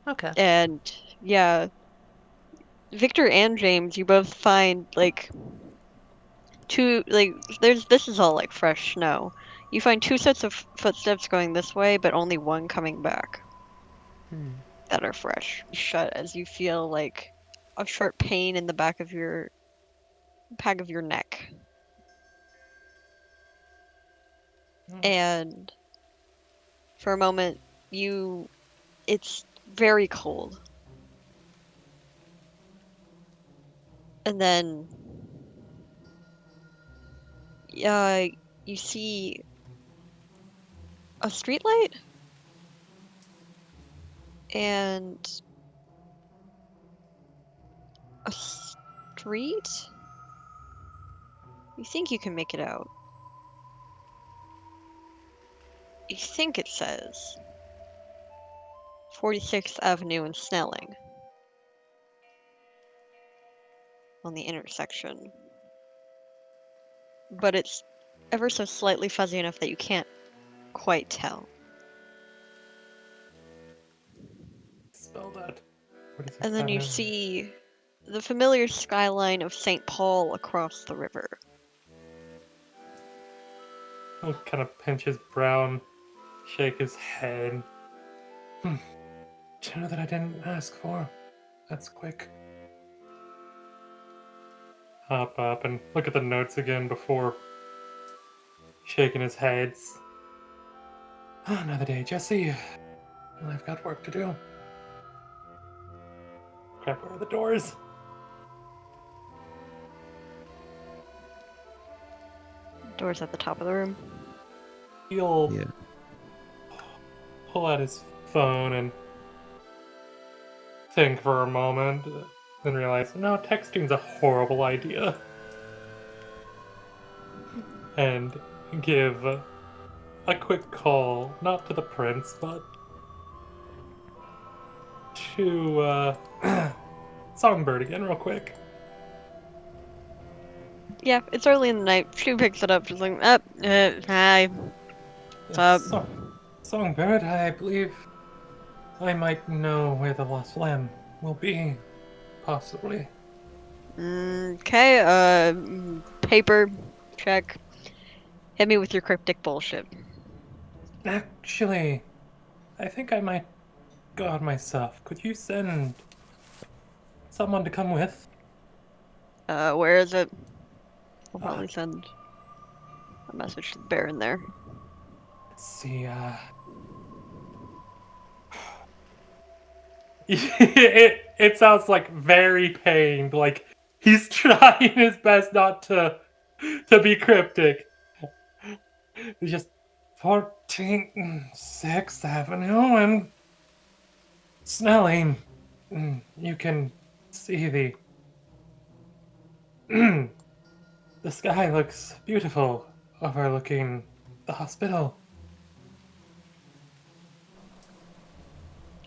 Okay. And yeah, Victor and James, you both find like two like this is all like fresh snow. You find two sets of footsteps going this way, but only one coming back Hmm. that are fresh. Shut as you feel like a sharp pain in the back of your neck. Oh. And for a moment, it's very cold. And then uh, you see a streetlight and a street. You think you can make it out. You think it says 46th Avenue and Snelling on the intersection. But it's ever so slightly fuzzy enough that you can't quite tell. Spell that. And 46th then you Avenue. see the familiar skyline of St. Paul across the river. He'll kind of pinch his brow and shake his head. Hmm. Dinner that I didn't ask for. That's quick. Hop up and look at the notes again before shaking his head. Oh, another day, Jesse. Well, I've got work to do. Crap, where are the doors? Doors at the top of the room. He'll Yeah. pull out his phone and think for a moment, then realize, no, texting's a horrible idea. And give a quick call, not to the prince, but to Songbird again, real quick. Yeah, it's early in the night. She picks it up. She's like, up, hi, what's Yes, up? Songbird, I believe I might know where the lost lamb will be, possibly. Okay, paper, check. Hit me with your cryptic bullshit. Actually, I think I might go out myself. Could you send someone to come with? Where is it? I'll Uh, probably send a message to the bear in there. let's see, it sounds like very pained, like he's trying his best not to be cryptic. It's just 14 6th Avenue and Snelling. You can see the sky looks beautiful overlooking the hospital.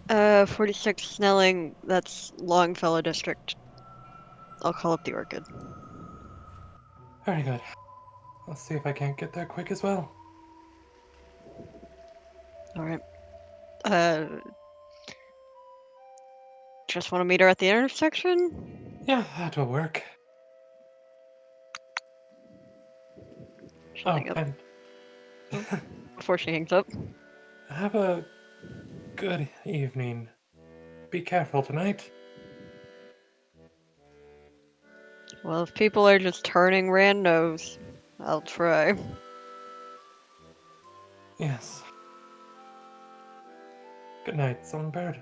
46 Snelling, that's Longfellow District. I'll call up the Orchid. Very good. Let's see if I can't get there quick as well. Alright. Uh, just want to meet her at the intersection? Yeah, that'll work. She'll Oh, hang up. and Before she hangs up. have a good evening. Be careful tonight. Well, if people are just turning randos, I'll try. Yes. Good night, Songbird.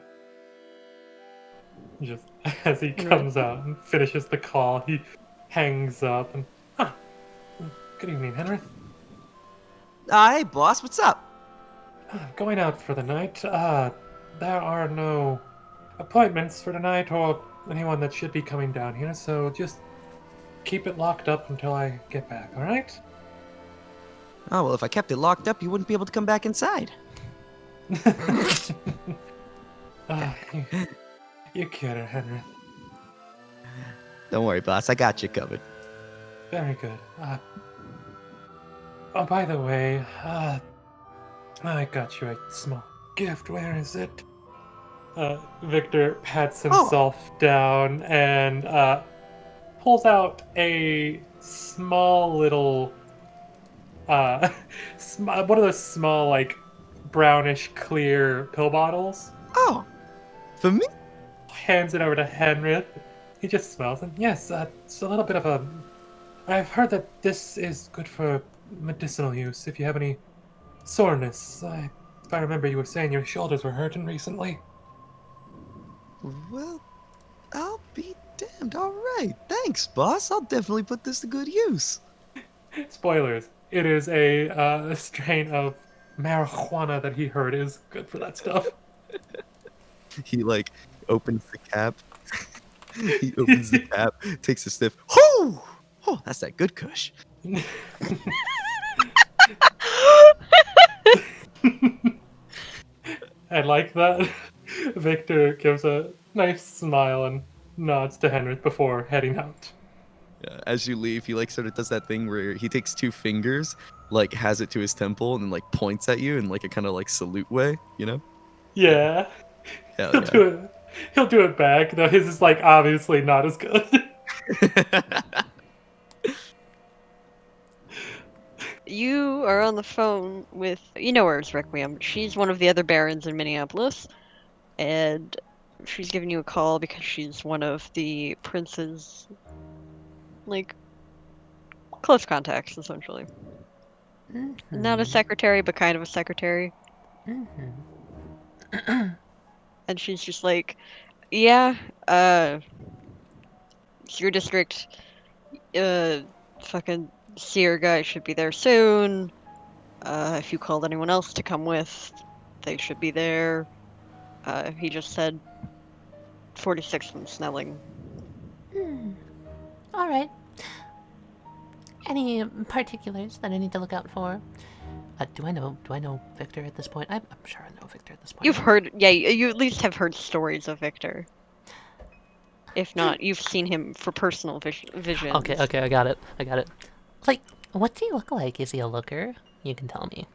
Just as he Henry. comes out and finishes the call, he hangs up and good evening, Henry. Hey, boss, what's up? Going out for the night. There are no appointments for tonight or anyone that should be coming down here, so just keep it locked up until I get back, alright? Oh, well, if I kept it locked up, you wouldn't be able to come back inside. Ah, you kidder, Henry. Don't worry, boss, I got you covered. Very good. Oh, by the way, I got you a small gift. Where is it? Victor pats himself down and pulls out a small little, one of those small, like, brownish clear pill bottles. Oh, for me? Hands it over to Henrith. He just smells and yes, it's a little bit of a. I've heard that this is good for medicinal use if you have any soreness. If I remember, you were saying your shoulders were hurting recently. Well, I'll be damned. All right. Thanks, boss. I'll definitely put this to good use. Spoilers. It is a strain of marijuana that he heard is good for that stuff. He, like, opens the cap. He opens the cap, takes a sniff. Whoo! Oh, that's that good kush. I like that. Victor gives a nice smile and nods to Henrith before heading out. Yeah, as you leave, he, like, sort of does that thing where he takes 2 fingers, like, has it to his temple, and then, like, points at you in, like, a kind of, like, salute way, you know? Yeah. Hell He'll yeah. do it. He'll do it back, though his is like obviously not as good. You are on the phone with, you know where's Requiem. She's one of the other barons in Minneapolis, and she's giving you a call because she's one of the prince's, like, close contacts, essentially. Not a secretary, but kind of a secretary. And she's just like, yeah, it's your district, fucking Seer guy should be there soon. If you called anyone else to come with, they should be there. He just said 46th and Snelling. All right. Any particulars that I need to look out for? Do I know Victor at this point? I'm sure I know Victor at this point. You've heard, yeah, you at least have heard stories of Victor. If not, you've seen him for personal visions. Okay, I got it. Like, what do you look like? Is he a looker? You can tell me.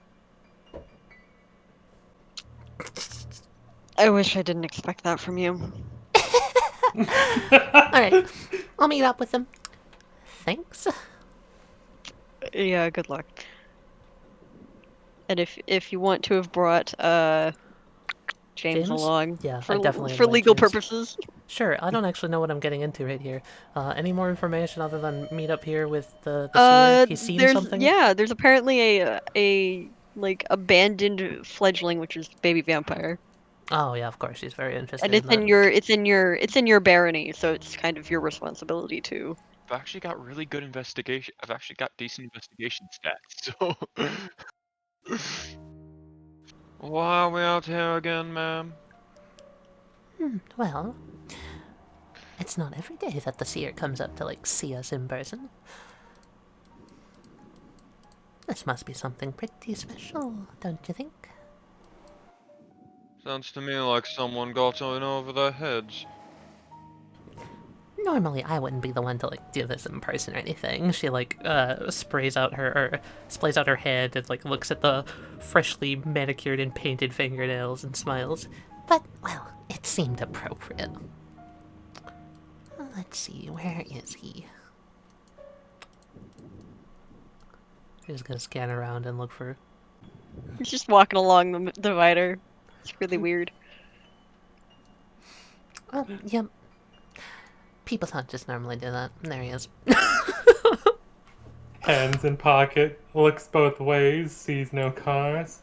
I wish I didn't expect that from you. Alright, I'll meet up with him. Thanks. Yeah, good luck. And if you want to have brought James along, Yeah, for, I definitely for invite legal James. purposes. Sure, I don't actually know what I'm getting into right here. Any more information other than meet up here with the seer? He's seen something? Yeah, there's apparently a like abandoned fledgling, which is baby vampire. Oh yeah, of course, he's very interested And in that. it's in your barony, so it's kind of your responsibility too. I've actually got really good investigation. I've actually got decent investigation stats. So, why are we out here again, ma'am? Well, it's not every day that the seer comes up to, like, see us in person. This must be something pretty special, don't you think? Sounds to me like someone got in over their heads. Normally, I wouldn't be the one to, like, do this in person or anything. She, like, sprays out her head and, like, looks at the freshly manicured and painted fingernails and smiles. But, well, it seemed appropriate. Let's see, where is he? She's gonna scan around and look for... He's just walking along the divider. It's really weird. Oh, yep. People don't just normally do that. There he is. Hands in pocket, looks both ways, sees no cars.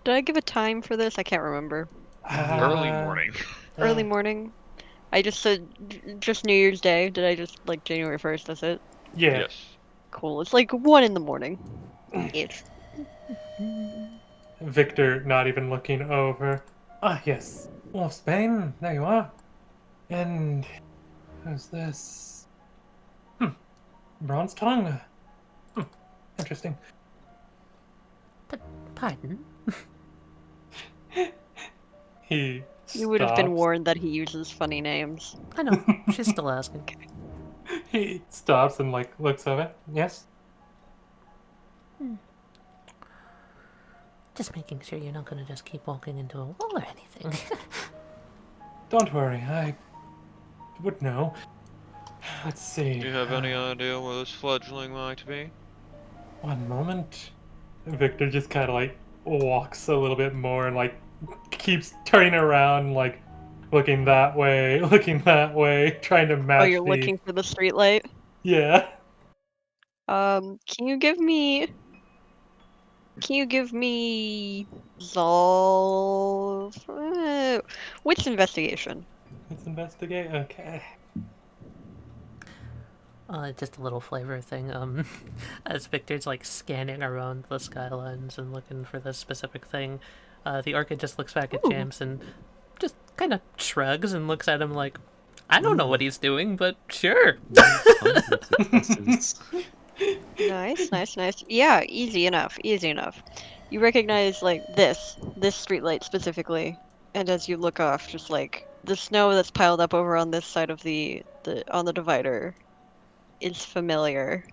Did I give a time for this? I can't remember. Early morning. Early morning. I just said just New Year's Day. Did I just like January 1st? That's it. Yeah. Yes. Cool. It's like 1 in the morning. Ish. Victor not even looking over. Ah, yes. Wolfsbane, there you are. And who's this? Bronze tongue. Interesting. Pardon? He You would have been stops. warned that he uses funny names. I know, she's still asking. He stops and like looks over. Yes. Just making sure you're not gonna just keep walking into a wall or anything. Don't worry, I would know. Let's see. Do you have any idea where this fledgling might be? One moment. Victor just kind of like walks a little bit more and like keeps turning around, like looking that way, looking that way, trying to match Oh, you're the. looking for the streetlight. Yeah. Can you give me? Can you give me Zolf? Wits investigation. Let's investigate. Okay. Just a little flavor thing. As Victor's like scanning around the skylines and looking for this specific thing, the Orchid just looks back at Ooh. James and just kind of shrugs and looks at him like, I don't know what he's doing, but sure. 100 successes. Nice. Yeah, easy enough. You recognize like this streetlight specifically, and as you look off, just like the snow that's piled up over on this side of the on the divider is familiar.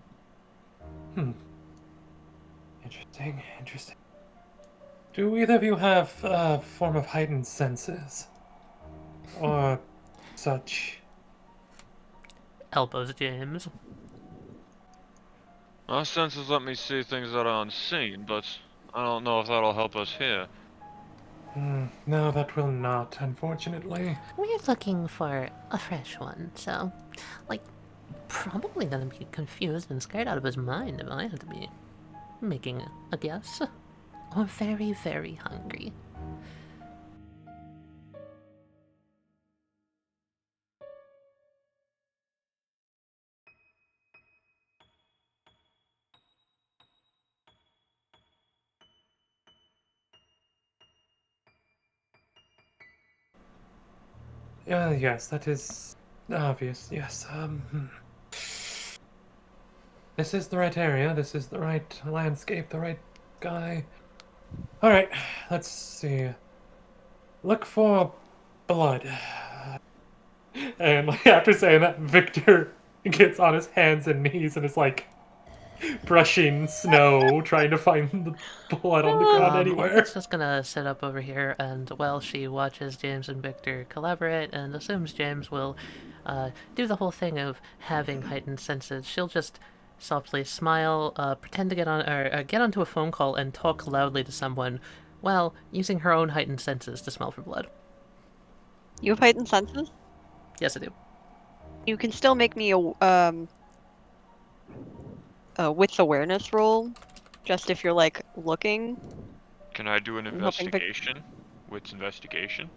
Interesting. Do either of you have a form of heightened senses? Or such? Elbows James. My senses let me see things that are unseen, but I don't know if that'll help us here. No, that will not, unfortunately. We're looking for a fresh one, so, like, probably gonna be confused and scared out of his mind if I had to be making a guess. Or very, very hungry. Yes, that is obvious. Yes, This is the right area, this is the right landscape, the right guy. Alright, let's see. Look for blood. And like after saying that, Victor gets on his hands and knees and is like brushing snow, trying to find the blood on the ground anywhere. Orchid's just gonna sit up over here, and while she watches James and Victor collaborate and assumes James will do the whole thing of having heightened senses, she'll just softly smile, pretend to get on or get onto a phone call and talk loudly to someone while using her own heightened senses to smell for blood. You have heightened senses? Yes, I do. You can still make me a wits awareness roll, just if you're like looking. Can I do an I'm hoping investigation? Wits investigation?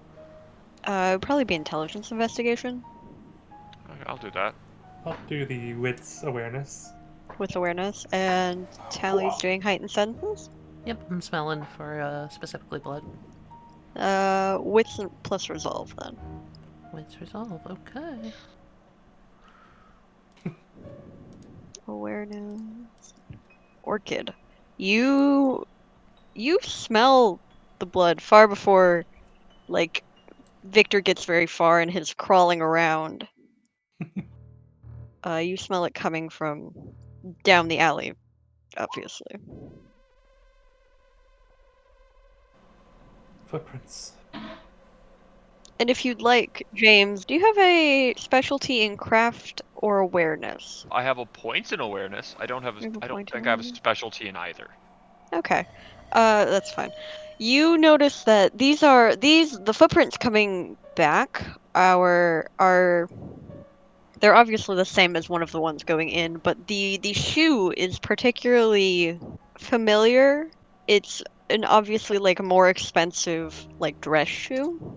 It'd probably be intelligence investigation. Okay, I'll do that. I'll do the wits awareness. With awareness, and Tally's doing heightened senses. Yep, I'm smelling for specifically blood. Wits plus resolve then. Wits resolve, okay. Awareness. Orchid. You smell the blood far before like Victor gets very far and his crawling around. You smell it coming from down the alley, obviously. Footprints. And if you'd like, James, do you have a specialty in craft or awareness? I have a point in awareness. I don't have. You have a I don't point in think I have a awareness? specialty in either. Okay. That's fine. You notice that the footprints coming back are they're obviously the same as one of the ones going in, but the shoe is particularly familiar. It's an obviously like a more expensive like dress shoe.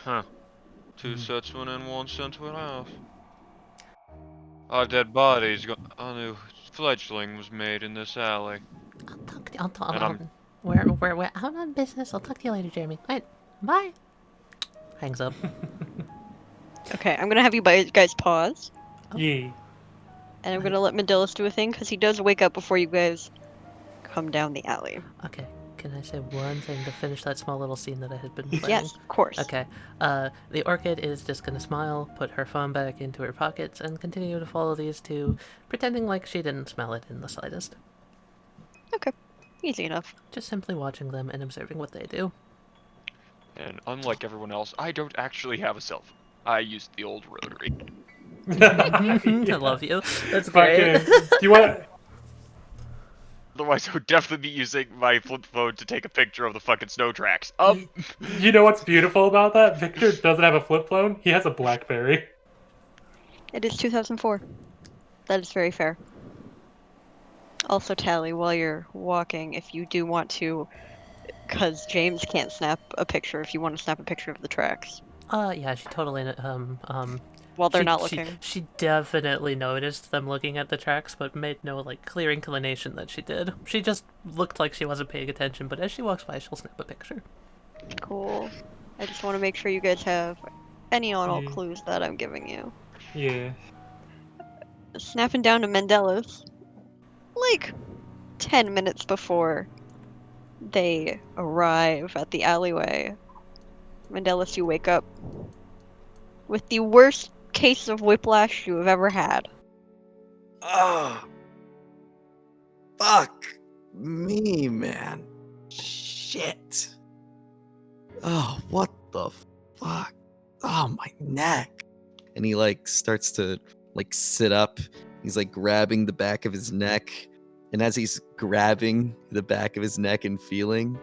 Huh. 2 sets went in, 1 cent went out. Our dead bodies. A new fledgling was made in this alley. I'll talk. And I'm- We're out on business. I'll talk to you later, Jeremy. Alright, bye. Hangs up. Okay, I'm gonna have you guys pause, Yee. and I'm gonna let Mendeles do a thing because he does wake up before you guys come down the alley. Okay, can I say one thing to finish that small little scene that I had been planning? Yes, of course. Okay, the Orchid is just gonna smile, put her phone back into her pockets, and continue to follow these two, pretending like she didn't smell it in the slightest. Okay. Easy enough. Just simply watching them and observing what they do. And unlike everyone else, I don't actually have a cell phone. I use the old rotary. I love you. That's great. Fucking. Do you want? Otherwise, I would definitely be using my flip phone to take a picture of the fucking snow tracks. You know what's beautiful about that? Victor doesn't have a flip phone. He has a BlackBerry. It is 2004. That is very fair. Also, Tally, while you're walking, if you do want to, because James can't snap a picture, if you want to snap a picture of the tracks Yeah, she totally, while they're not she, looking. she definitely noticed them looking at the tracks, but made no, like, clear inclination that she did. She just looked like she wasn't paying attention, but as she walks by, she'll snap a picture. Cool. I just want to make sure you guys have any on all Yeah. clues that I'm giving you. Yeah. Snapping down to Mendeles, like 10 minutes before they arrive at the alleyway. Mendeles, you wake up with the worst case of whiplash you have ever had. Oh, fuck me, man. Shit. Oh, what the fuck? Oh, my neck. And he like starts to like sit up. He's like grabbing the back of his neck. And as he's grabbing the back of his neck and feeling,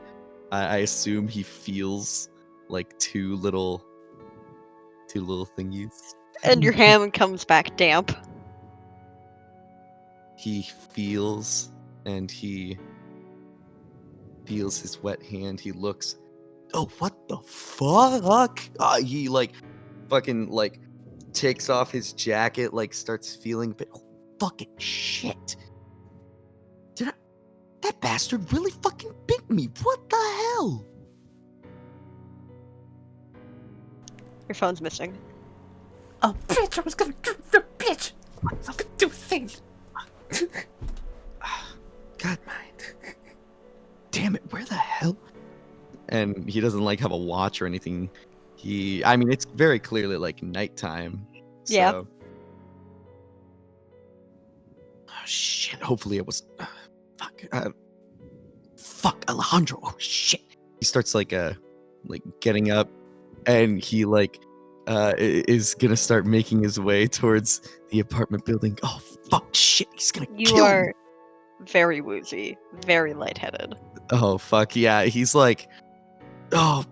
I assume he feels like two little thingies. And your hand comes back damp. He feels and he feels his wet hand. He looks, oh, what the fuck? He like fucking like takes off his jacket, like starts feeling, but oh, fucking shit. That bastard really fucking bit me. What the hell? Your phone's missing. Oh, bitch, I was gonna do the bitch! I was gonna do things! God, damn it, where the hell? And he doesn't like have a watch or anything. I mean, it's very clearly like nighttime. Yeah. So. Oh shit! Hopefully it was. Fuck, Alejandro! Oh shit! He starts like getting up, and he is gonna start making his way towards the apartment building. Oh fuck! Shit! He's gonna You kill are me. very woozy, very lightheaded. Oh fuck yeah! He's like, oh.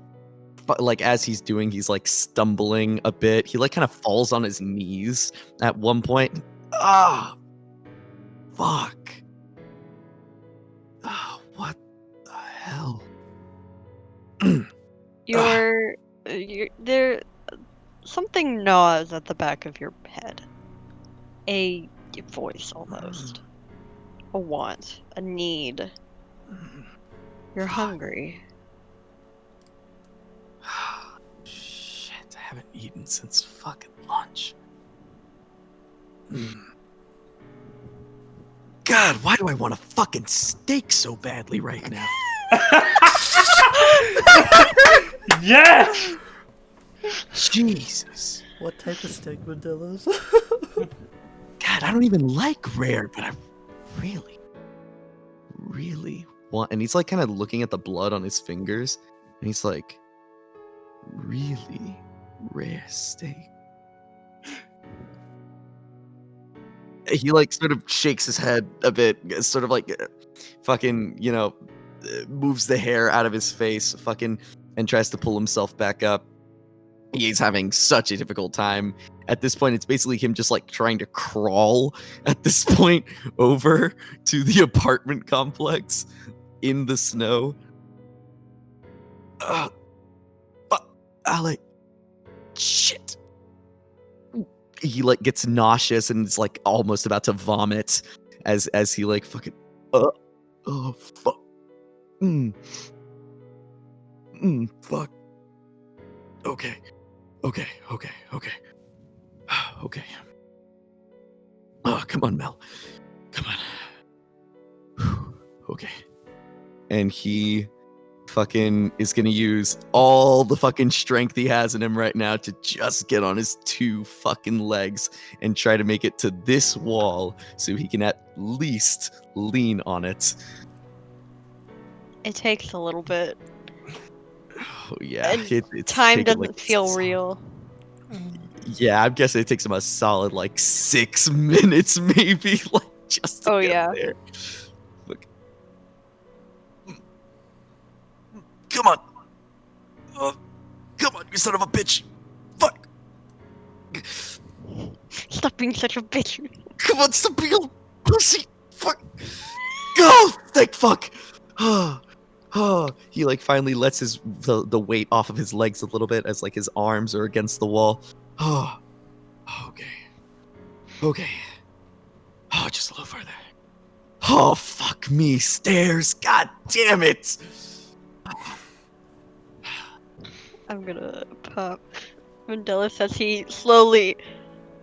But like as he's like stumbling a bit, he like kind of falls on his knees at one point. Ah, fuck. Ah, what the hell? You're there. Something gnaws at the back of your head. A voice, almost. A want. A need. You're hungry. Shit, I haven't eaten since fucking lunch. God, why do I want a fucking steak so badly right now? Yes! Jesus. What type of steak, Mendeles? God, I don't even like rare, but I really, really want. And he's like kind of looking at the blood on his fingers, and he's like, really rare steak. He like sort of shakes his head a bit, sort of like fucking, moves the hair out of his face, fucking, and tries to pull himself back up. He's having such a difficult time. At this point, it's basically him just like trying to crawl at this point over to the apartment complex in the snow. Ale, shit. He like gets nauseous and is like almost about to vomit as he like fucking oh fuck. Fuck. Okay. Okay. Oh, come on, Mel. Come on. Okay. And he fucking is gonna use all the fucking strength he has in him right now to just get on his two fucking legs and try to make it to this wall so he can at least lean on it. It takes a little bit. Oh yeah, And it's Time taken, doesn't feel real. Yeah, I'm guessing it takes him a solid like 6 minutes, maybe, like just to Oh, get yeah. there. Look, come on, come on, you son of a bitch! Fuck! Stop being such a bitch. Come on, stop being a pussy! Fuck! Go! Thank fuck! He like finally lets the weight off of his legs a little bit as like his arms are against the wall. Okay. Okay. Oh, just a little further. Oh, fuck me, stairs. God damn it. I'm gonna pop Mendeles as he slowly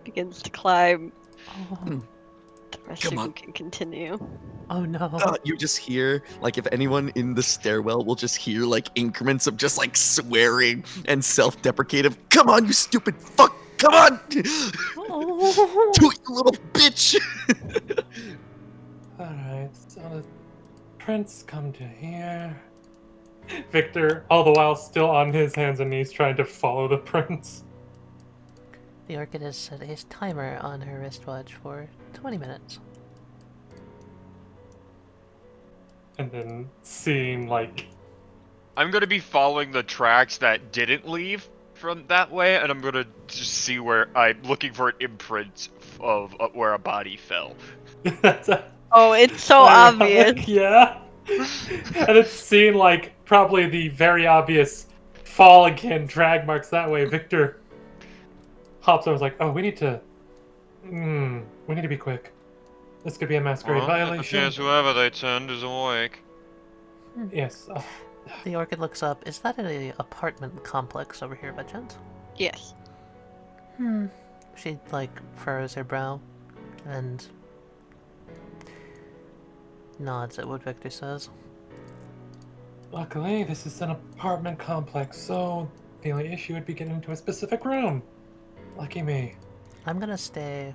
begins to climb. Oh, The rest Come of on. you can continue. oh no. You just hear, like, if anyone in the stairwell will just hear, like, increments of just, like, swearing and self-deprecative. Come on, you stupid fuck. Come on. Oh. Do it, you little bitch. Alright, so the prince come to here. Victor, all the while still on his hands and knees trying to follow the prince. The Orchid has set a timer on her wristwatch for 20 minutes. And then seeing, like, I'm gonna be following the tracks that didn't leave from that way, and I'm gonna just see where I'm looking for an imprint of where a body fell. that's a Oh, it's so obvious. Yeah. And it's seeing, like, probably the very obvious fall again drag marks that way. Victor hops over and was like, oh, we need to be quick. This could be a masquerade Well, it violation. appears whoever they turned is awake. Yes. The Orchid looks up. Is that an apartment complex over here by chance? Yes. She, like, furrows her brow and nods at what Victor says. Luckily, this is an apartment complex, so the only issue would be getting into a specific room. Lucky me. I'm gonna stay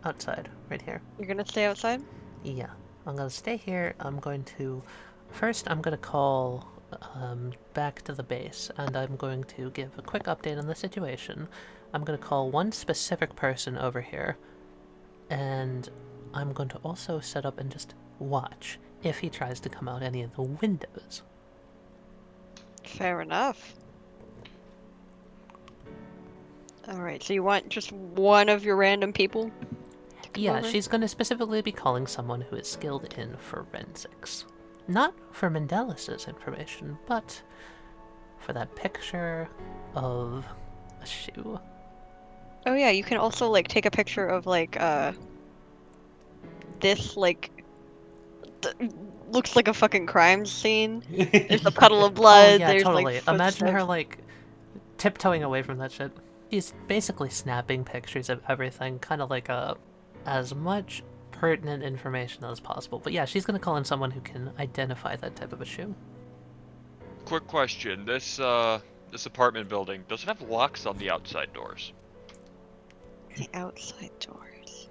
outside, right here. You're gonna stay outside? Yeah, I'm gonna stay here. I'm going to... First, I'm gonna call back to the base, and I'm going to give a quick update on the situation. I'm gonna call one specific person over here, and I'm going to also set up and just watch if he tries to come out any of the windows. Fair enough. Alright, so you want just one of your random people? to come Yeah, over? she's going to specifically be calling someone who is skilled in forensics. Not for Mendeles' information, but for that picture of a shoe. Oh yeah, you can also like take a picture of like this like looks like a fucking crime scene. There's a puddle of blood. Oh yeah, there's totally. like Imagine her footsteps. like tiptoeing away from that shit. She's basically snapping pictures of everything, kind of like as much pertinent information as possible. But yeah, she's gonna call in someone who can identify that type of a shoe. Quick question: this apartment building, does it have locks on the outside doors? The outside doors.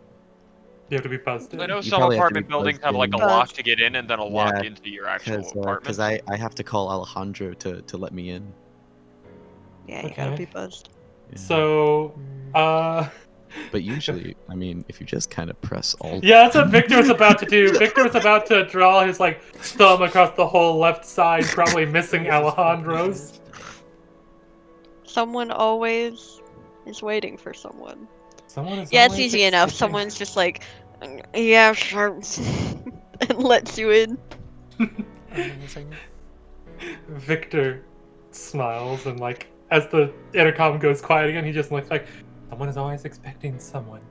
You have to be buzzed in. I know You some probably have to be apartment buildings buzzed have like a in. lock Buzzed. to get in and then a lock into your actual apartment. Because I have to call Alejandro to let me in. Yeah, you gotta Okay. be buzzed. Yeah. So, But usually, I mean, if you just kind of press Alt. yeah, that's what Victor was about to do. Victor was about to draw his, like, thumb across the whole left side, probably missing Alejandro's. Someone always is waiting for someone. Someone is Yeah, it's always easy enough. expecting- Someone's just like, yeah, sure, and lets you in. Amazing. Victor smiles and, like, as the intercom goes quiet again, he just looks like, someone is always expecting someone.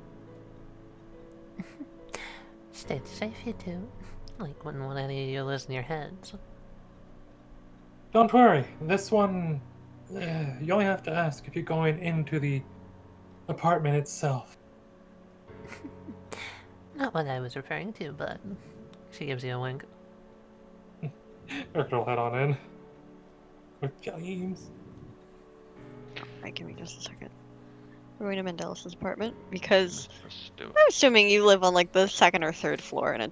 Stay safe, you two. Like, wouldn't want any of you losing your heads. Don't worry, this one, you only have to ask if you're going into the apartment itself. Not what I was referring to, but she gives you a wink. Victor will head on in. With James. Alright, give me just a second. We're going to Mendeles' apartment because Let's do it. I'm assuming you live on like the second or third floor, and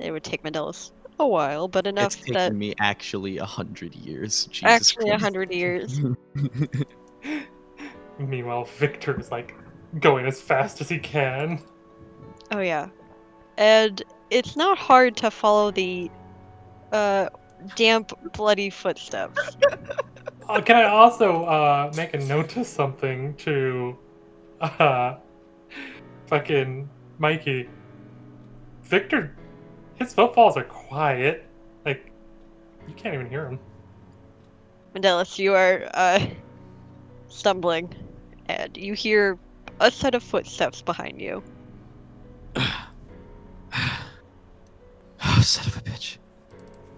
it would take Mendeles a while, but enough It's that taken me actually 100 years. Jesus actually Christ. 100 years. Meanwhile, Victor is like going as fast as he can. Oh yeah, and it's not hard to follow the damp, bloody footsteps. Can I also make a note of something to uh, fucking Mikey? Victor, his footfalls are quiet. Like, you can't even hear him. Mendeles, you are stumbling, and you hear a set of footsteps behind you. Oh, son of a bitch.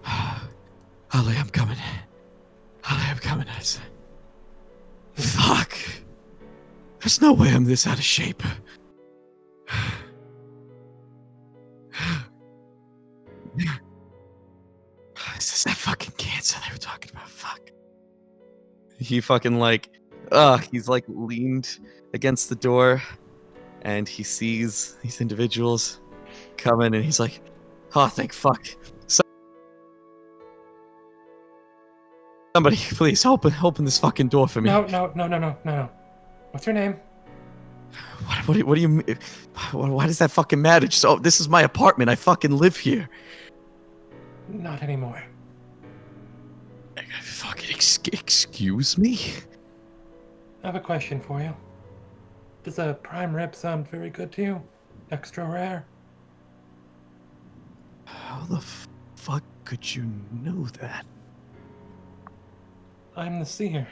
Holly, I'm coming. Holly, I'm coming. Fuck. There's no way I'm this out of shape. Is this that fucking cancer they were talking about? Fuck. He fucking he's like leaned against the door and he sees these individuals coming and he's like, oh, thank fuck. Somebody, please open this fucking door for me. No. What's your name? What do you mean? Why does that fucking matter? So this is my apartment. I fucking live here. Not anymore. Fucking excuse me? I have a question for you. Does a prime rib sound very good to you? Extra rare? How the fuck could you know that? I'm the Seer,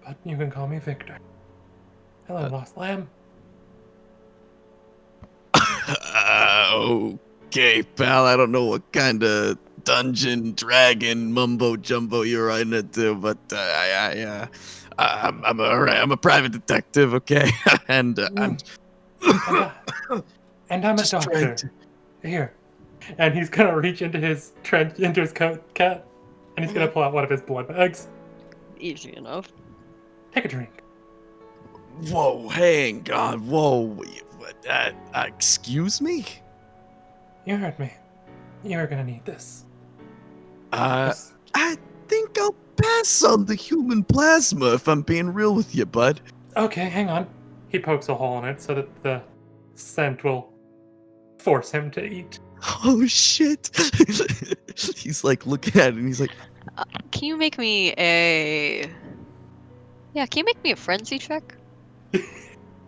but you can call me Victor. Hello, Lost Lamb. Okay, pal. I don't know what kind of dungeon dragon mumbo jumbo you're riding into, but I'm a private detective, okay? and I'm And I'm a just trying doctor. Here. And he's gonna reach into his coat cat, and he's gonna pull out one of his blood bags. Easy enough. Take a drink. Whoa, hang on, whoa. Excuse me? You heard me. You're gonna need this. I think I'll pass on the human plasma if I'm being real with you, bud. Okay, hang on. He pokes a hole in it so that the scent will force him to eat. Oh shit. He's like looking at it and he's like, Can you make me a... Yeah, can you make me a frenzy check?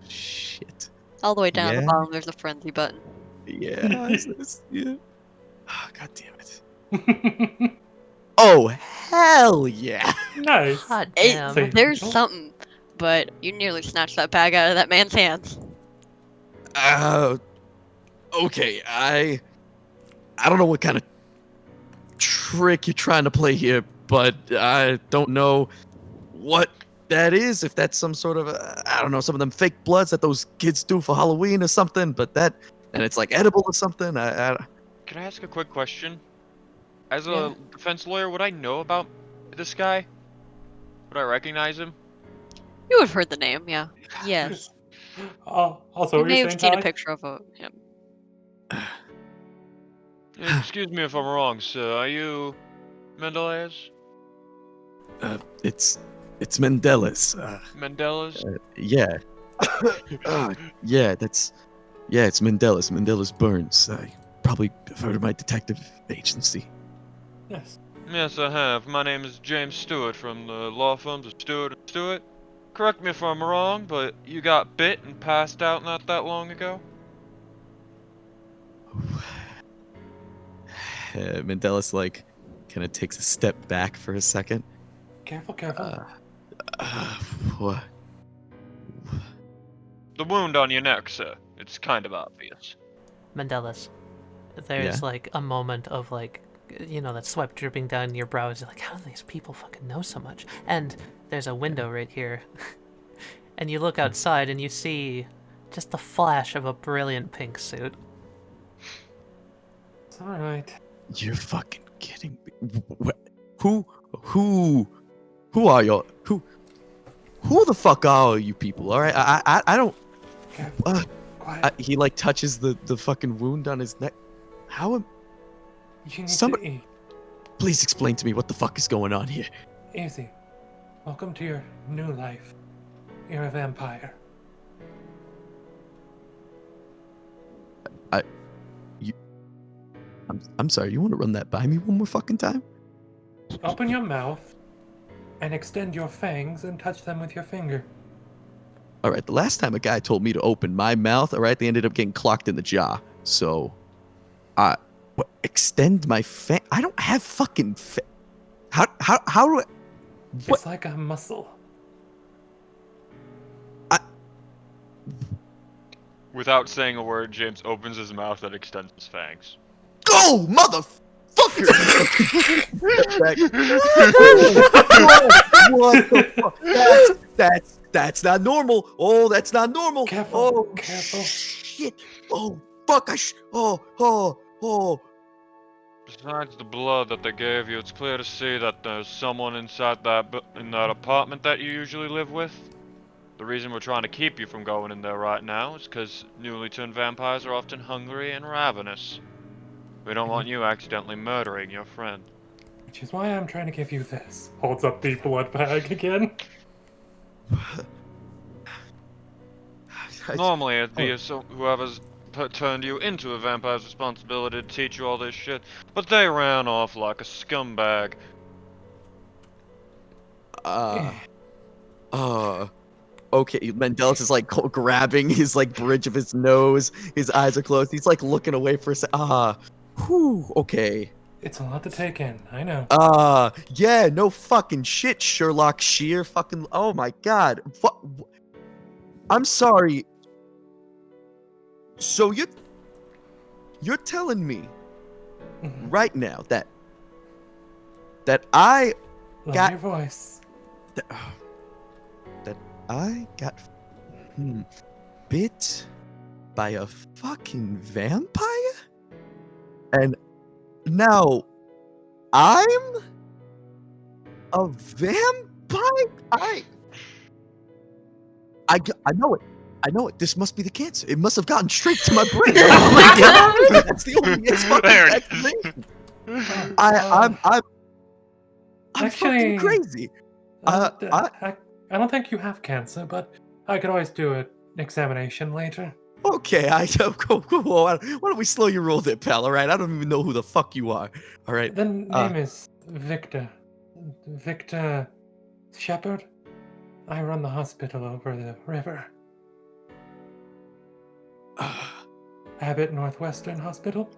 shit. All the way down at the Yeah. bottom, there's a frenzy button. Yeah. Yeah. Oh, God damn it. Oh, hell yeah. Nice. God Hey, damn. So- there's Nope. something, but you nearly snatched that bag out of that man's hands. Okay, I don't know what kind of trick you're trying to play here, but I don't know what that is. If that's some sort of, I don't know, some of them fake bloods that those kids do for Halloween or something, but and it's like edible or something. Can I ask a quick question? As a Yeah. defense lawyer, would I know about this guy? Would I recognize him? You have heard the name, yeah. Yes. Also, You what may you're have saying, seen a Tali? picture of him. Excuse me if I'm wrong, sir. Are you Mendeles? It's Mendeles. Mendeles? Yeah. Yeah, it's Mendeles. Mendeles Burns. Probably have heard of my detective agency. Yes. Yes, I have. My name is James Stewart from the law firms of Stewart & Stewart. Correct me if I'm wrong, but you got bit and passed out not that long ago? Mendeles kind of takes a step back for a second. Careful. What? The wound on your neck, sir. It's kind of obvious. Mendeles, there's like a moment of that sweat dripping down your brows. You're like, how do these people fucking know so much? And there's a window right here. And you look outside and you see just the flash of a brilliant pink suit. It's alright. You're fucking kidding me. Who are y'all? Who the fuck are you people? All right, I don't. Careful. Quiet. He touches the fucking wound on his neck. How am? You need Somebody, to eat. please explain to me what the fuck is going on here. Easy. Welcome to your new life. You're a vampire. I'm sorry, you want to run that by me one more fucking time? Open your mouth and extend your fangs and touch them with your finger. All right, the last time a guy told me to open my mouth, all right, they ended up getting clocked in the jaw. So, what, extend my fang? I don't have fucking how do I? What? It's like a muscle. Without saying a word, James opens his mouth and extends his fangs. Go, motherfucker! What the fuck? That's not normal. Oh, that's not normal. Careful, Oh, careful. shit. Oh, fuck. Oh. Besides the blood that they gave you, it's clear to see that there's someone inside in that apartment that you usually live with. The reason we're trying to keep you from going in there right now is because newly turned vampires are often hungry and ravenous. We don't want you accidentally murdering your friend. Which is why I'm trying to give you this. Holds up the blood bag again. Normally, it'd be whoever's turned you into a vampire's responsibility to teach you all this shit, but they ran off like a scumbag. Okay, Mendeles is like grabbing his like bridge of his nose. His eyes are closed. He's like looking away for a second. Okay. It's a lot to take in, I know. Yeah, no fucking shit, Sherlock Shear. Fucking, oh my god. What? I'm sorry. So you're telling me right now that I Love got your voice. that I got bit by a fucking vampire? And now I'm a vampire? I know it. I know it. This must be the cancer. It must have gotten straight to my brain. Oh my god. That's the only There it is. explanation. Oh, I'm actually, fucking crazy. I don't think you have cancer, but I could always do an examination later. Okay, cool. Why don't we slow your roll there, pal? All right, I don't even know who the fuck you are. All right. The name is Victor. Victor Shepherd. I run the hospital over the river. Abbott Northwestern Hospital.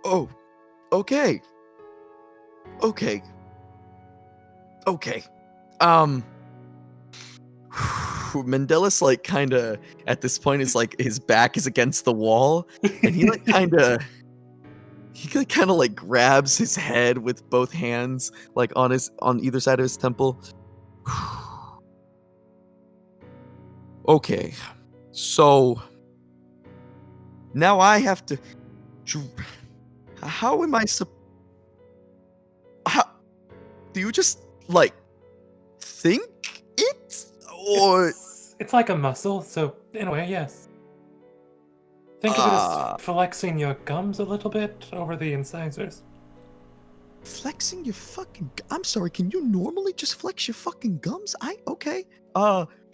Oh, okay. Mendeles like kind of at this point is like his back is against the wall, and he like kind of like grabs his head with both hands like on either side of his temple. Okay, so now I have to. How am I how do you just like think it or It's like a muscle, so in a way, yes. Think of it Ah. as flexing your gums a little bit over the incisors. flexing your fucking I'm sorry, can you normally just flex your fucking gums? Okay.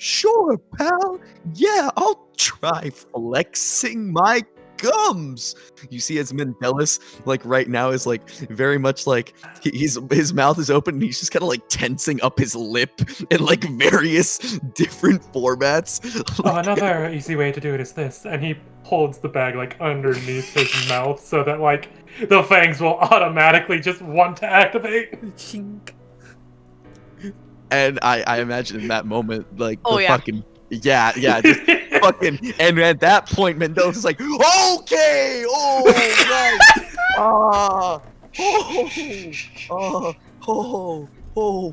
Sure, pal. Yeah, I'll try flexing my gums. You see as Mendeles like right now is like very much like his mouth is open and he's just kind of like tensing up his lip in like various different formats. Oh, another easy way to do it is this, and he holds the bag like underneath his mouth so that like the fangs will automatically just want to activate. Chink. And I imagine in that moment, like Oh, the yeah. fucking just fucking. And at that point, Mendeles is like, okay, oh right,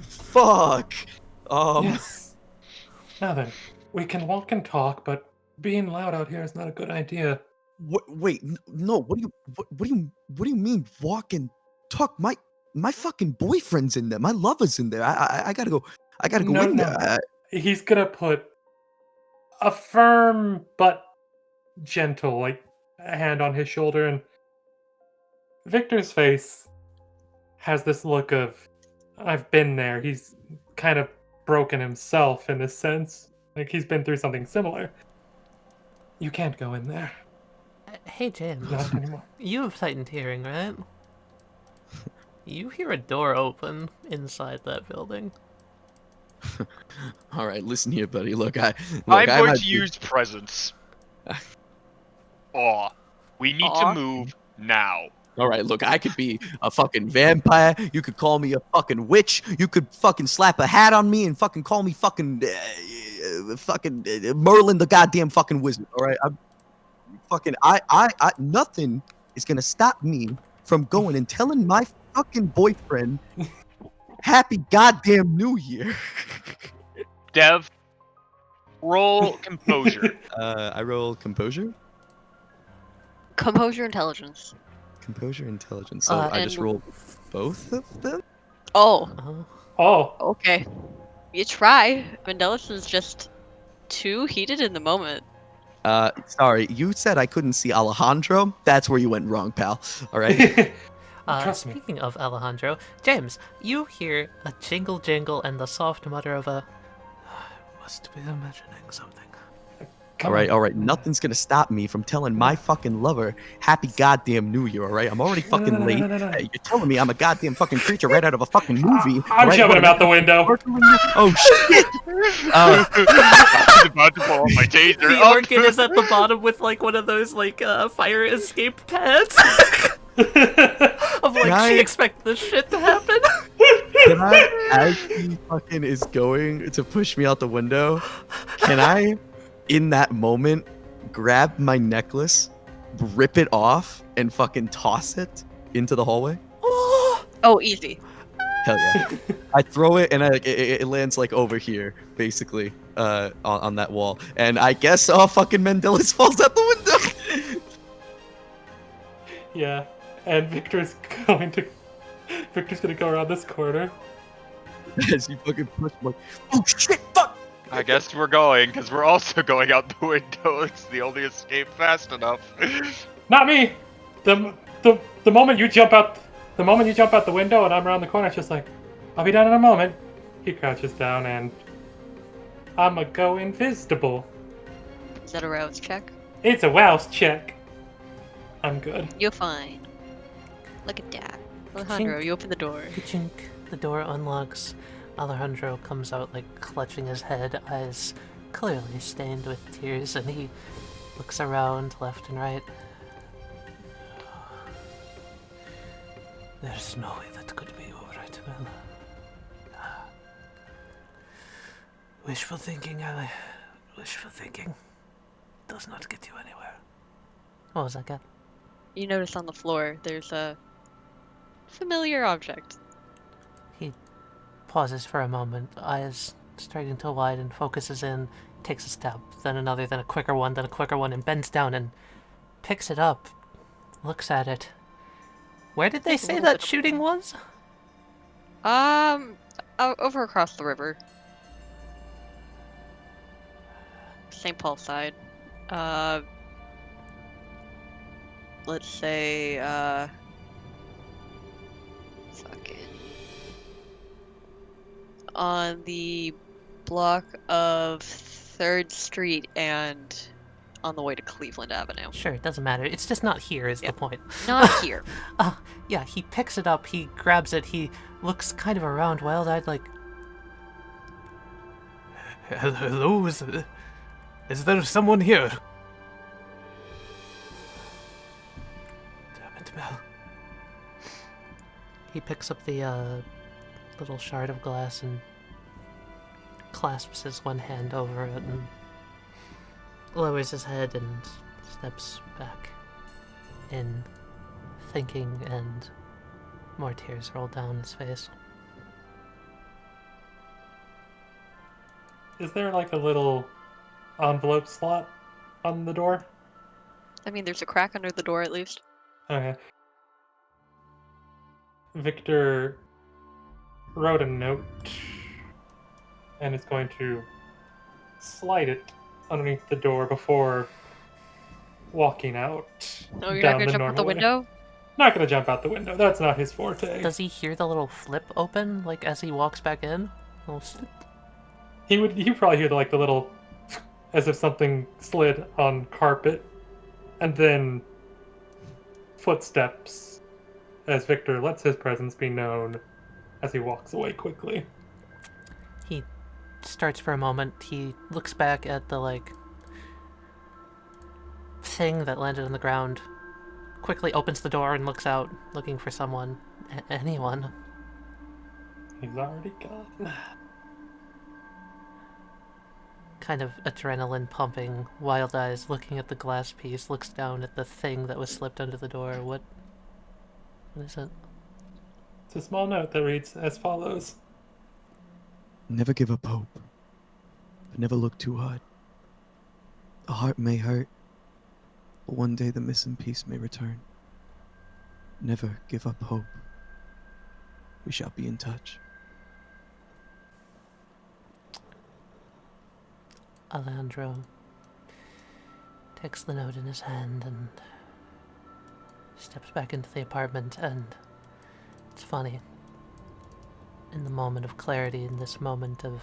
fuck. Yes. Now then, we can walk and talk, but being loud out here is not a good idea. Wait, no. What do you mean walk and talk? My fucking boyfriend's in there. My lover's in there. I gotta go. I gotta go No, in no. there. He's gonna put a firm but gentle, like a hand on his shoulder, and Victor's face has this look of, I've been there. He's kind of broken himself in this sense. Like he's been through something similar. You can't go in there. Hey, James. Not anymore. You have heightened hearing, right? You hear a door open inside that building. All right, listen here, buddy. Look, I I'm going might to be- use presence. Aw. We need Aw. to move now. All right, look, I could be a fucking vampire. You could call me a fucking witch. You could fucking slap a hat on me and fucking call me fucking Merlin, the goddamn fucking wizard. All right, nothing is gonna stop me from going and telling my fucking boyfriend, Happy goddamn New Year. Dev, roll composure. I roll composure. Composure intelligence. Composure, intelligence. So I just And- rolled both of them. Oh, Oh, Oh, okay. You try. Mendeles is just too heated in the moment. Sorry, you said I couldn't see Alejandro. That's where you went wrong, pal. All right. Trust me. speaking of Alejandro, James, you hear a jingle jingle and the soft mutter of a. I must be imagining something. come All on. right. Nothing's gonna stop me from telling my fucking lover Happy goddamn New Year. All right. I'm already fucking late. No. You're telling me I'm a goddamn fucking creature right out of a fucking movie. I'm right? shoving him out the window. Oh shit! I was about to pull out my taser. The Oh, Orchid is at the bottom with like one of those like fire escape pads. Of like Can she I- expected this shit to happen. Can I, as he fucking is going to push me out the window, can I, in that moment, grab my necklace, rip it off, and fucking toss it into the hallway? Oh, easy. Hell yeah. I throw it and it lands like over here, basically, on that wall. And I guess fucking Mendeles falls out the window. Yeah, and Victor's gonna go around this corner. As you fucking push him, like, oh shit, fuck! I guess we're going, because we're also going out the window. It's the only escape fast enough. Not me. The moment you jump out, the window, and I'm around the corner, it's just like, I'll be down in a moment. He crouches down, and I'ma go invisible. Is that a rouse check? It's a wows check. I'm good. You're fine. Look at that. Alejandro, you open the door. Chink, the door unlocks. Alejandro comes out like clutching his head, eyes clearly stained with tears, and he looks around left and right. There's no way that could be alright, Mel. Wishful thinking, Ali. Wishful thinking does not get you anywhere. What was that, Kat? You notice on the floor there's a familiar object. He pauses for a moment, eyes starting to widen, focuses in, takes a step, then another, then a quicker one, and bends down and picks it up, looks at it. Where did they Takes a say little that bit of- shooting was? Over across the river. St. Paul side. Let's say, fucking on the block of 3rd Street and on the way to Cleveland Avenue. Sure, it doesn't matter. It's just not here is Yeah. the point. Not here. Yeah, he picks it up, he grabs it, he looks kind of around, wild-eyed, like... Hello, is there someone here? Damn it, Mel. He picks up the little shard of glass and clasps his one hand over it and lowers his head and steps back in, thinking, and more tears roll down his face. Is there like a little envelope slot on the door? I mean, there's a crack under the door at least. Okay. Victor wrote a note and is going to slide it underneath the door before walking out Oh, you're not down gonna the jump out the normal way. window? Not gonna jump out the window. That's not his forte. Does he hear the little flip open, like, as he walks back in? Little snip. He'd probably hear the little, as if something slid on carpet, and then footsteps as Victor lets his presence be known as he walks away quickly. He starts for a moment. He looks back at the, like, thing that landed on the ground, quickly opens the door and looks out, looking for someone. Anyone. He's already gone. Kind of adrenaline pumping, wild eyes looking at the glass piece, looks down at the thing that was slipped under the door. What is it? It's a small note that reads as follows. Never give up hope, but never look too hard. A heart may hurt, but one day the missing piece may return. Never give up hope. We shall be in touch. Alejandro takes the note in his hand and steps back into the apartment, and it's funny. In the moment of clarity, in this moment of...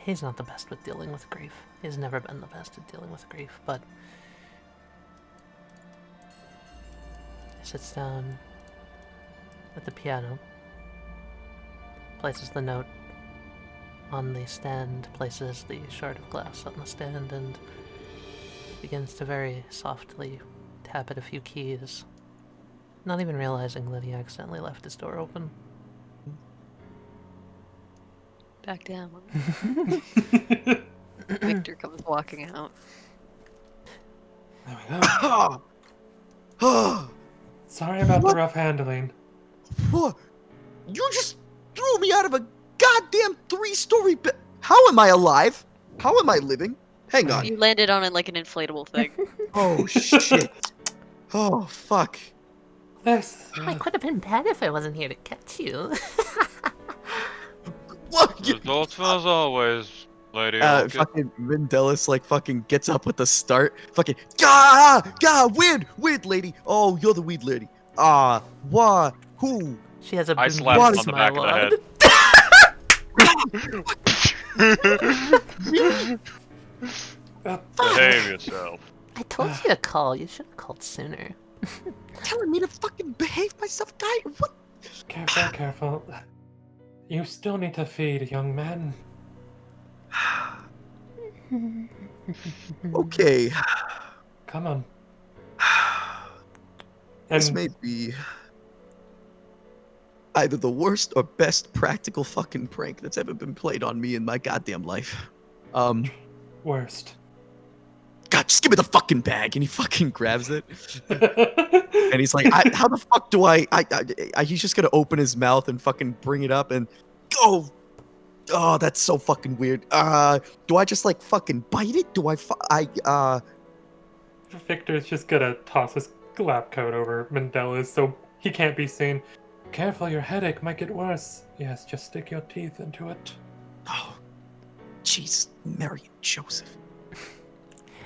he's not the best with dealing with grief. He's never been the best at dealing with grief, but... he sits down at the piano, places the note on the stand, places the shard of glass on the stand, and begins to very softly tap at a few keys, not even realizing that he accidentally left his door open. Back down. Victor comes walking out. There we go. Sorry about the rough handling. What? You just threw me out of a goddamn 3-story How am I alive? How am I living? Hang on. You landed on it like an inflatable thing. Oh, shit. Oh, fuck. This. It could have been bad if I wasn't here to catch you. What? The thoughts as always, Lady Orchid. Fucking Mendeles, like, fucking gets up with the start. Fucking, weird lady. Oh, you're the weed lady. Who? She has a I big slapped him on the smile back of the head. Behave yourself. I told you to call. You should have called sooner. Telling me to fucking behave myself, guy? What? Careful, careful. You still need to feed, young man. Okay. Come on. This And may be either the worst or best practical fucking prank that's ever been played on me in my goddamn life. worst. God, just give me the fucking bag, and he fucking grabs it, and he's like, "How the fuck do I?" He's just gonna open his mouth and fucking bring it up and go. Oh, that's so fucking weird. Do I just like fucking bite it? Do Victor's just gonna toss his lab coat over Mendeles so he can't be seen. Careful, your headache might get worse. Yes, just stick your teeth into it. Oh, jeez, Mary and Joseph.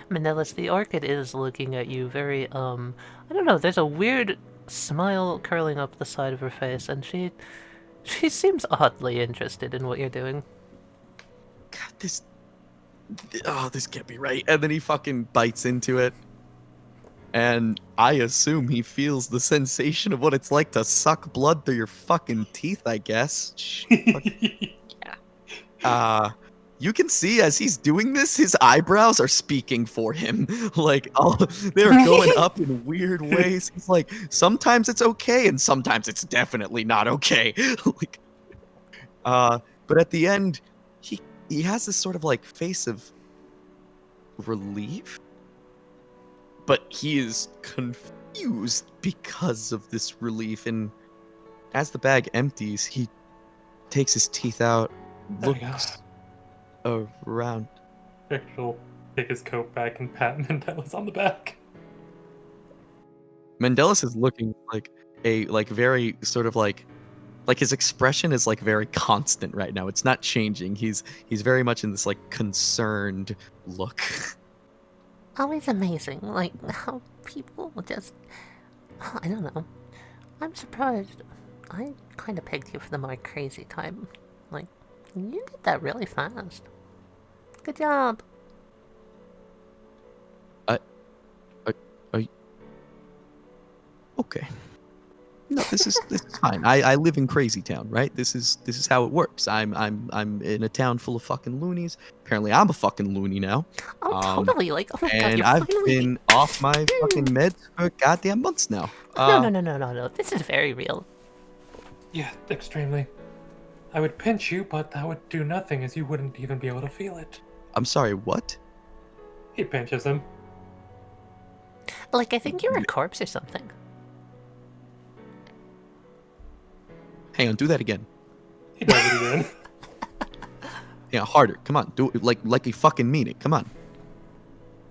Mendeles, the Orchid is looking at you very, I don't know, there's a weird smile curling up the side of her face, and she seems oddly interested in what you're doing. God, this can't be right. And then he fucking bites into it. And I assume he feels the sensation of what it's like to suck blood through your fucking teeth, I guess. You can see as he's doing this, his eyebrows are speaking for him. Like, they're going up in weird ways. He's like, sometimes it's okay, and sometimes it's definitely not okay. Like, but at the end, he has this sort of like face of relief, but he is confused because of this relief. And as the bag empties, he takes his teeth out, There we go. looks around. Victor will take his coat back and pat Mendeles on the back. Mendeles is looking like a very sort of like Like his expression is like very constant right now. It's not changing. He's very much in this like concerned look. Always amazing, like how people just. I don't know. I'm surprised. I kind of picked you for the more crazy type. Like, you did that really fast. Good job. Okay. No, this is fine. I live in Crazy Town, right? This is how it works. I'm in a town full of fucking loonies. Apparently, I'm a fucking loony now. Oh, totally. Like, oh my god, And you're I've finally. been off my fucking meds for goddamn months now. No. This is very real. Yeah, extremely. I would pinch you, but that would do nothing as you wouldn't even be able to feel it. I'm sorry, what? He pinches him. Like, I think you're a corpse or something. Hang on, do that again. He does it again. Yeah, harder. Come on, do it like you fucking mean it. Come on.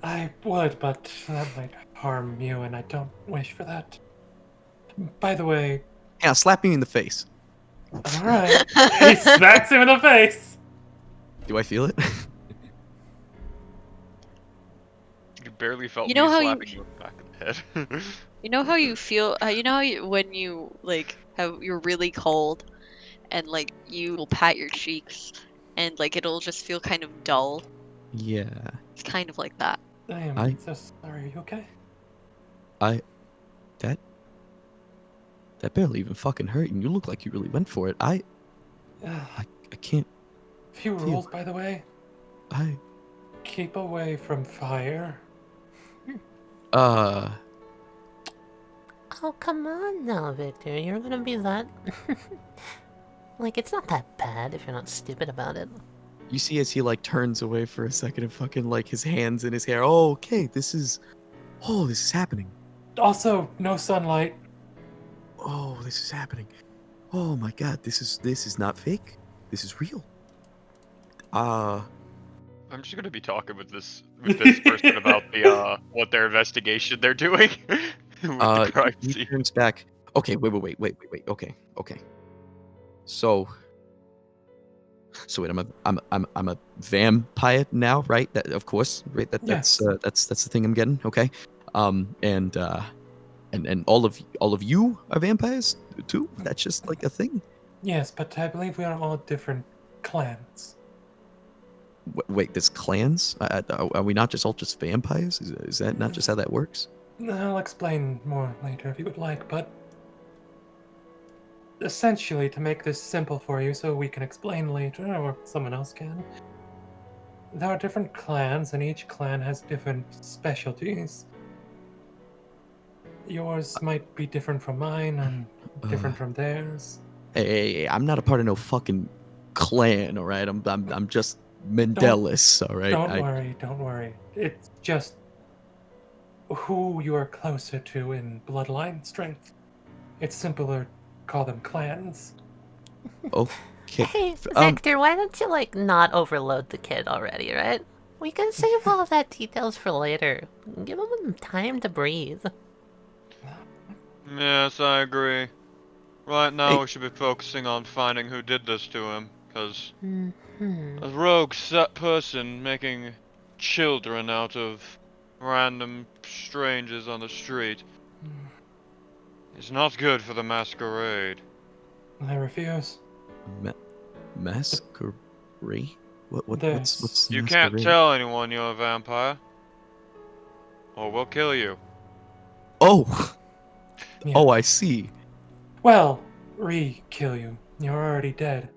I would, but that might harm you, and I don't wish for that. By the way, Yeah, slap me in the face. alright. He smacks him in the face! Do I feel it? You barely felt You know me how you- slapping you in the back of the head. You know how you feel? You know how when you like you're really cold, and like you will pat your cheeks, and like it'll just feel kind of dull. Yeah. It's kind of like that. I am I- so sorry. Are you okay? That barely even fucking hurt, and you look like you really went for it. I can't. Few rules, by the way. I Keep away from fire. Oh, come on now, Victor. You're gonna be that. Like, it's not that bad if you're not stupid about it. You see as he like turns away for a second and fucking like his hands in his hair. Oh, okay, this is happening. Also, no sunlight. Oh, this is happening. Oh my god, this is not fake. This is real. I'm just gonna be talking with this person about the what their investigation they're doing with the crime He scene. turns back. Okay, wait. Okay. So wait, I'm a vampire now, right? That of course, right? That's the thing I'm getting. Okay. And all of you are vampires too. That's just like a thing. Yes, but I believe we are all different clans. Wait, there's clans? Are we not just all just vampires? Is that not just how that works? I'll explain more later if you would like, but essentially, to make this simple for you so we can explain later, or someone else can, there are different clans, and each clan has different specialties. Yours might be different from mine, and different from theirs. Hey, I'm not a part of no fucking clan, all right? I'm just Mendeles, all right? Don't worry. It's just who you are closer to in bloodline strength. It's simpler to call them clans. Okay. Hey, Victor, why don't you, like, not overload the kid already, right? We can save all of that details for later. Give him time to breathe. Yes, I agree. Right now Hey. we should be focusing on finding who did this to him, because Mm-hmm. a rogue person making children out of random strangers on the street is not good for the Masquerade. I refuse. Masquerade? What's the You can't masquerade? tell anyone you're a vampire, or we'll kill you. Oh, Yeah. oh, I see. Well, kill you. You're already dead.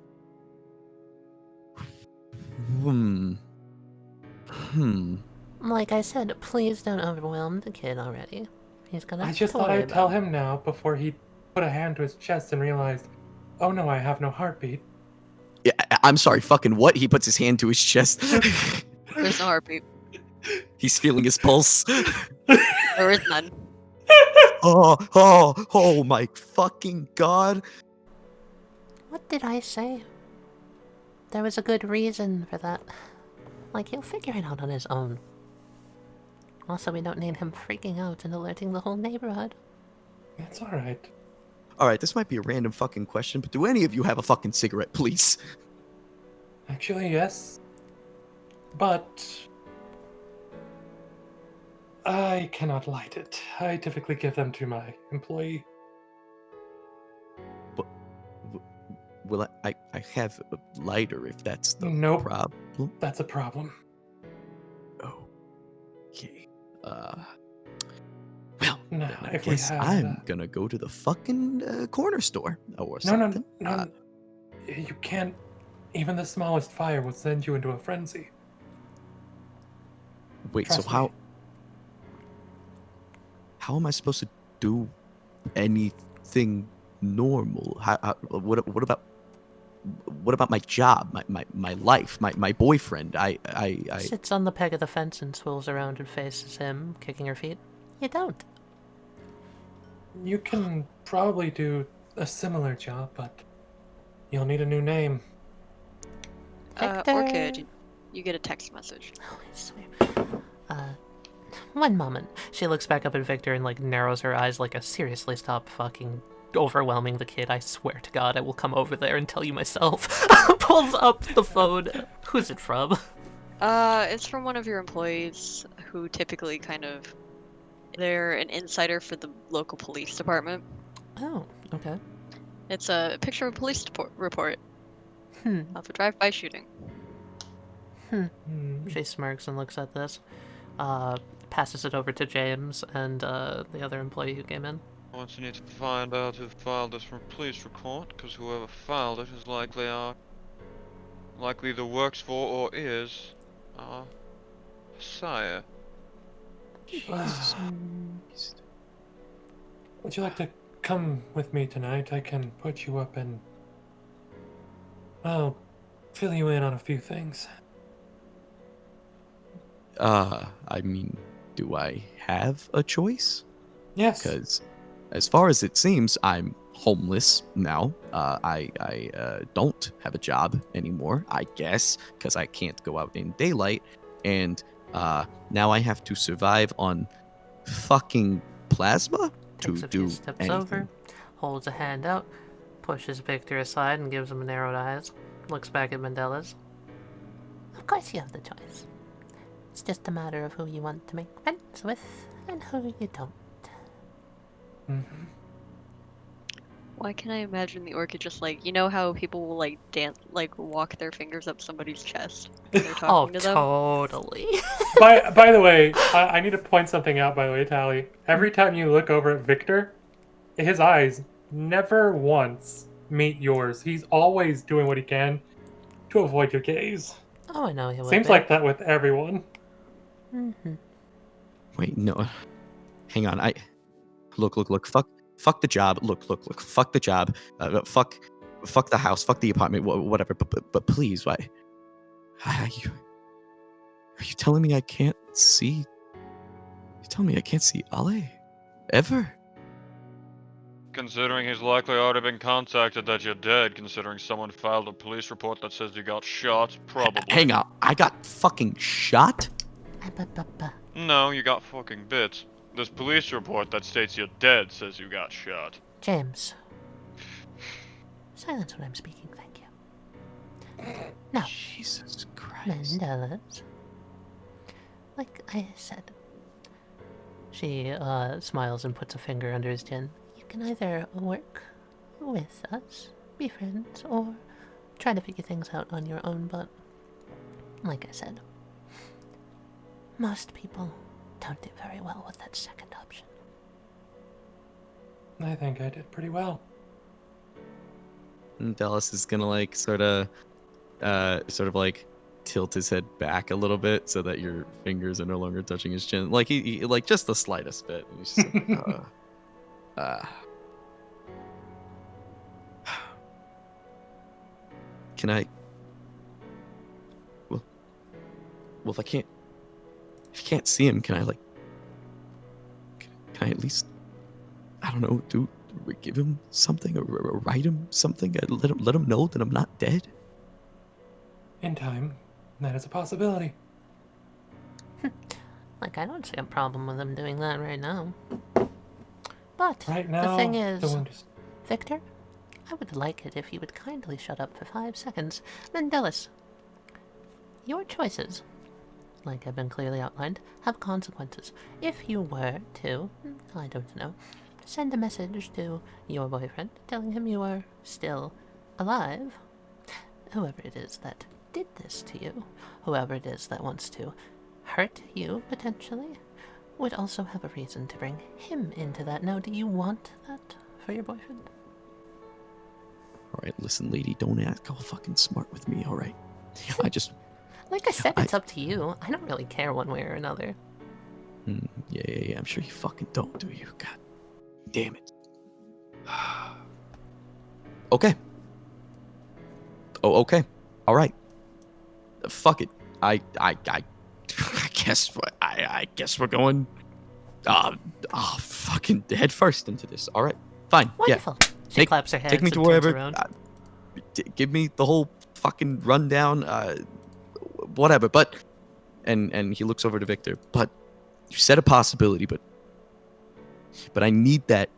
Hmm. Like I said, please don't overwhelm the kid already. He's gonna. I just thought I'd tell him now before he put a hand to his chest and realized, oh no, I have no heartbeat. Yeah, I'm sorry. Fucking what? He puts his hand to his chest. There's no heartbeat. He's feeling his pulse. There is none. Oh my fucking god. What did I say? There was a good reason for that. Like, he'll figure it out on his own. Also, we don't need him freaking out and alerting the whole neighborhood. It's alright. All right, this might be a random fucking question, but do any of you have a fucking cigarette, please? Actually, yes. But I cannot light it. I typically give them to my employee. Well, I have a lighter if that's the Nope. problem. That's a problem. Okay. Well, No, then I if we guess had, I'm gonna go to the fucking corner store or No, something. no. You can't. Even the smallest fire will send you into a frenzy. Wait, Trust so me. how am I supposed to do anything normal? What about my job, my life, my boyfriend? I Sits on the peg of the fence and swirls around and faces him, kicking her feet. You don't. You can probably do a similar job, but you'll need a new name. Victor. Orchid, you get a text message. Oh, I swear. One moment. She looks back up at Victor and, like, narrows her eyes like a seriously stop fucking overwhelming the kid. I swear to God, I will come over there and tell you myself. Pulls up the phone. Who's it from? It's from one of your employees who typically they're an insider for the local police department. Oh, okay. It's a picture of a police report Hmm. of a drive-by shooting. She smirks and looks at this. Passes it over to James and the other employee who came in. Once you need to find out who filed this from police record, because whoever filed it is likely either works for or is our Seer. Jesus. Would you like to come with me tonight? I can put you up and I'll fill you in on a few things. I mean, do I have a choice? Yes. Because as far as it seems, I'm homeless now. I don't have a job anymore, I guess, because I can't go out in daylight. And now I have to survive on fucking plasma to Takes a do few steps anything. over, holds a hand out, pushes Victor aside and gives him narrowed eyes. Looks back at Mendeles. Of course you have the choice. It's just a matter of who you want to make friends with and who you don't. Mm-hmm. Why can I imagine the Orchid just like, you know how people will like dance, like walk their fingers up somebody's chest when they're Oh, talking to them? totally. By the way, I need to point something out, by the way, Tally. Every time you look over at Victor, his eyes never once meet yours. He's always doing what he can to avoid your gaze. Oh, I know he would Seems be. like that with everyone. Mm-hmm. Wait, no. Hang on. Look. Fuck the job. Look. Fuck the job. Fuck the house. Fuck the apartment. Whatever. But please, why? Are you telling me I can't see? You telling me I can't see Ale? Ever? Considering he's likely already been contacted that you're dead, considering someone filed a police report that says you got shot, probably. Hang on. I got fucking shot? No, you got fucking bit. This police report that states you're dead says you got shot. James. Silence when I'm speaking, thank you. Now, Jesus Christ. Mendeles. Like I said. She smiles and puts a finger under his chin. You can either work with us, be friends, or try to figure things out on your own, but like I said, most people don't do very well with that second option. I think I did pretty well. And Dallas is gonna like sort of like tilt his head back a little bit so that your fingers are no longer touching his chin, like he like just the slightest bit. And he's just like, can I? Well, if I can't see him, can I like? Can I at least? I don't know. Give him something or write him something? Let him know that I'm not dead. In time, that is a possibility. Like, I don't see a problem with him doing that right now. But Right now, the thing is, the wound is Victor, I would like it if you would kindly shut up for 5 seconds. Mendeles, your choices, like have been clearly outlined, have consequences. If you were to, I don't know, send a message to your boyfriend telling him you are still alive, whoever it is that did this to you, whoever it is that wants to hurt you potentially, would also have a reason to bring him into that. Now, do you want that for your boyfriend? Alright, listen, lady, don't act all fucking smart with me, alright? I just... Like I said, it's up to you. I don't really care one way or another. Yeah, I'm sure you fucking don't, do you? God damn it. Okay. Oh, okay. Alright. Fuck it. I guess we're going fucking head first into this. Alright. Fine. Wonderful. Yeah. She claps her hands Take me and to turns wherever. around. Give me the whole fucking rundown. Whatever. But and he looks over to Victor. But you said a possibility. But I need that.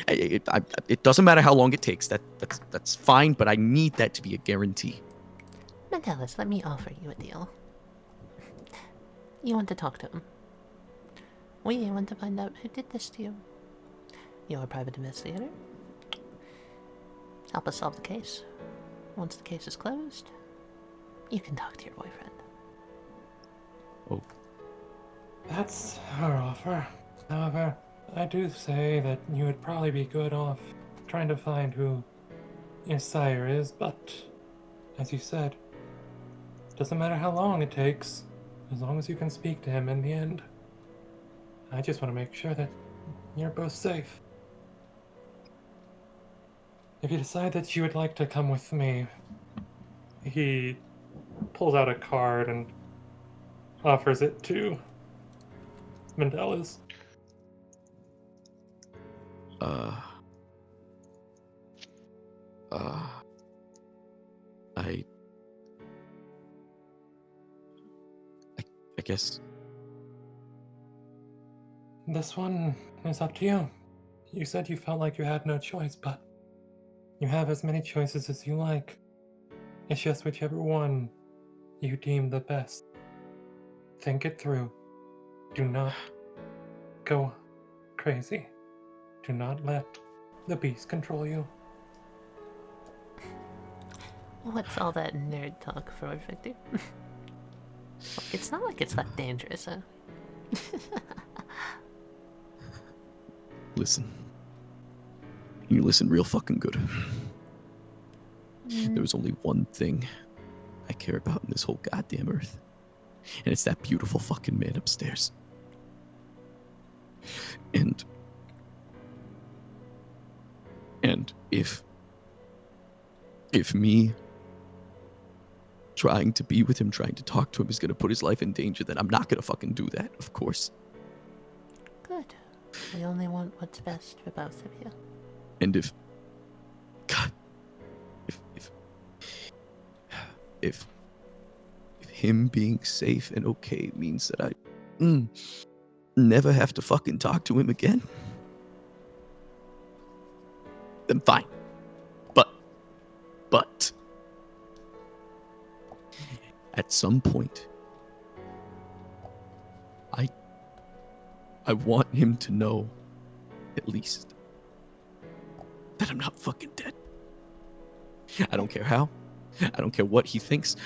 It doesn't matter how long it takes. That's fine. But I need that to be a guarantee. Mendeles, let me offer you a deal. You want to talk to him. We want to find out who did this to you. You're a private investigator. Help us solve the case. Once the case is closed, you can talk to your boyfriend. Oh. That's our offer. However, I do say that you would probably be good off trying to find who your sire is, but as you said, doesn't matter how long it takes, as long as you can speak to him in the end. I just want to make sure that you're both safe. If you decide that you would like to come with me, he pulls out a card and offers it to Mendeles. I guess. This one is up to you. You said you felt like you had no choice, but you have as many choices as you like. It's just whichever one you deem the best. Think it through. Do not go crazy. Do not let the beast control you. What's all that nerd talk for, Victor? It's not like it's that dangerous, huh? Listen. You listen real fucking good. There was only one thing I care about in this whole goddamn earth. And it's that beautiful fucking man upstairs. And if me trying to be with him, trying to talk to him is gonna put his life in danger, then I'm not gonna fucking do that, of course. Good. We only want what's best for both of you. And if him being safe and okay means that I never have to fucking talk to him again, then fine. But at some point, I want him to know, at least, that I'm not fucking dead. I don't care how. I don't care what he thinks.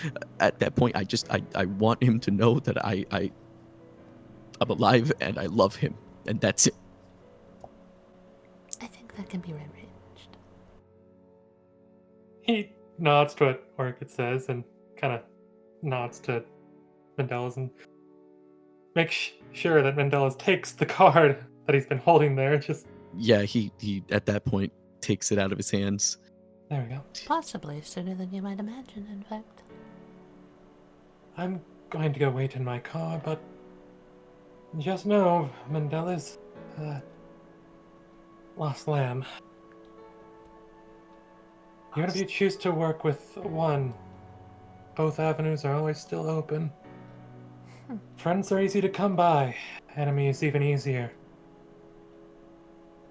At that point, I want him to know that I'm alive and I love him, and that's it. I think that can be rearranged. He nods to what Orchid says and kind of nods to Mendeles and makes sure that Mendeles takes the card that he's been holding there. Just Yeah, he at that point takes it out of his hands. there we go. Possibly sooner than you might imagine, in fact. I'm going to go wait in my car, but just know, Mendeles, lost lamb. Even if you choose to work with one, both avenues are always still open. Friends are easy to come by, enemies even easier.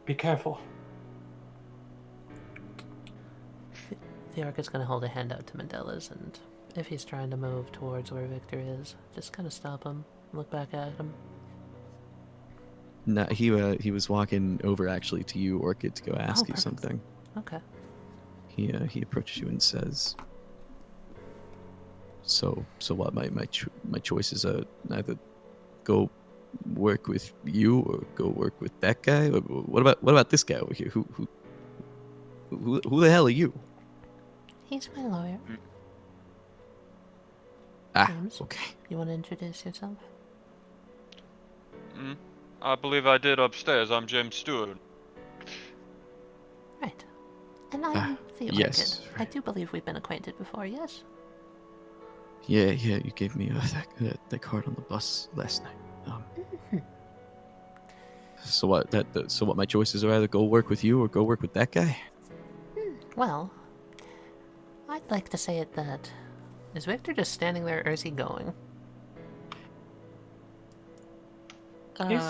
Be careful. the Orchid's gonna hold a hand out to Mendeles, and if he's trying to move towards where Victor is, just kind of stop him, look back at him. No, he was walking over actually to you, Orchid, to go ask you perfect. something. Okay. He approaches you and says, "So what? My choices are either go work with you or go work with that guy. What about this guy over here? Who the hell are you?" He's my lawyer. Ah, James, okay. you want to introduce yourself? I believe I did upstairs. I'm James Stewart. Right. And I'm the Orchid. yes, I right. do believe we've been acquainted before, yes? Yeah. You gave me that card on the bus last night. So what? So what? My choices are either go work with you or go work with that guy. Well, I'd like to say it that... Is Victor just standing there, or is he going? He's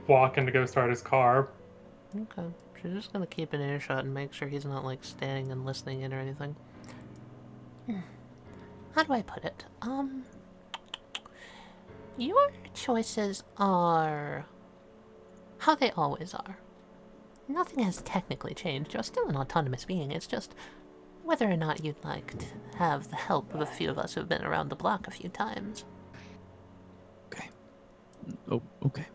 walking to go start his car. Okay. She's just gonna keep an earshot and make sure he's not, like, staying and listening in or anything. How do I put it? Your choices are... how they always are. Nothing has technically changed. You're still an autonomous being. It's just whether or not you'd like to have the help of a few of us who've been around the block a few times. Okay. Oh, okay.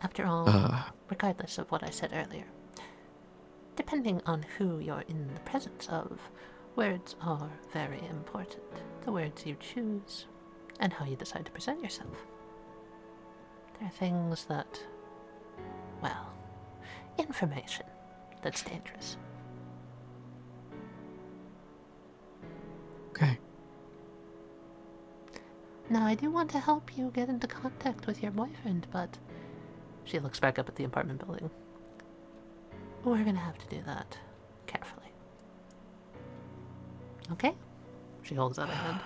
After all, regardless of what I said earlier, depending on who you're in the presence of, words are very important. The words you choose, and how you decide to present yourself. There are things that, well, information that's dangerous. Okay. Now, I do want to help you get into contact with your boyfriend, but... She looks back up at the apartment building. We're gonna have to do that carefully. Okay? She holds out a hand.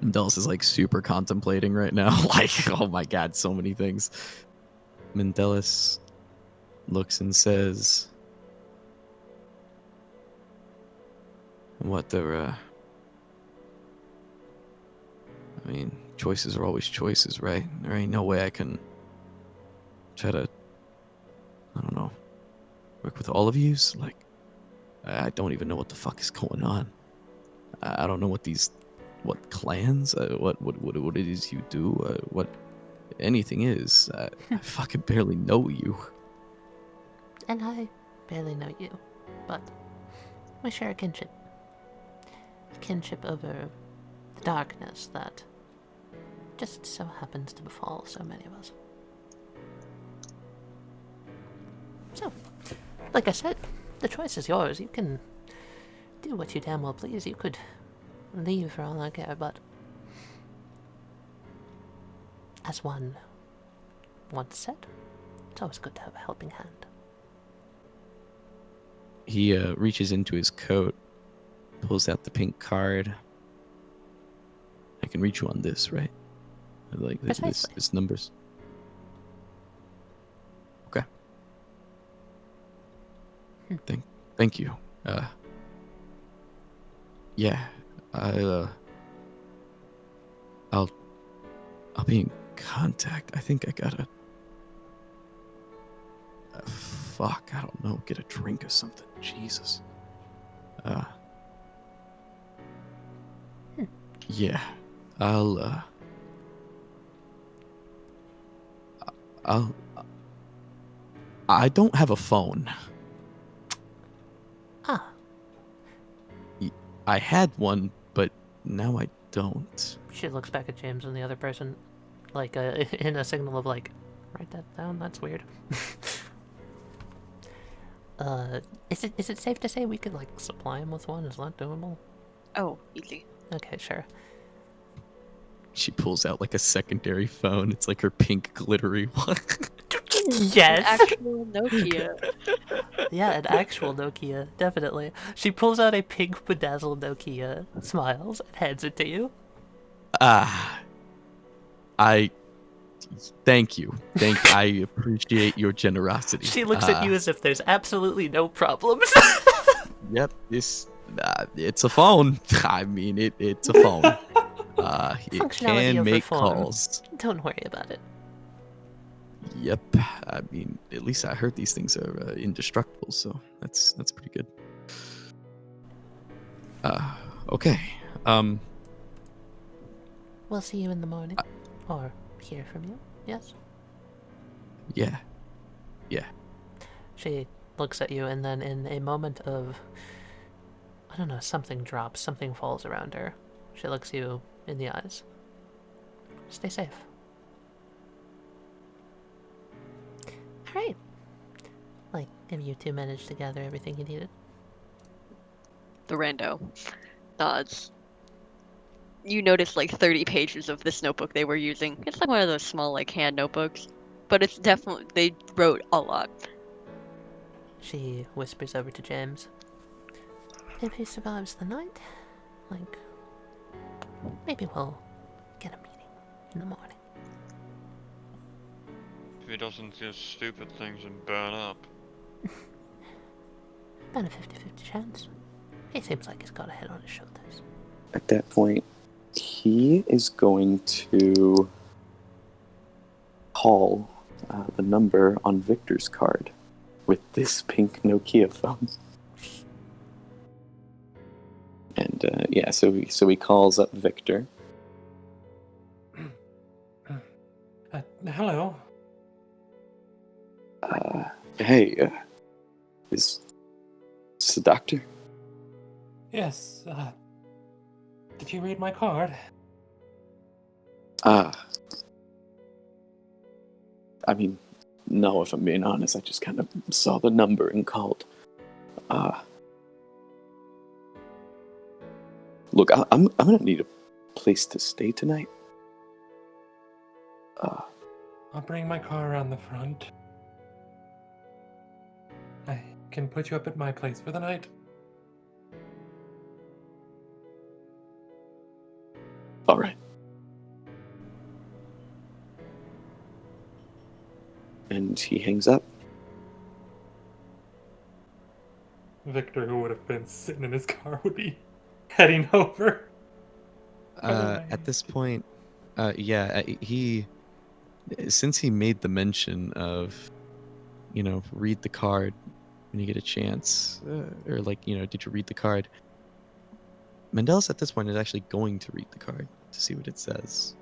Mendeles is like super contemplating right now. Like, oh my god, so many things. Mendeles looks and says, "What the? I mean, choices are always choices, right? There ain't no way I can try to, I don't know, work with all of yous. Like, I don't even know what the fuck is going on. I don't know what clans, what it is you do, what anything is. I fucking barely know you." And I barely know you, but we share a kinship. A kinship over the darkness that just so happens to befall so many of us. So, like I said, the choice is yours. You can do what you damn well please. You could leave for all I care, but as one once said, it's always good to have a helping hand. He reaches into his coat, pulls out the pink card. I can reach you on this, right? Like this numbers. Okay. Thank you. Yeah. I'll be in contact. I think I gotta fuck, I don't know, get a drink or something. Jesus. Yeah. I don't have a phone. Ah, I had one, but now I don't. she looks back at James and the other person, like, in a signal of, like, write that down, that's weird. Is it safe to say we could, like, supply him with one? Is that doable? Oh, easy. Okay, sure. She pulls out like a secondary phone. It's like her pink glittery one. An actual Nokia. Yeah, an actual Nokia, definitely. She pulls out a pink bedazzled Nokia, smiles, and hands it to you. Thank you. I appreciate your generosity. She looks at you as if there's absolutely no problems. Yep, it's a phone. I mean, it's a phone. It Functionality can over make phone. calls. Don't worry about it. Yep. I mean, at least I heard these things are indestructible, so that's pretty good. Okay. We'll see you in the morning. Or hear from you. Yes? Yeah. She looks at you, and then in a moment of, I don't know, something drops, something falls around her. She looks you in the eyes. Stay safe. Alright. Like, have you two managed to gather everything you needed? The rando nods. You notice like 30 pages of this notebook they were using. It's like one of those small like hand notebooks, but it's definitely they wrote a lot. She whispers over to James. If he survives the night, like, maybe we'll get a meeting in the morning. If he doesn't do stupid things and burn up. About a 50-50 chance. He seems like he's got a head on his shoulders. At that point, he is going to call the number on Victor's card with this pink Nokia phone. And yeah, so he calls up Victor. Hello. Hey, is this the doctor? Yes. Did you read my card? I mean, no, if I'm being honest, I just kind of saw the number and called. Look, I'm gonna need a place to stay tonight. I'll bring my car around the front. I can put you up at my place for the night. All right. And he hangs up. Victor, who would have been sitting in his car, would be heading over. At this point, he, since he made the mention of, read the card when you get a chance, or did you read the card? Mendeles at this point is actually going to read the card to see what it says.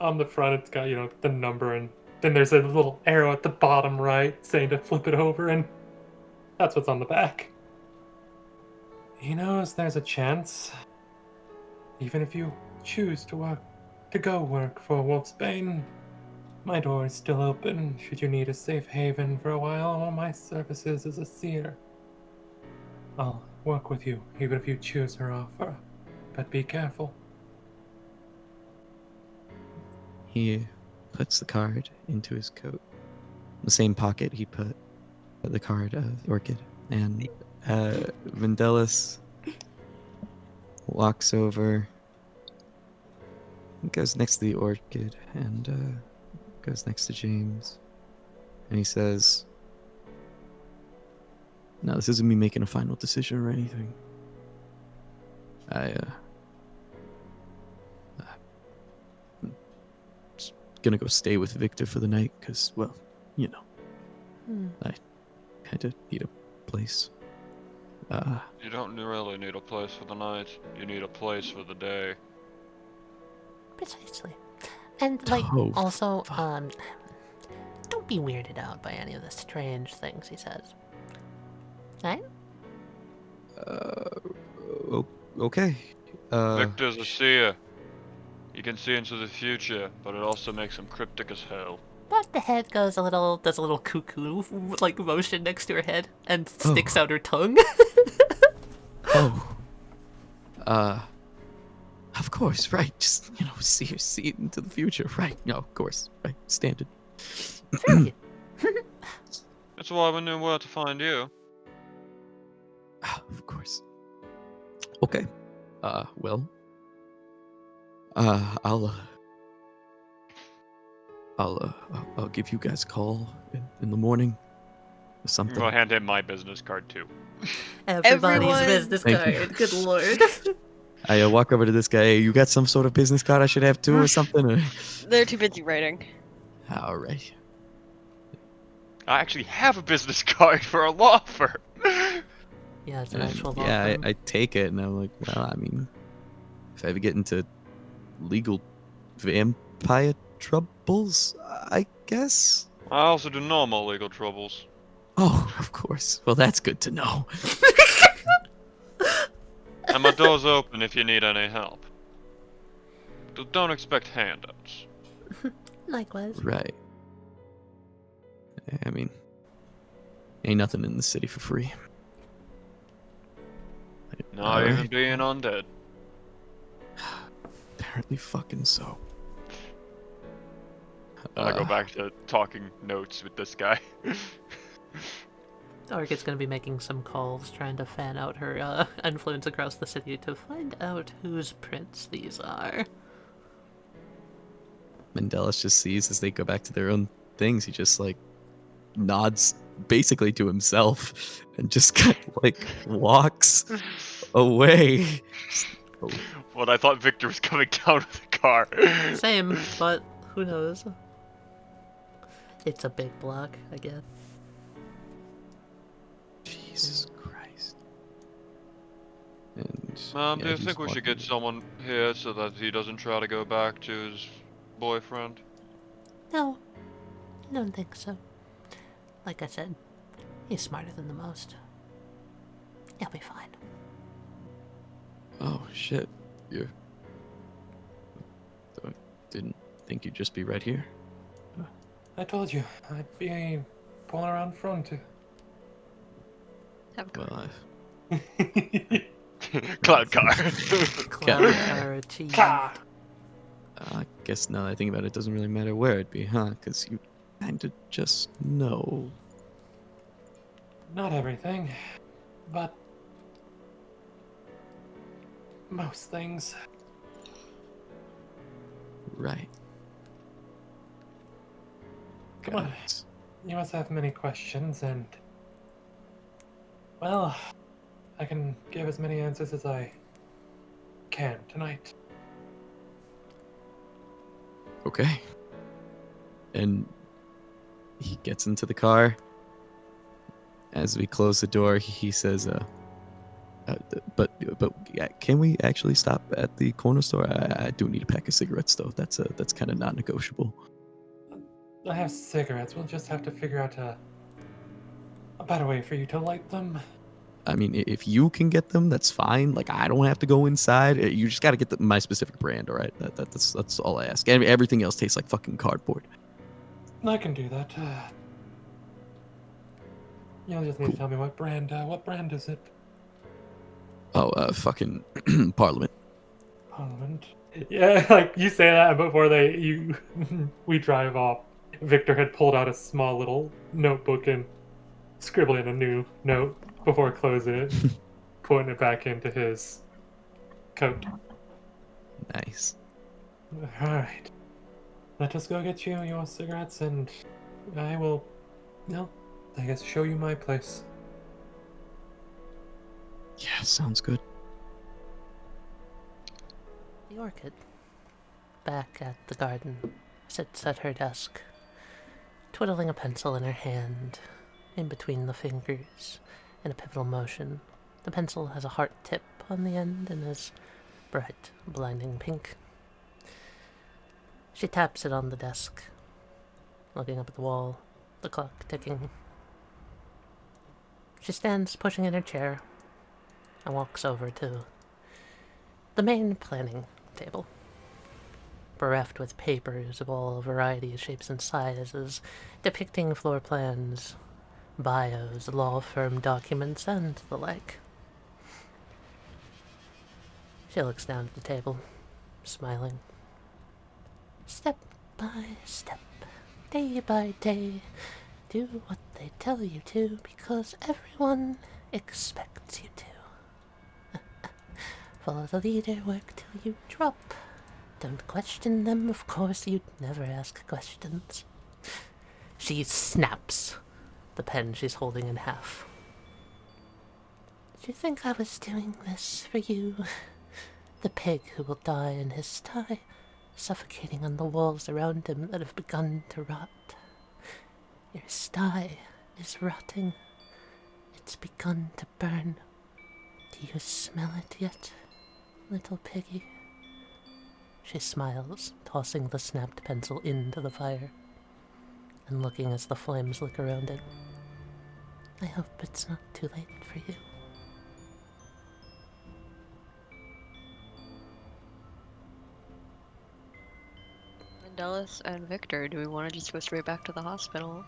On the front, it's got, the number, and then there's a little arrow at the bottom right saying to flip it over, and that's what's on the back. He knows there's a chance, even if you choose to go work for Wolfsbane. My door is still open should you need a safe haven for a while on my services as a seer. I'll work with you, even if you choose her offer, but be careful. He puts the card into his coat. The same pocket he put the card of Orchid. And Mendeles walks over, goes next to the Orchid, and goes next to James. And he says, "No, this isn't me making a final decision or anything. I'm just gonna go stay with Victor for the night, because, well, I kind of need a place." You don't really need a place for the night. You need a place for the day. Precisely. And, Oh, also, fuck. don't be weirded out by any of the strange things he says. Right? Okay. Victor's a seer. He can see into the future, but it also makes him cryptic as hell. But the head does a little cuckoo, motion next to her head, and sticks out her tongue. Of course, right. Just, see into the future. Right. No, of course. Right. Standard. Right. That's why we knew where to find you. Of course. Okay. Well. I'll I'll give you guys a call in the morning or something. I'll hand him my business card too. Everybody's Everyone- business Thank you. card. Good lord. I walk over to this guy. Hey, you got some sort of business card I should have too or something? Or... They're too busy writing. All right. I actually have a business card for a law firm. Yeah, it's an And, actual law yeah, firm. I take it and I'm like, well, I mean, if I ever get into legal vampire troubles, I guess. I also do normal legal troubles. Oh, of course. Well, that's good to know. And my door's open if you need any help. Don't expect handouts. Likewise. Right. I mean, ain't nothing in the city for free. Not even Alright. being undead. Apparently fucking so. I go back to talking notes with this guy. Orchid's gonna be making some calls, trying to fan out her influence across the city to find out whose prints these are. Mendeles just sees as they go back to their own things, he just like nods basically to himself and just kind of like walks away. But I thought Victor was coming down with the car. Same, but who knows? It's a big block, I guess. Jesus Christ. And Do you he's think we should walking get someone here so that he doesn't try to go back to his boyfriend? No, I don't think so. Like I said, he's smarter than the most. He'll be fine. Oh shit. You didn't think you'd just be right here? I told you, I'd be pulling around front. Have a Well, Cloud car. Cloud car achieved. Ka! I guess now that I think about it, it doesn't really matter where it'd be, huh? Because you kind of just know. Not everything, but most things. Right. Come on. Got it. You must have many questions, and well, I can give as many answers as I can tonight. Okay. And he gets into the car. As we close the door, he says, but yeah, can we actually stop at the corner store? I do need a pack of cigarettes, though. That's kind of non-negotiable. I have cigarettes. We'll just have to figure out a better way for you to light them. I mean, if you can get them, that's fine. Like, I don't have to go inside. You just got to get my specific brand, all right? That's all I ask. And everything else tastes like fucking cardboard. I can do that. You'll just need to tell me what brand is it? Oh, fucking Parliament. Parliament. Yeah, like you say that before we drive off. Victor had pulled out a small little notebook and scribbling a new note before closing it, putting it back into his coat. Nice. Alright. Let us go get you your cigarettes and I will, I guess show you my place. Yeah, sounds good. The Orchid, back at the garden, sits at her desk, twiddling a pencil in her hand, in between the fingers, in a pivotal motion. The pencil has a heart tip on the end and is bright, blinding pink. She taps it on the desk, looking up at the wall, the clock ticking. She stands pushing in her chair and walks over to the main planning table, bereft with papers of all varieties, shapes, and sizes, depicting floor plans, bios, law firm documents, and the like. She looks down at the table, smiling. Step by step, day by day, do what they tell you to, because everyone expects you to. Follow the leader, work till you drop Don't question them, of course you'd never ask questions. She snaps the pen she's holding in half. Did you think I was doing this for you? The pig who will die in his sty, suffocating on the walls around him that have begun to rot. Your sty is rotting. It's begun to burn. Do you smell it yet, little piggy? She smiles, tossing the snapped pencil into the fire, and looking as the flames lick around it. I hope it's not too late for you. Mendeles and Victor, do we want to just go straight back to the hospital?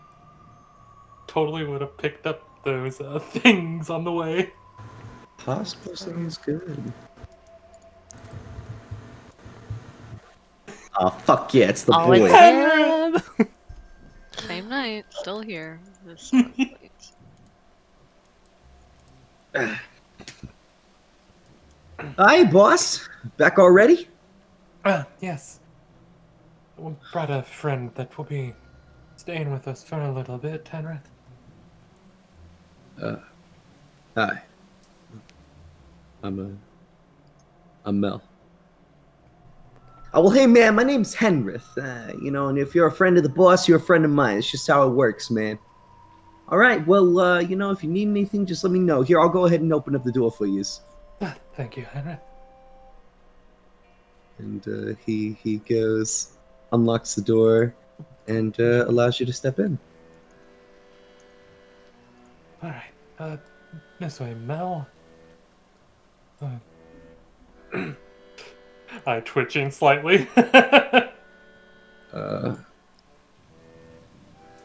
Totally would have picked up those things on the way. Hospital sounds good. Oh, fuck yeah, it's the Oh, boy. it's him! Same night, still here. This place. Hi, boss. Back already? Yes. We brought a friend that will be staying with us for a little bit, Henrith. Hi. I'm Mel. Oh, well, hey, man, my name's Henrith. And if you're a friend of the boss, you're a friend of mine. It's just how it works, man. All right, well, if you need anything, just let me know. Here, I'll go ahead and open up the door for you. Thank you, Henrith. And he goes, unlocks the door, and allows you to step in. All right. This way, Mel. I'm twitching slightly.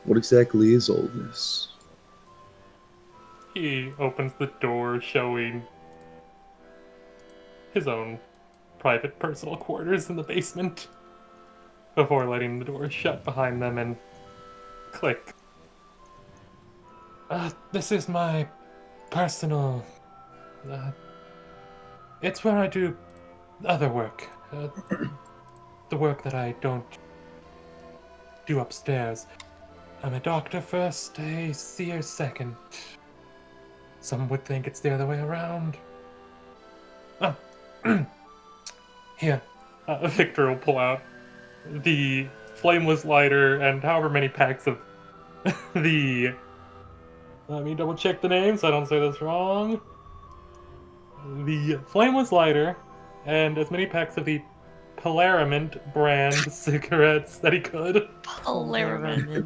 What exactly is all this? He opens the door, showing his own private personal quarters in the basement before letting the door shut behind them and click. This is my personal... it's where I do other work. The work that I don't do upstairs. I'm a doctor first, a seer second. Some would think it's the other way around. Oh. Here. Victor will pull out the flameless lighter and however many packs of the... Let me double check the name so I don't say this wrong. The flameless lighter and as many packs of the Polarament brand cigarettes that he could. Polarament.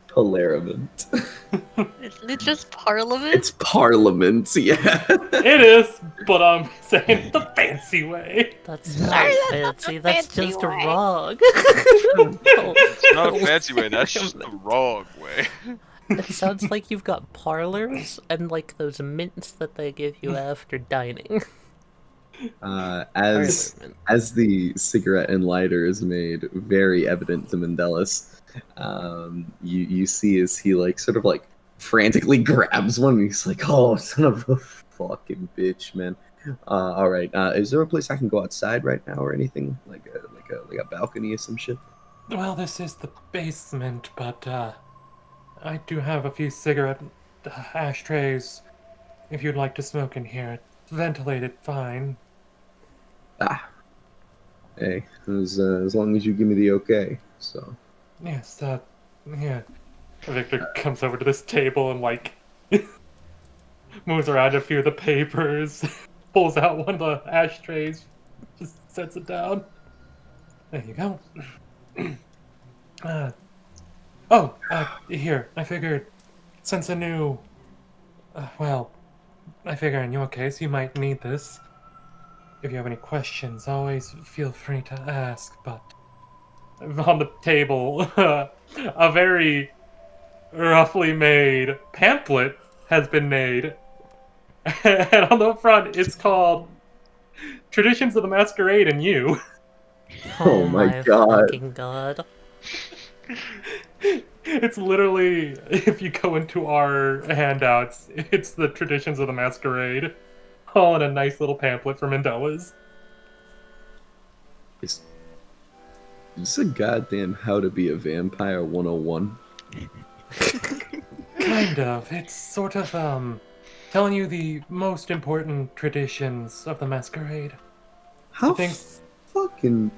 Polarament. Isn't it just Parliament? It's Parliament, yeah. It is, but I'm saying it the fancy way. That's not Sorry, that's not fancy, the that's fancy just way. wrong. It's not a fancy way, that's just the wrong way. It sounds like you've got parlors and like those mints that they give you after dining. As the cigarette and lighter is made very evident to Mendeles, you see as he sort of frantically grabs one and he's like, "Oh, son of a fucking bitch, man." All right. Is there a place I can go outside right now or anything like a balcony or some shit? Well, this is the basement, but I do have a few cigarette ashtrays if you'd like to smoke in here. It's ventilated fine. Hey, as long as you give me the okay. So. Yes, yeah. Victor comes over to this table and moves around a few of the papers, pulls out one of the ashtrays, just sets it down. There you go. Here, I figured, since a new... I figure in your case you might need this. If you have any questions, always feel free to ask, but... On the table, a very roughly made pamphlet has been made. And on the front, it's called Traditions of the Masquerade and You. Oh my God. Fucking god. It's literally, if you go into our handouts, it's the Traditions of the Masquerade. All in a nice little pamphlet for Mendeles. Is this a goddamn How to Be a Vampire 101? Kind of. It's sort of, telling you the most important traditions of the Masquerade. How things- fucking...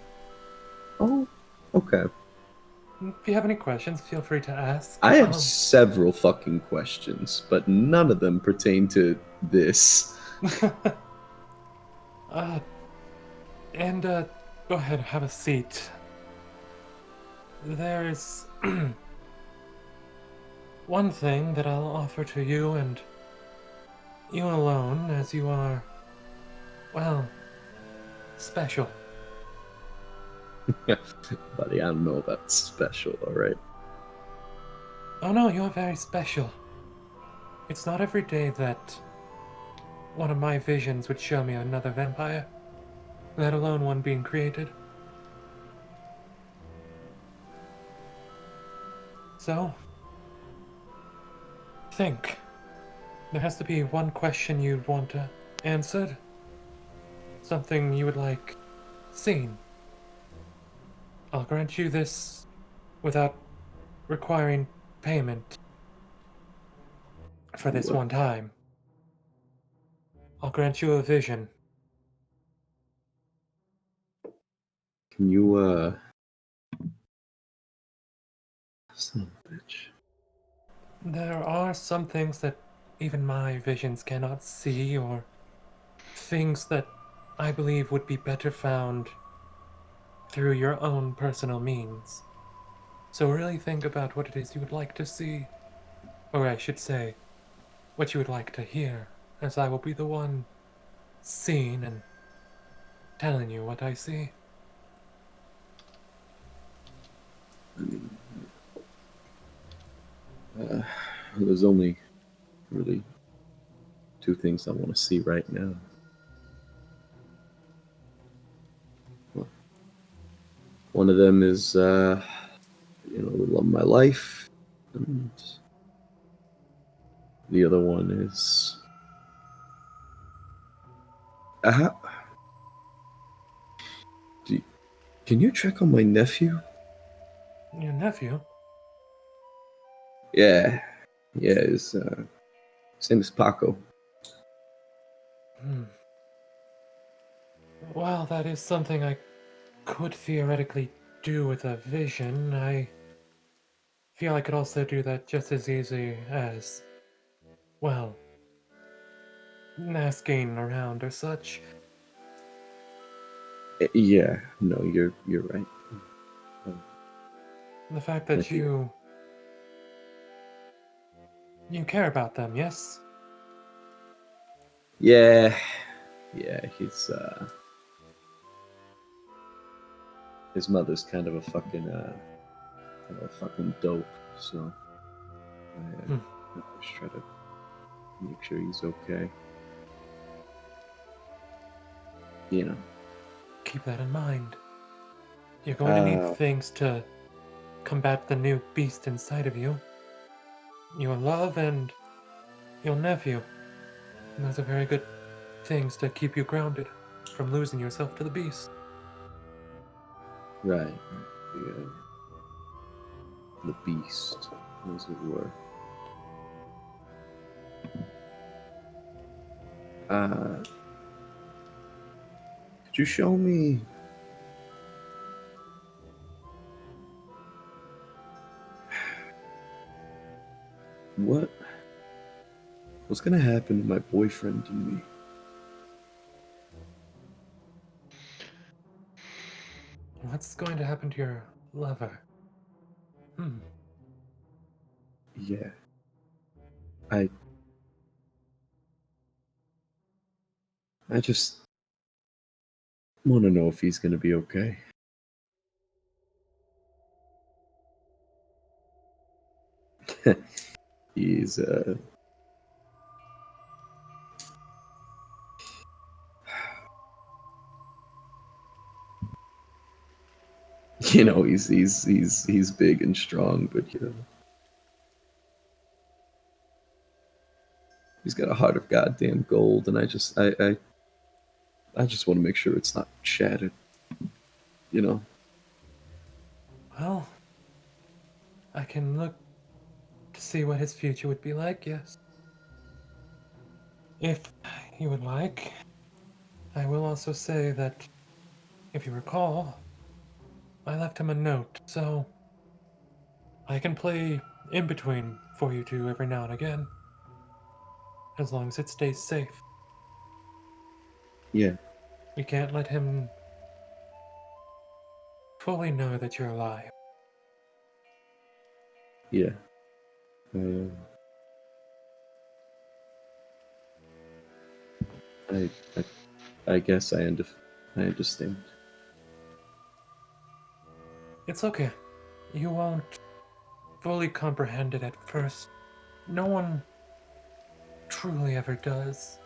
Oh, okay. If you have any questions, feel free to ask. I have several fucking questions, but none of them pertain to this. And, go ahead, have a seat. There's one thing that I'll offer to you, and you alone, as you are, well, special. Buddy, I don't know about special, alright? Oh no, you're very special. It's not every day that one of my visions would show me another vampire, let alone one being created. So, think. There has to be one question you'd want answered. Something you would like seen. I'll grant you this without requiring payment for this What? one time. I'll grant you a vision. Can you, son of a bitch. There are some things that even my visions cannot see, or things that I believe would be better found through your own personal means. So really think about what it is you would like to see, or I should say, what you would like to hear, as I will be the one seeing and telling you what I see. I mean, there's only really two things I want to see right now. Well, one of them is, the love of my life, and the other one is, can you check on my nephew? Your nephew? Yeah, his name is Paco. Well, that is something I could theoretically do with a vision. I feel I could also do that just as easy as, well, asking around or such. Yeah, no, you're right. The fact that Thank you. you care about them, yes? Yeah, his mother's kind of a fucking dope, so I just try to make sure he's okay. You know. Keep that in mind. You're going to need things to combat the new beast inside of you. Your love and your nephew. And those are very good things to keep you grounded from losing yourself to the beast. Right. The beast, as it were. Could you show me what's gonna happen to my boyfriend and me? What's going to happen to your lover? Yeah. I just want to know if he's gonna be okay. He's he's big and strong, but he's got a heart of goddamn gold, and I just want to make sure it's not shattered. you know. Well, I can look to see what his future would be like, yes. If you would like, I will also say that, if you recall, I left him a note, so I can play in between for you two every now and again, as long as it stays safe. Yeah, We can't let him fully know that you're alive. yeah. I, I, I guess I understand. It's okay. You won't fully comprehend it at first. No one truly ever does.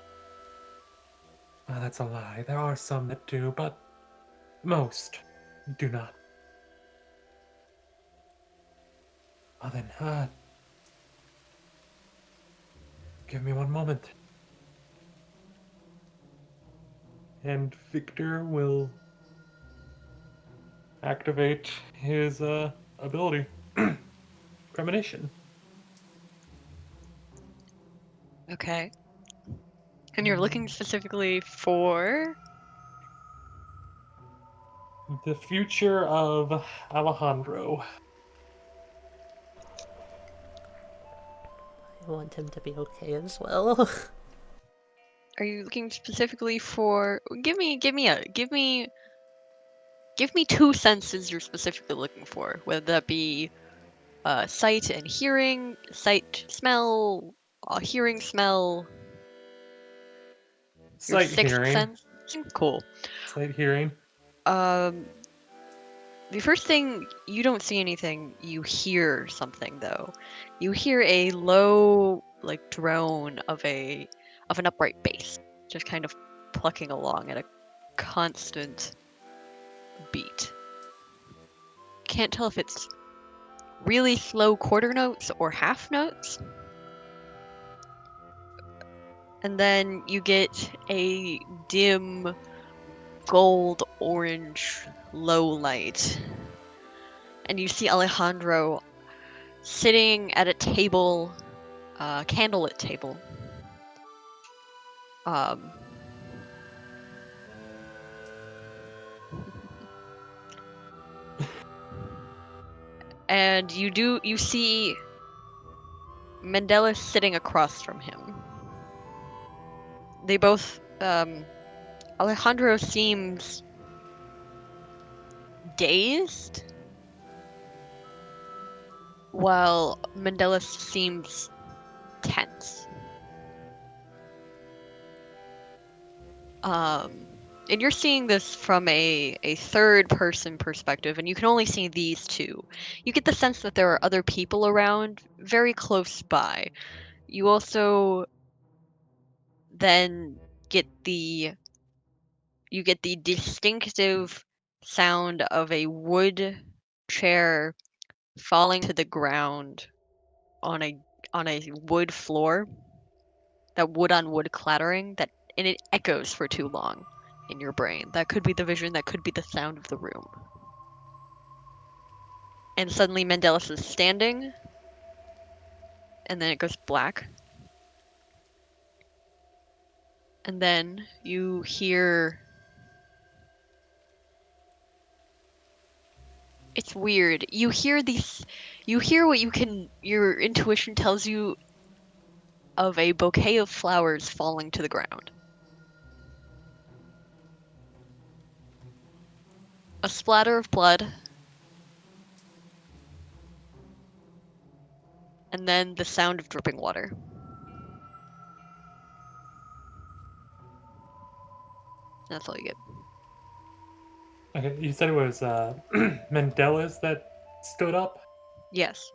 That's a lie. There are some that do, but most do not. Then, give me one moment. And Victor will activate his ability, Premonition. Okay. And you're looking specifically for... The future of Alejandro. I want him to be okay as well. Are you looking specifically for... Give me 2 senses you're specifically looking for, whether that be sight and hearing, sight, smell, hearing, smell, your Sight sixth hearing. sense. Cool. Sight hearing. The first thing, you don't see anything, you hear something though. You hear a low, like, drone of an upright bass, just kind of plucking along at a constant beat. Can't tell if it's really slow quarter notes or half notes. And then you get a dim gold orange low light. And you see Alejandro sitting at a table, candlelit table. And you see Mendeles sitting across from him. They both, Alejandro seems dazed, while Mendeles seems tense. And you're seeing this from a third person perspective, and you can only see these two. You get the sense that there are other people around very close by. You also then get the distinctive sound of a wood chair falling to the ground on a wood floor. That wood on wood clattering, and it echoes for too long in your brain. That could be the vision, that could be the sound of the room. And suddenly Mendeles is standing, and then it goes black. And then you hear... It's weird. You hear what your intuition tells you of a bouquet of flowers falling to the ground. A splatter of blood, and then the sound of dripping water. That's all you get. Okay, you said it was Mendeles that stood up? Yes.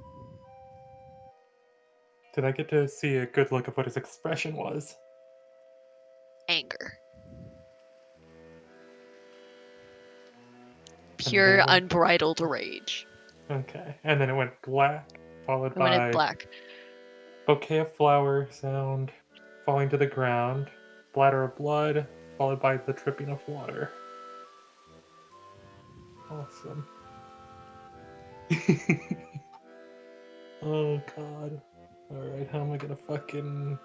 Did I get to see a good look of what his expression was? Anger. And then Pure, it went, unbridled rage. okay, and then it went black, followed When it's by black. bouquet of flower sound falling to the ground, splatter of blood, followed by the dripping of water. Awesome. Oh god. Alright, how am I gonna fucking...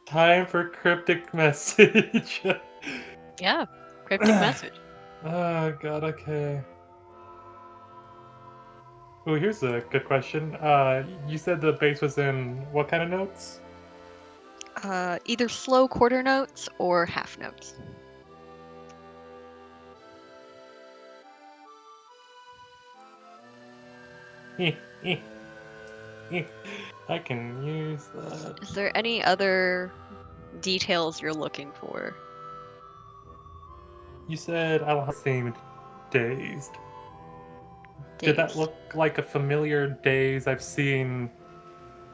Time for cryptic message. Yeah, cryptic message. Oh god, okay. Oh, here's a good question. You said the bass was in what kind of notes? Either slow quarter notes or half notes. I can use that. Is there any other details you're looking for? You said I seemed dazed. Did that Dazed. look like a familiar daze I've seen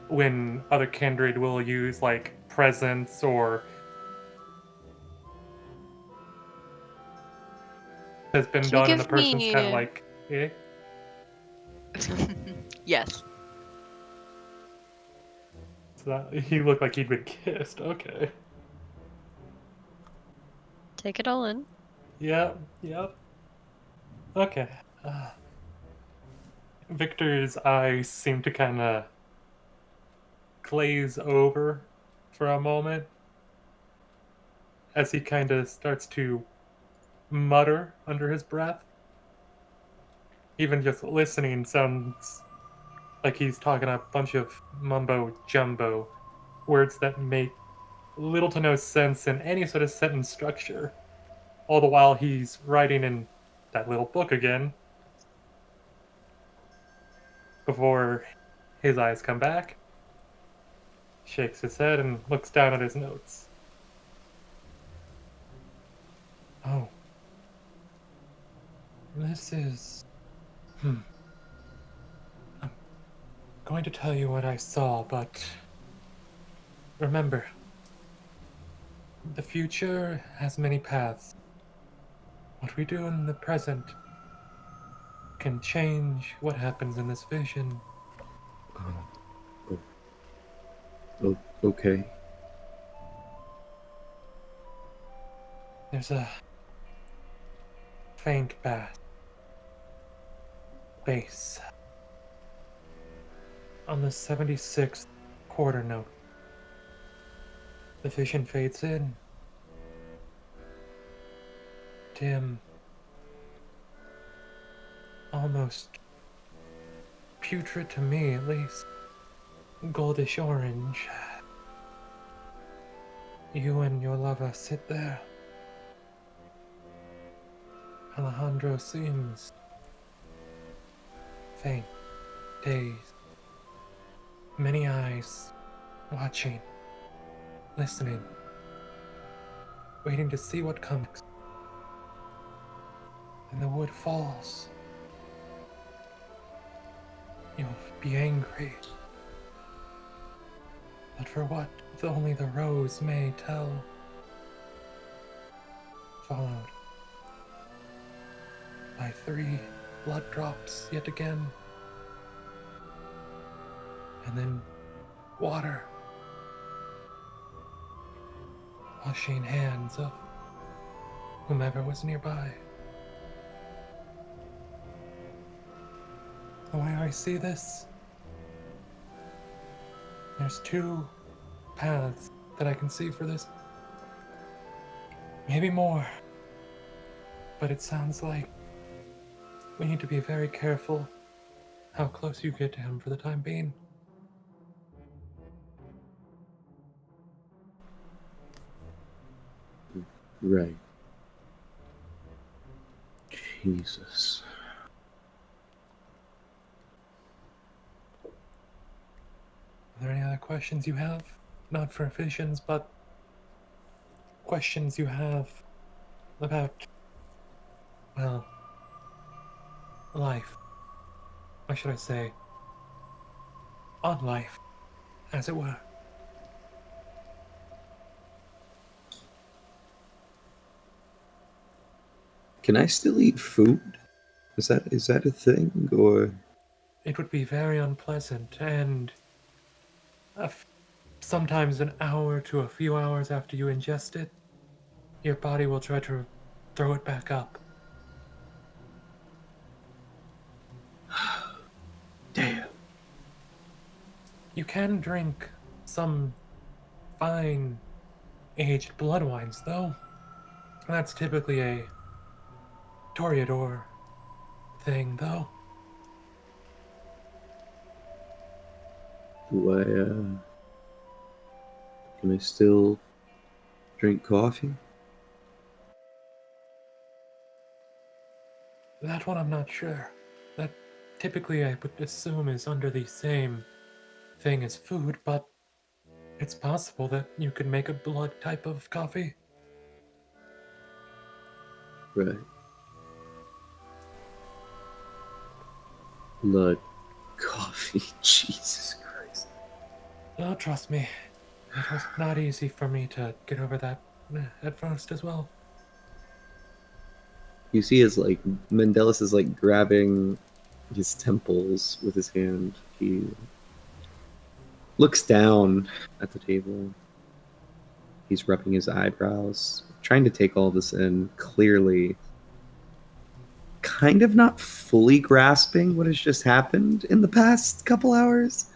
when other kindred will use like presence or has been Can you done and the give person's kind of me... like, eh? Yes. So that, he looked like he'd been kissed. Okay. Take it all in. Yep, yep. Okay. Victor's eyes seem to kind of glaze over for a moment as he kind of starts to mutter under his breath. Even just listening sounds like he's talking a bunch of mumbo jumbo, words that make little to no sense in any sort of sentence structure. All the while he's writing in that little book again before his eyes come back, shakes his head, and looks down at his notes. Oh. This is... I'm going to tell you what I saw, but... remember, the future has many paths. What we do in the present can change what happens in this vision. Okay. There's a faint bass on the 76th quarter note. The vision fades in. Dim. Almost putrid to me, at least. Goldish orange. You and your lover sit there. Alejandro seems faint, dazed. Many eyes watching, listening, waiting to see what comes. And the wood falls. You'll be angry. But for what only the rose may tell. Followed by 3 blood drops yet again. And then water. Washing hands of whomever was nearby. The way I see this, there's 2 paths that I can see for this. Maybe more. But it sounds like we need to be very careful how close you get to him for the time being. Right. Jesus. Are there any other questions you have? Not for visions, but questions you have about, well, life. Or should I say, on life, as it were. Can I still eat food? Is that a thing, or? It would be very unpleasant, and sometimes an hour to a few hours after you ingest it, your body will try to throw it back up. Damn. You can drink some fine aged blood wines, though. That's typically a Toreador thing, though. Do I, can I still drink coffee? That one I'm not sure. That typically I would assume is under the same thing as food, but it's possible that you could make a blood type of coffee. Right. Blood coffee. Jesus Christ. Oh, trust me, it was not easy for me to get over that at first as well. You see his, like, Mendeles is, like, grabbing his temples with his hand. He looks down at the table. He's rubbing his eyebrows, trying to take all this in, clearly kind of not fully grasping what has just happened in the past couple hours,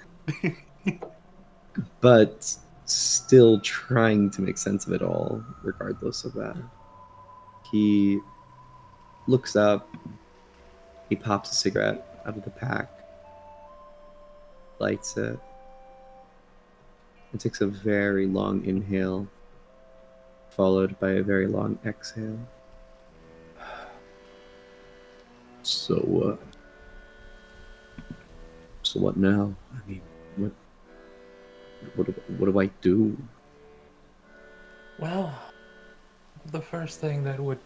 but still trying to make sense of it all, regardless of that. He looks up, he pops a cigarette out of the pack, lights it, and takes a very long inhale, followed by a very long exhale. So what now? I mean, what do I do? Well, the first thing that would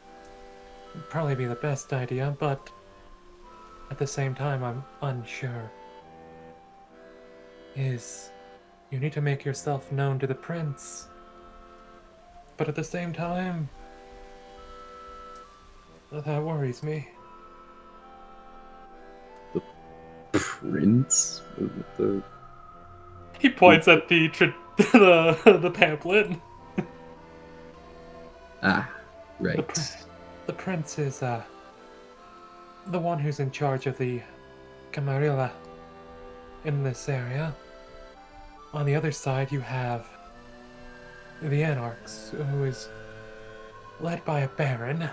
probably be the best idea, but at the same time I'm unsure, is you need to make yourself known to the prince. But at the same time, that worries me. Prince? The He points at the pamphlet. right. The prince is the one who's in charge of the Camarilla in this area. On the other side, you have the Anarchs, who is led by a baron.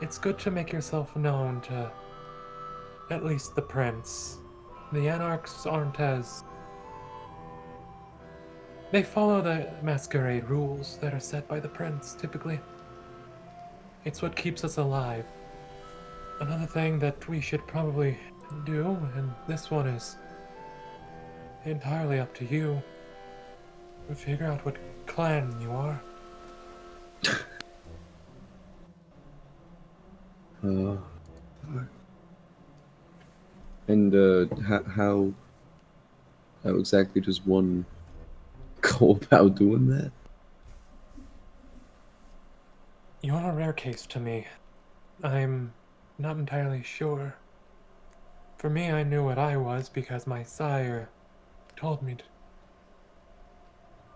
It's good to make yourself known to at least the prince. The Anarchs aren't as... They follow the Masquerade rules that are set by the prince, typically. It's what keeps us alive. Another thing that we should probably do, and this one is entirely up to you, figure out what clan you are. And how exactly does one go about doing that? You're a rare case to me. I'm not entirely sure. For me, I knew what I was because my sire told me to.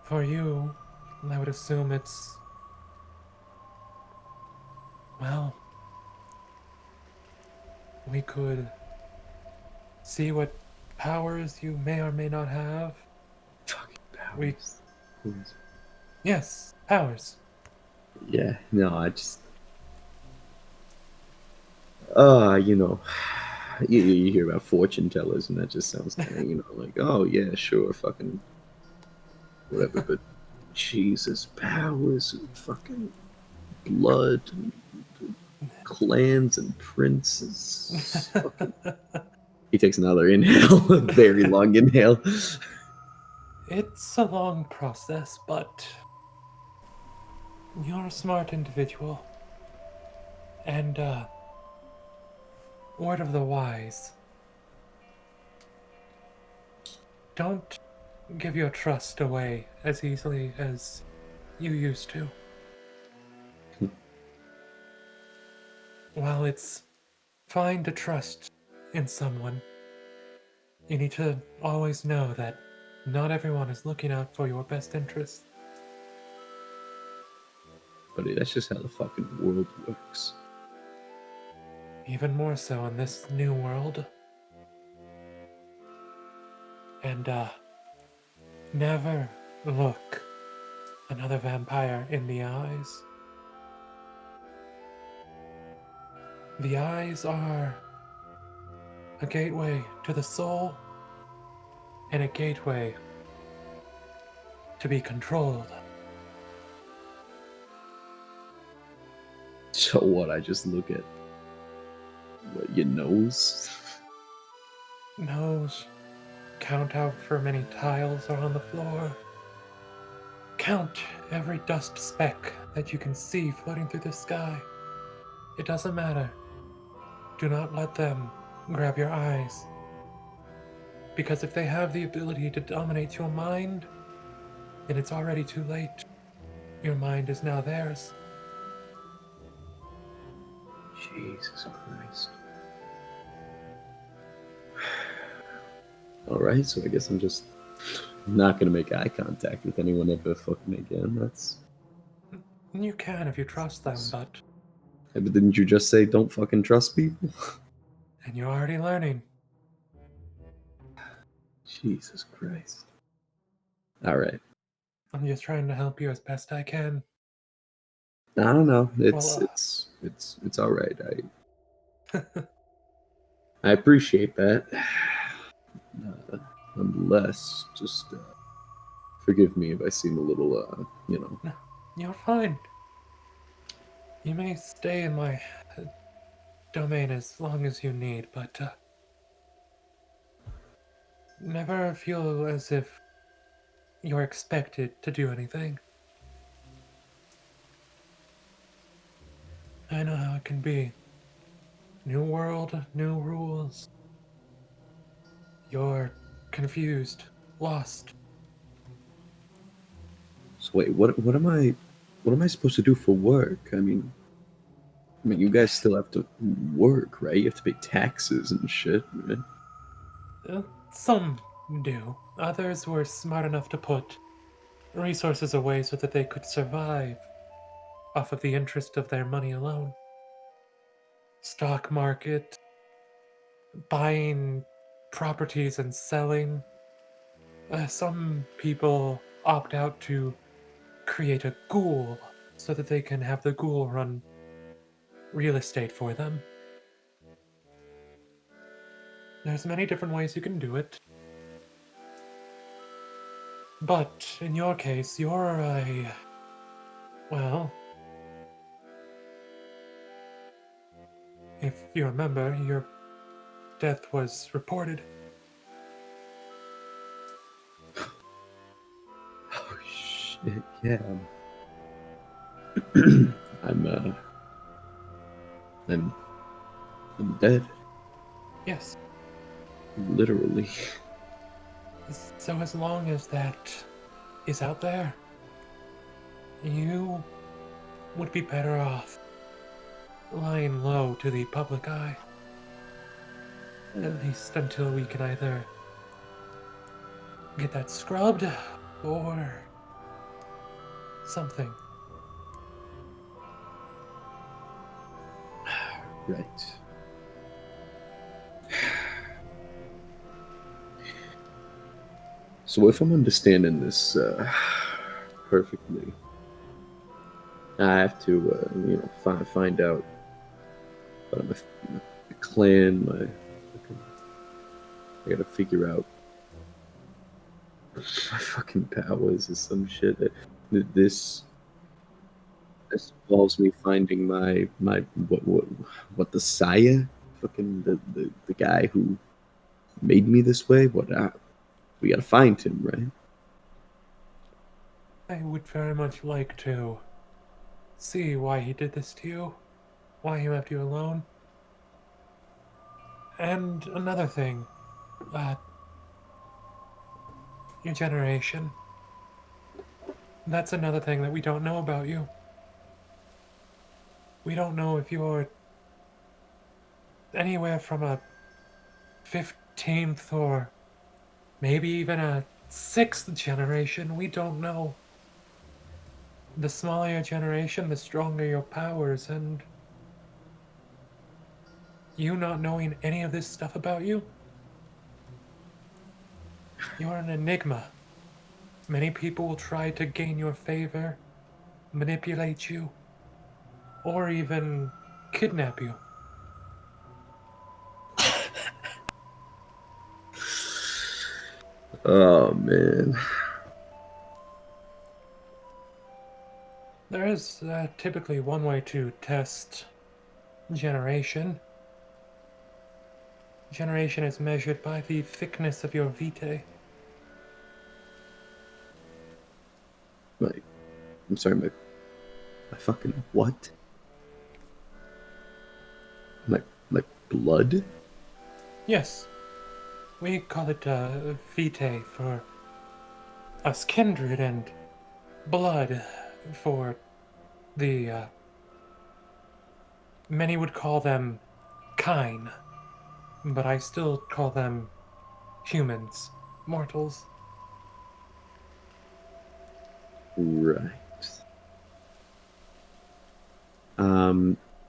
For you, I would assume it's... Well, we could see what powers you may or may not have. Fucking We- powers. Please. Yes, powers. Yeah, no, I just... you know, you hear about fortune tellers, and that just sounds kind of, you know, like, oh, yeah, sure, fucking whatever, but Jesus, powers and fucking blood and clans and princes. Fucking... He takes another inhale, a very long inhale. It's a long process, but you're a smart individual. And, word of the wise. Don't give your trust away as easily as you used to. While it's fine to trust in someone, you need to always know that not everyone is looking out for your best interest. buddy. That's just how the fucking world works. Even more so in this new world. And, never look another vampire in the eyes. The eyes are a gateway to the soul and a gateway to be controlled. So what? I just look at what, your nose? Nose, count how many tiles are on the floor. Count every dust speck that you can see floating through the sky. It doesn't matter. Do not let them grab your eyes. Because if they have the ability to dominate your mind, then it's already too late. Your mind is now theirs. Jesus Christ. Alright, so I guess I'm just not gonna make eye contact with anyone ever fucking again. That's. You can if you trust them, but Hey, but didn't you just say don't fucking trust people? and you're already learning. Jesus Christ. Alright. I'm just trying to help you as best I can. I don't know. Well, It's alright. I appreciate that. Nonetheless, just forgive me if I seem a little, You're fine. You may stay in my domain as long as you need, but never feel as if you're expected to do anything. I know how it can be. New world, new rules. You're confused, lost. So wait, what am I supposed to do for work? I mean, you guys still have to work, right? You have to pay taxes and shit, right? Some do. Others were smart enough to put resources away so that they could survive off of the interest of their money alone. Stock market, buying properties and selling. Some people opt out to create a ghoul so that they can have the ghoul run real estate for them. There's many different ways you can do it. But in your case, you're a... Well... If you remember, your death was reported. Oh shit, yeah. I'm I'm dead, Yes. literally. So as long as that is out there, you would be better off lying low to the public eye. At least until we can either get that scrubbed or something. Right. So if I'm understanding this perfectly, I have to, find out about my clan, I gotta figure out my fucking powers or some shit. This involves me finding my what the Saya, fucking the guy who made me this way. We gotta find him, right? I would very much like to see why he did this to you, why he left you alone. And another thing, your generation. That's another thing that we don't know about you. We don't know if you're anywhere from a 15th or maybe even a 6th generation. We don't know. The smaller your generation, the stronger your powers, and you not knowing any of this stuff about you, you're an enigma. Many people will try to gain your favor, manipulate you, or even kidnap you. Oh man. There is typically one way to test generation. Generation is measured by the thickness of your vitae. I'm sorry, my fucking what? My blood? Yes, we call it vitae for us kindred, and blood for the many would call them kine, but I still call them humans, mortals. Right.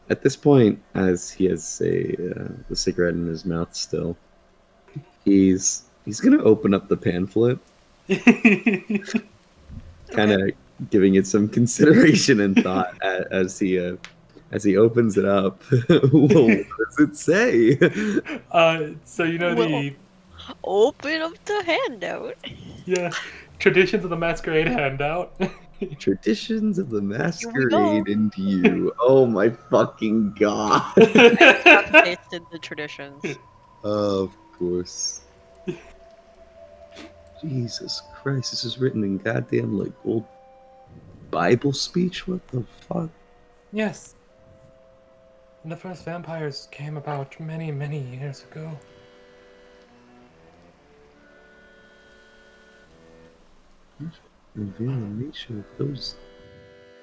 At this point, as he has the cigarette in his mouth still, he's gonna open up the pamphlet, kind of giving it some consideration and thought as he opens it up. Well, what does it say? So you know Well, the open up the handout. yeah traditions of the Masquerade handout. Traditions of the Here we go. Masquerade into you. Oh my fucking god. Copy pasted the traditions. Of course. Jesus Christ, this is written in goddamn like old Bible speech? What the fuck? Yes. The first vampires came about many, many years ago. Reveal the nature of those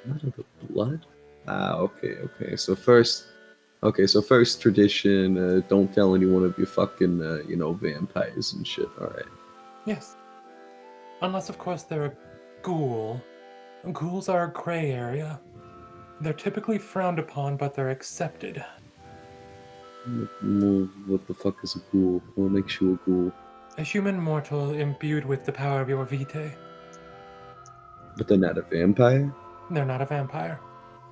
not of the blood? Okay. So first tradition, don't tell anyone of your fucking vampires and shit. Alright. Yes. Unless, of course, they're a ghoul. Ghouls are a gray area. They're typically frowned upon, but they're accepted. What the fuck is a ghoul? What makes you a ghoul? A human mortal imbued with the power of your vitae. But they're not a vampire? They're not a vampire.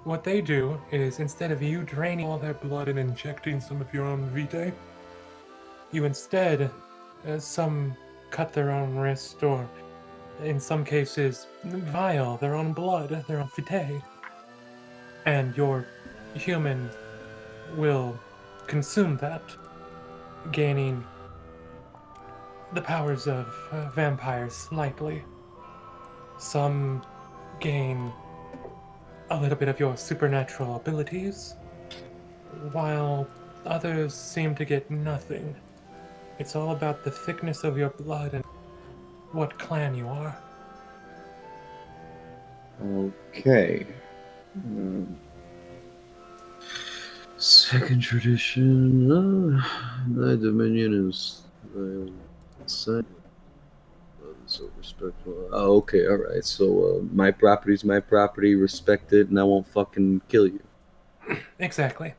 What they do is, instead of you draining all their blood and injecting some of your own vitae, you instead, some cut their own wrist, or in some cases, vial their own blood, their own vitae. And your human will consume that, gaining the powers of vampires slightly. Some gain a little bit of your supernatural abilities, while others seem to get nothing. It's all about the thickness of your blood and what clan you are. Okay. Second tradition. My dominion is son. So respectful. Oh, okay, all right. So my property's my property, respected, and I won't fucking kill you. Exactly.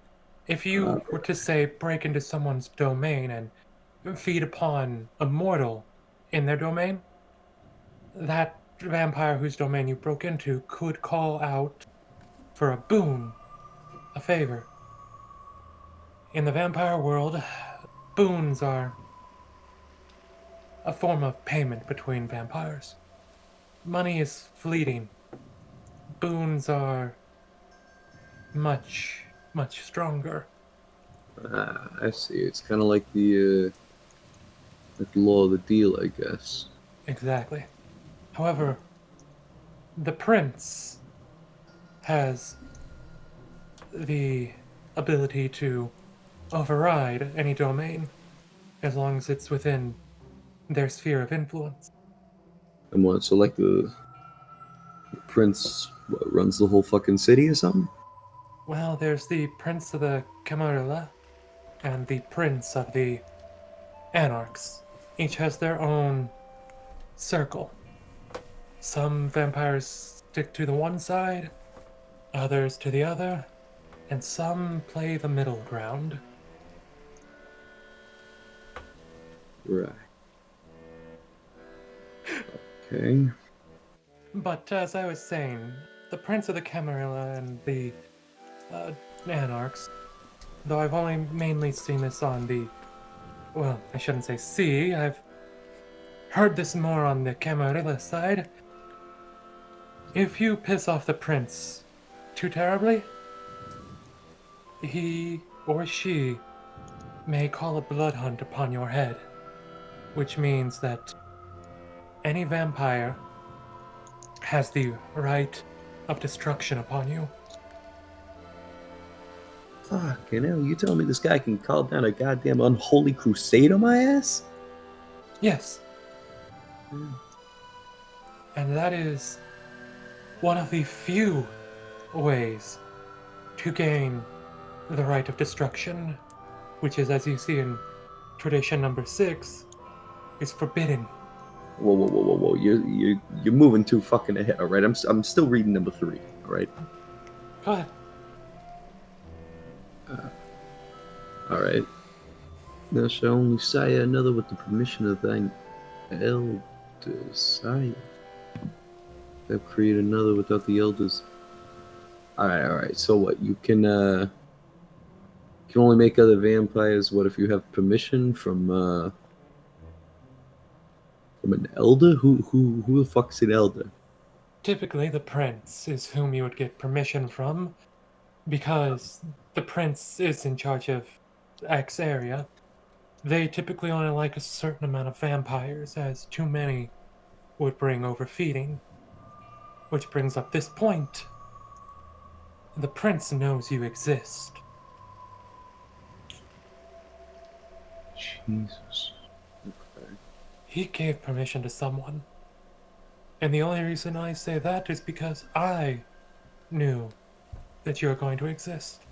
If you were to, say, break into someone's domain and feed upon a mortal in their domain, that vampire whose domain you broke into could call out for a boon, a favor. In the vampire world, boons are a form of payment between vampires. Money is fleeting. Boons are much, much stronger. I see. It's kind of like the law of the deal, I guess. Exactly. However, the prince has the ability to override any domain as long as it's within their sphere of influence. And what? So like the prince runs the whole fucking city or something? Well, there's the prince of the Camarilla and the prince of the Anarchs. Each has their own circle. Some vampires stick to the one side, others to the other, and some play the middle ground. Right. Okay. But as I was saying, the Prince of the Camarilla and the Anarchs, though I've only mainly seen this on the, well, I shouldn't say see, I've heard this more on the Camarilla side. If you piss off the Prince too terribly, he or she may call a blood hunt upon your head, which means that any vampire has the right of destruction upon you. Fucking hell, you telling me this guy can call down a goddamn unholy crusade on my ass? Yes. And that is one of the few ways to gain the right of destruction, which is, as you see in tradition number 6, is forbidden. Whoa! You're moving too fucking ahead. All right, I'm still reading number 3. All right. Go ahead. All right. Thou shalt only sire another with the permission of thine elders. Sire. Thou create another without the elders. All right. So what? You can only make other vampires. What if you have permission from an elder? Who the fuck's an elder? Typically, the prince is whom you would get permission from, because the prince is in charge of X area. They typically only like a certain amount of vampires, as too many would bring overfeeding. Which brings up this point. The prince knows you exist. Jesus. Okay. He gave permission to someone. And the only reason I say that is because I knew that you are going to exist.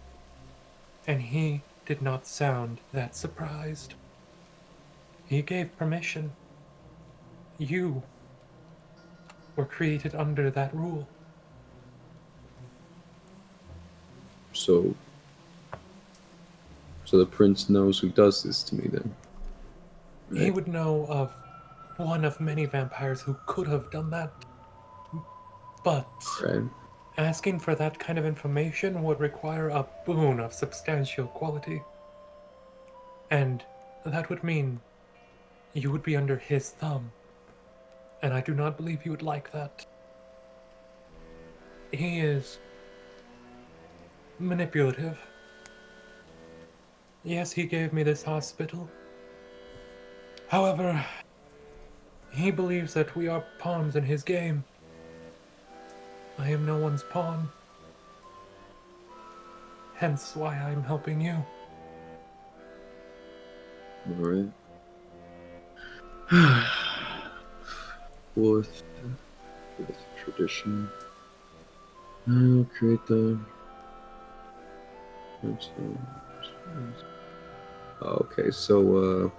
And he did not sound that surprised. He gave permission. You were created under that rule. So the prince knows who does this to me then. He would know of one of many vampires who could have done that. But Right. asking for that kind of information would require a boon of substantial quality. And that would mean you would be under his thumb. And I do not believe he would like that. He is manipulative. Yes, he gave me this hospital. However, he believes that we are pawns in his game. I am no one's pawn. Hence why I'm helping you. Alright. Fourth tradition. I'll create the. Okay, so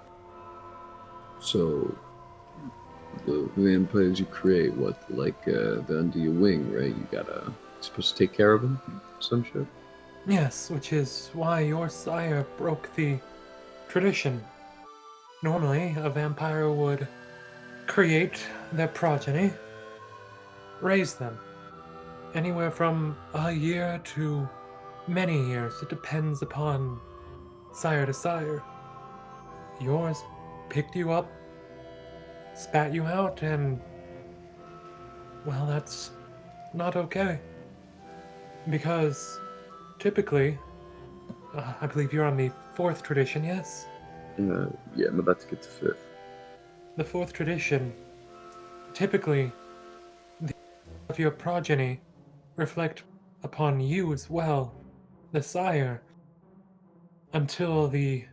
the vampires you create, what, like they're under your wing, right? You're supposed to take care of them, some shit. Yes, which is why your sire broke the tradition. Normally, a vampire would create their progeny, raise them, anywhere from a year to many years. It depends upon sire to sire. Yours picked you up, spat you out, and, well, that's not okay. Because typically, I believe you're on the 4th tradition, yes? Yeah, I'm about to get to 5th. The 4th tradition, typically, the of your progeny reflect upon you as well, the sire, until the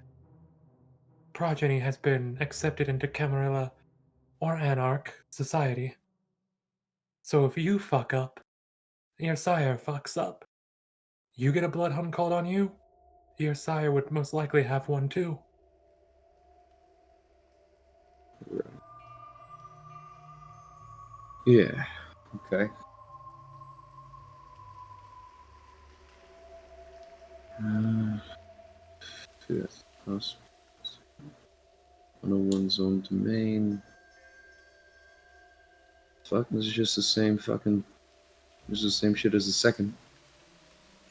progeny has been accepted into Camarilla or Anarch society. So if you fuck up, your sire fucks up. You get a bloodhound called on you, your sire would most likely have one too. Yeah, okay. house. 101 zone domain. Fuck, this is just the same fucking. This is the same shit as the second.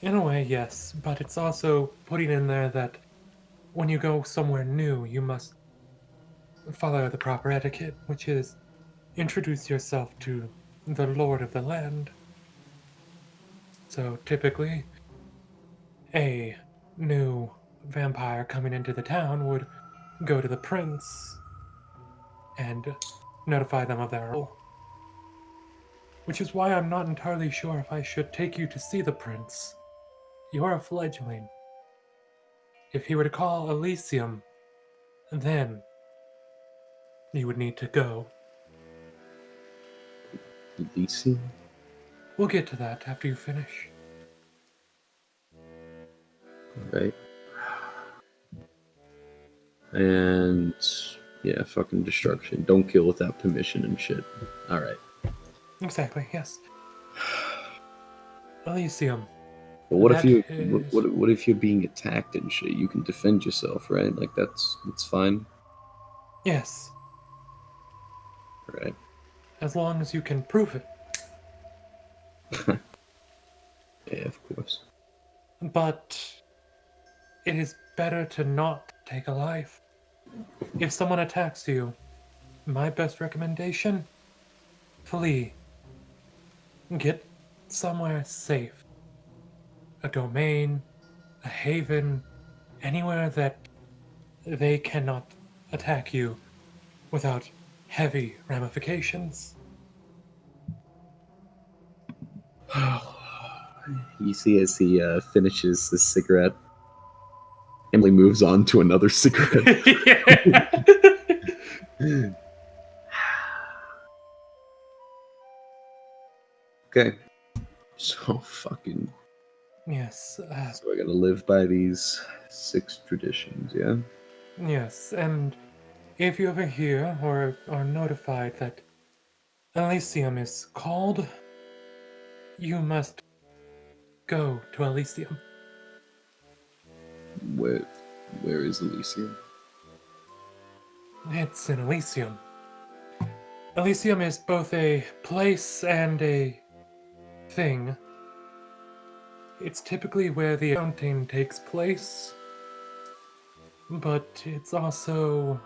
In a way, yes, but it's also putting in there that when you go somewhere new, you must follow the proper etiquette, which is introduce yourself to the lord of the land. So typically, a new vampire coming into the town would go to the prince and notify them of their role. Which is why I'm not entirely sure if I should take you to see the prince. You're a fledgling. If he were to call Elysium, then you would need to go. Elysium? We'll get to that after you finish. Right. And yeah, fucking destruction. Don't kill without permission and shit. Alright. Exactly, yes. Elysium. But what if That you is- what if you're being attacked and shit? You can defend yourself, right? Like that's fine. Yes, Right. as long as you can prove it. Yeah, of course. But it is better to not take a life. If someone attacks you, my best recommendation, flee. Get somewhere safe. A domain, a haven, anywhere that they cannot attack you without heavy ramifications. You see as he finishes the cigarette, Emily moves on to another cigarette. Okay. So fucking. Yes, So I gotta live by these 6 traditions, yeah? yes, and if you ever hear or are notified that Elysium is called, you must go to Elysium. Where is Elysium? It's in Elysium. Elysium is both a place and a thing. It's typically where the accounting takes place, but it's also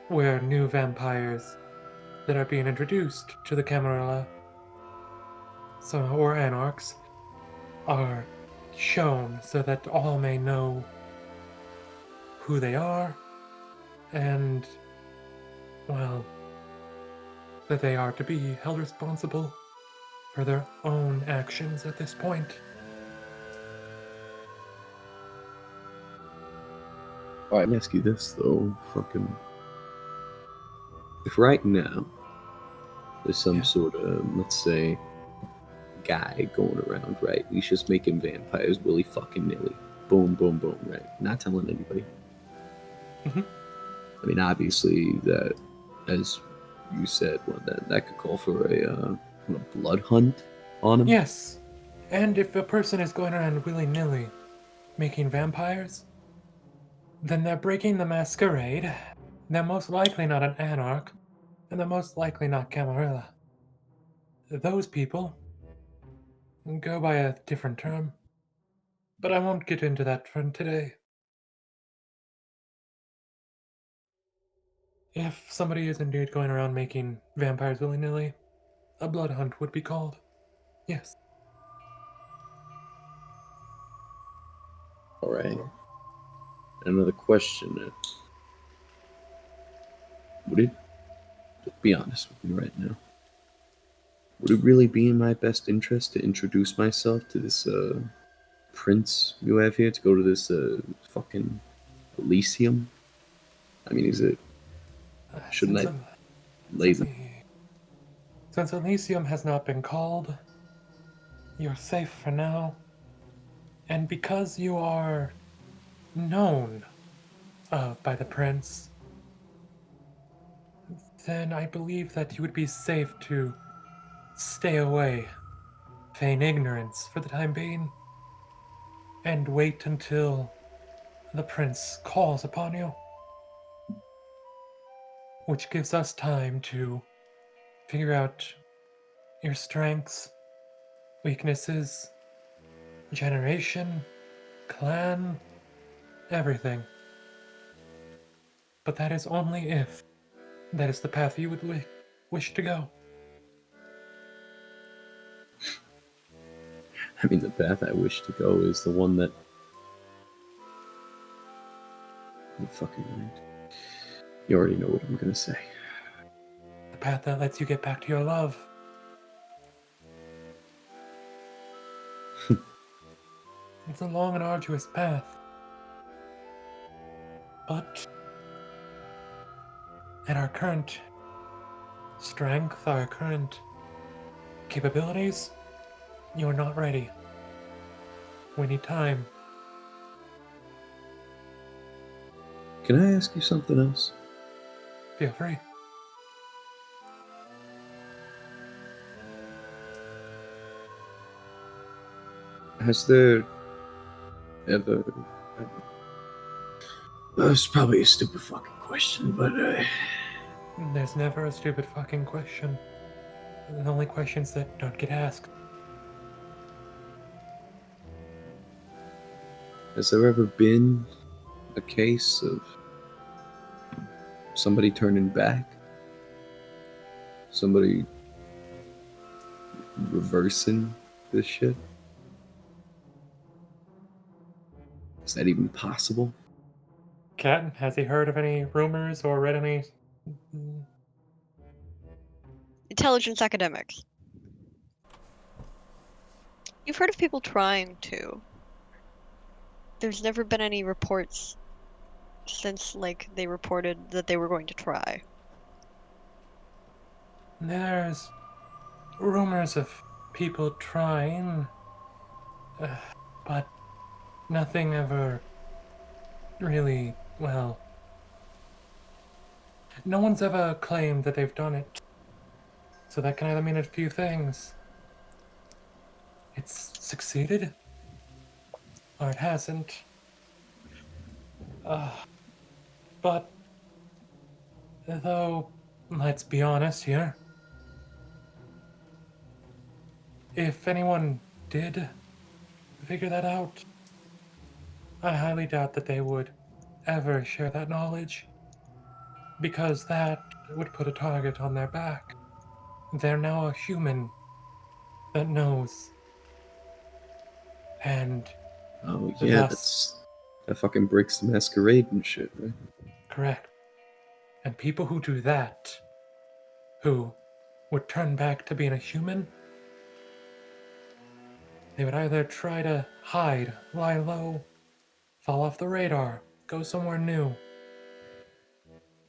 where new vampires that are being introduced to the Camarilla, or anarchs, are shown so that all may know who they are and, well, that they are to be held responsible for their own actions at this point. Alright, let me ask you this though. Fucking. If right now there's some Yeah. sort of, let's say, guy going around, right? He's just making vampires willy fucking nilly. Boom, boom, boom, right? Not telling anybody. Mhm. I mean, obviously, that, as you said, well, that could call for a blood hunt on him. Yes, and if a person is going around willy-nilly making vampires, then they're breaking the Masquerade. They're most likely not an anarch, and they're most likely not Camarilla. Those people go by a different term, but I won't get into that for today. If somebody is indeed going around making vampires willy-nilly, a blood hunt would be called. Yes. All right. Another question. Would it, be honest with me right now, would it really be in my best interest to introduce myself to this prince you have here, to go to this fucking Elysium? I mean, is it, shouldn't Since, I lay them? since Elysium has not been called, you're safe for now. And because you are known of by the prince, then I believe that you would be safe to stay away, feign ignorance for the time being, and wait until the prince calls upon you, which gives us time to figure out your strengths, weaknesses, generation, clan, everything. But that is only if that is the path you would wish to go. I mean, the path I wish to go is the one that. Oh, fucking right. You already know what I'm gonna say. The path that lets you get back to your love. It's a long and arduous path. But at our current strength, our current capabilities, you're not ready. We need time. Can I ask you something else? Feel free. Has there ever. It's probably a stupid fucking question, but. There's never a stupid fucking question. The only questions that don't get asked. Has there ever been a case of somebody turning back? Somebody reversing this shit? Is that even possible? Cat, has he heard of any rumors or read any? Intelligence academics. You've heard of people trying to. There's never been any reports since, like, they reported that they were going to try. There's rumors of people trying, but nothing ever really, well, no one's ever claimed that they've done it. So that can either mean a few things. It's succeeded, or it hasn't. But, though, let's be honest here. If anyone did figure that out, I highly doubt that they would ever share that knowledge, because that would put a target on their back. They're now a human that knows, and Oh, yeah, thus, that fucking breaks the masquerade and shit, right? correct. And people who do that, who would turn back to being a human, they would either try to hide, lie low, fall off the radar, go somewhere new,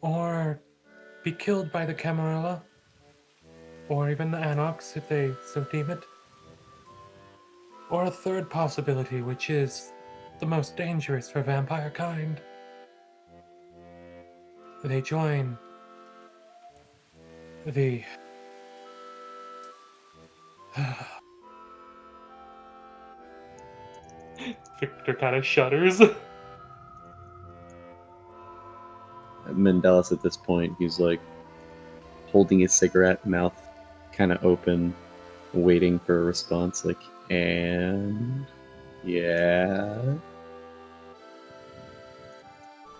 or be killed by the Camarilla, or even the Anox if they so deem it. Or a third possibility, which is the most dangerous for vampire kind. They join the Victor kind of shudders. Mendeles at this point, he's like holding his cigarette, mouth kind of open, waiting for a response. Like, and yeah.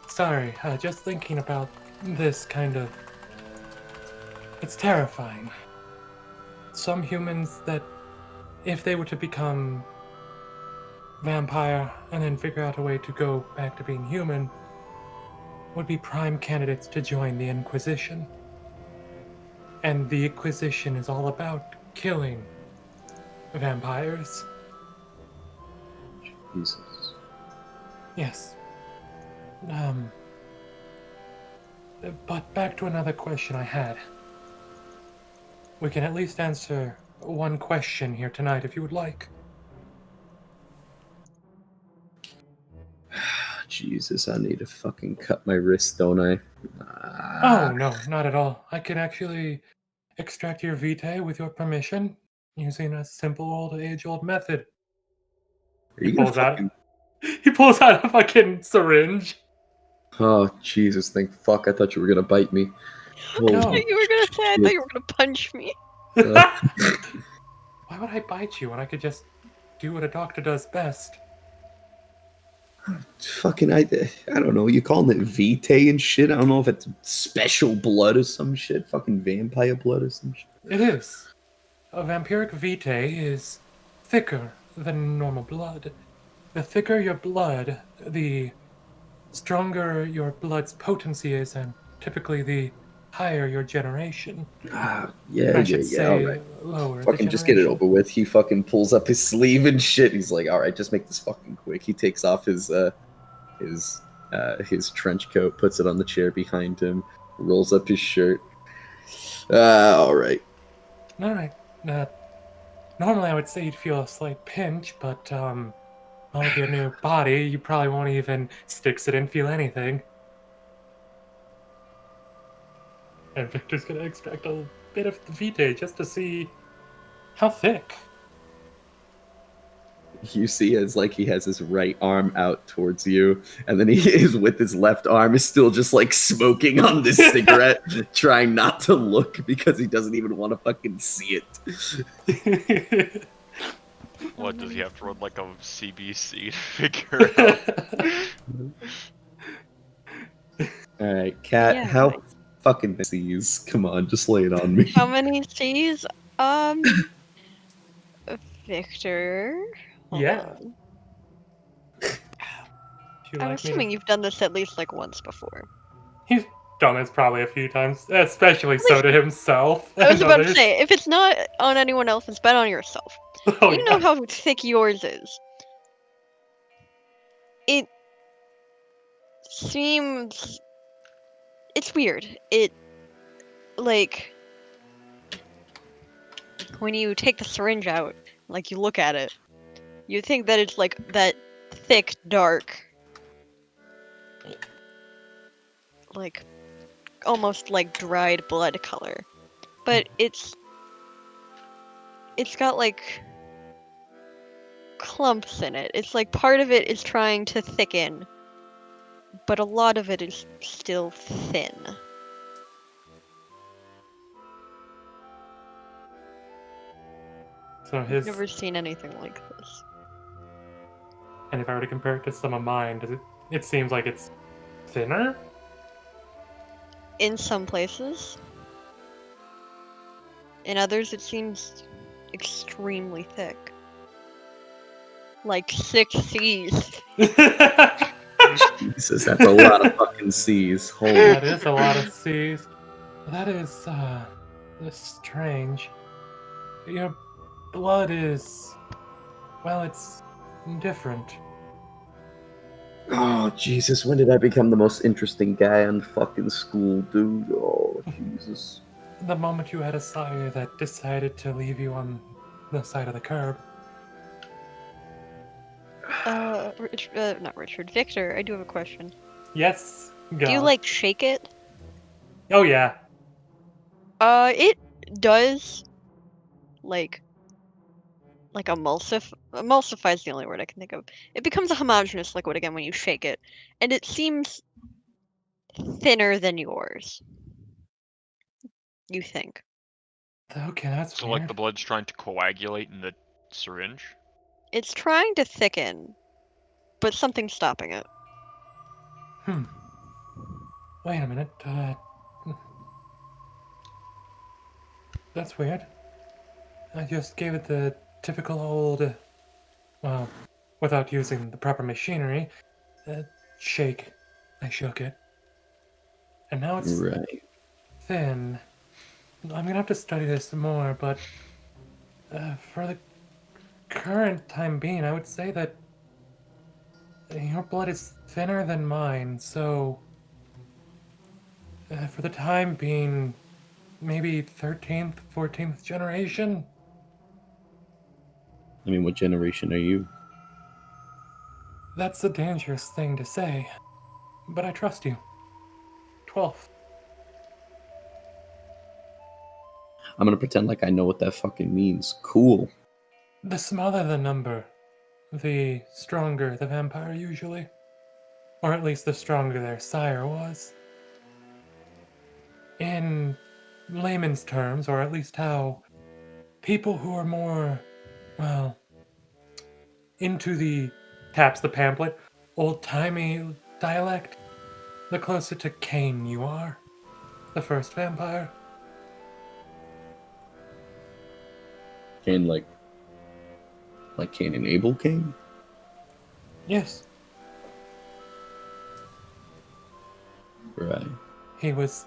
Sorry, just thinking about this kind of. It's terrifying. Some humans that, if they were to become vampire and then figure out a way to go back to being human, would be prime candidates to join the Inquisition. And the Inquisition is all about killing vampires. Jesus. Yes. But back to another question I had. We can at least answer one question here tonight if you would like. Jesus, I need to fucking cut my wrist, don't I? Oh, no, not at all. I can actually extract your vitae with your permission using a simple age-old method. Are He you gonna pulls out. fucking He pulls out a fucking syringe. Oh Jesus! Thank fuck! I thought you were gonna bite me. Holy No. You were gonna say I shit. thought you were gonna punch me. Why would I bite you when I could just do what a doctor does best? Fucking, I don't know. You calling it vitae and shit? I don't know if it's special blood or some shit. Fucking vampire blood or some shit. It is. A vampiric vitae is thicker than normal blood. The thicker your blood, the stronger your blood's potency is, and typically the higher your generation. Yeah, I yeah, should yeah. All say right. lower the Fucking just get it generation. over with. He fucking pulls up his sleeve and shit. He's like, all right, just make this fucking quick. He takes off his trench coat, puts it on the chair behind him, rolls up his shirt. All right. All right. Normally I would say you'd feel a slight pinch, but well, with your new body, you probably won't even sticks it and feel anything. And Victor's gonna extract a bit of the vitae just to see how thick. You see as like he has his right arm out towards you, and then he is with his left arm is still just like smoking on this cigarette, trying not to look because he doesn't even want to fucking see it. What, does he have to run like a CBC to figure out? All right, Cat, Yeah, how right. fucking C's? Come on, just lay it on me. How many C's? Victor. Hold Yeah. on. You I'm like me assuming to... you've done this at least like once before. He's done this probably a few times, especially so to himself I was and about to others. say, if it's not on anyone else, it's been on yourself. Oh, You yeah. know how thick yours is. It seems... It's weird. It, like... When you take the syringe out, like, you look at it, you think that it's, like, that thick, dark... Like, almost like dried blood color. But it's got, like... clumps in it. It's like part of it is trying to thicken, but a lot of it is still thin. So I've his... never seen anything like this. And if I were to compare it to some of mine, it seems like it's thinner? In some places. In others, it seems extremely thick. Like 6 C's. Jesus, that's a lot of fucking C's. Holy That is a lot of C's. That is, that's strange. Your blood is... Well, it's different. Oh, Jesus, when did I become the most interesting guy in fucking school, dude? Oh, Jesus. The moment you had a sire that decided to leave you on the side of the curb. Not Richard. Victor, I do have a question. Yes, God. Do you, like, shake it? Oh, yeah. It does, like emulsify is the only word I can think of. It becomes a homogeneous liquid again when you shake it, and it seems thinner than yours. You think? Okay, that's So weird. like the blood's trying to coagulate in the syringe? It's trying to thicken, but something's stopping it. Wait a minute, that's weird. I just gave it the typical old, well, without using the proper machinery, shake. I shook it. And now it's Right. thin. I'm gonna have to study this more, but for the current time being, I would say that your blood is thinner than mine, so for the time being, maybe 13th, 14th generation? I mean, what generation are you? That's a dangerous thing to say, but I trust you. 12th. I'm gonna pretend like I know what that fucking means. Cool. The smaller the number, the stronger the vampire usually. Or at least the stronger their sire was. In layman's terms, or at least how people who are more, well, into the, taps the pamphlet, old-timey dialect, the closer to Cain you are, the first vampire. Cain, like Cain and Abel Cain? Yes, Right. he was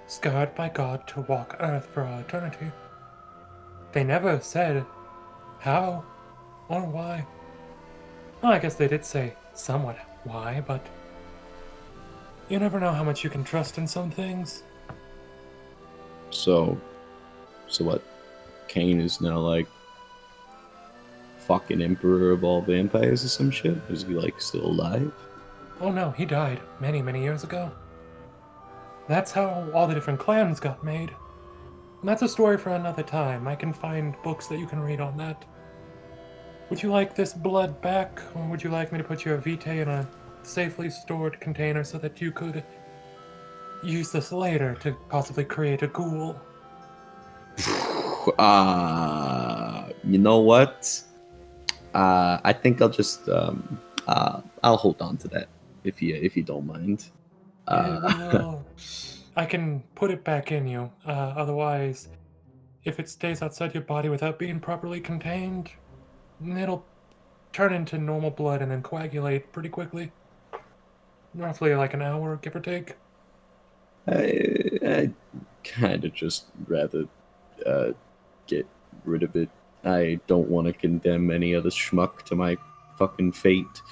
scarred by God to walk Earth for all eternity. They never said how or why. Well, I guess they did say somewhat why, but you never know how much you can trust in some things. So what? Cain is now like fucking emperor of all vampires or some shit? Is he like still alive? Oh no, he died many, many years ago. That's how all the different clans got made. And that's a story for another time. I can find books that you can read on that. Would you like this blood back, or would you like me to put your vitae in a safely stored container so that you could use this later to possibly create a ghoul? You know what? I think I'll just I'll hold on to that if you don't mind. I can put it back in you. Otherwise, if it stays outside your body without being properly contained, it'll turn into normal blood and then coagulate pretty quickly. Roughly like an hour, give or take. I kind of just rather get rid of it. I don't want to condemn any other schmuck to my fucking fate,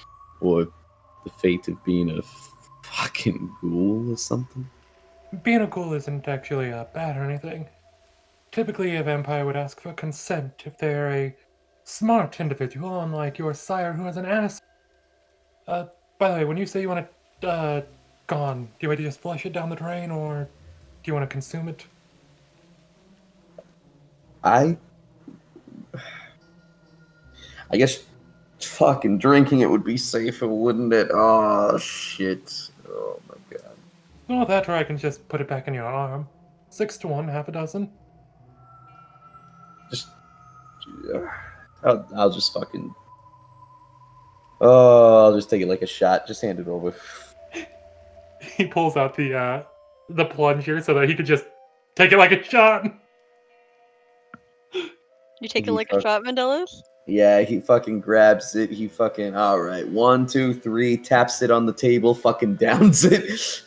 or the fate of being a fucking ghoul or something. Being a ghoul isn't actually bad or anything. Typically, a vampire would ask for consent if they're a smart individual, unlike your sire who is an ass. By the way, when you say you want it gone, do you want to just flush it down the drain, or do you want to consume it? I guess fucking drinking it would be safer, wouldn't it? Oh shit. Oh my god. Oh, that, or I can just put it back in your arm. 6 to 1, half a dozen. Just I'll just fucking oh, I'll just take it like a shot. Just hand it over. He pulls out the plunger so that he could just take it like a shot. You take it You like a fuck- shot, Mendeles? Yeah, he fucking grabs it. He fucking all right. 1, 2, 3. Taps it on the table. Fucking downs it.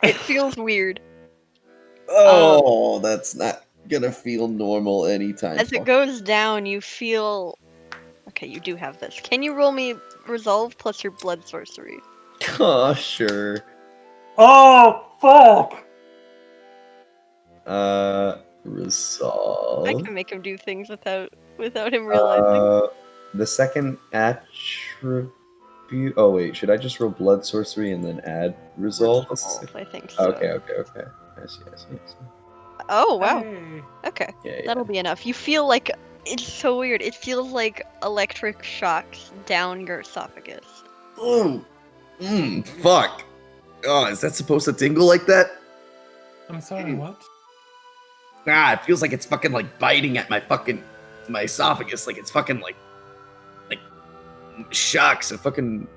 It feels weird. Oh, that's not gonna feel normal anytime. As it goes down, you feel... Okay, you do have this. Can you roll me Resolve plus your Blood Sorcery? Oh, sure. Oh, fuck! Resolve. I can make him do things without him realizing. The second attribute. Oh wait, should I just roll blood sorcery and then add resolve? I think so. Okay. I see. Oh, wow. Hey. Okay. Yeah. That'll be enough. You feel like... It's so weird. It feels like electric shocks down your esophagus. Fuck. Oh, is that supposed to tingle like that? I'm sorry, what? Nah, it feels like it's fucking like biting at my esophagus, like it's fucking like shocks or fucking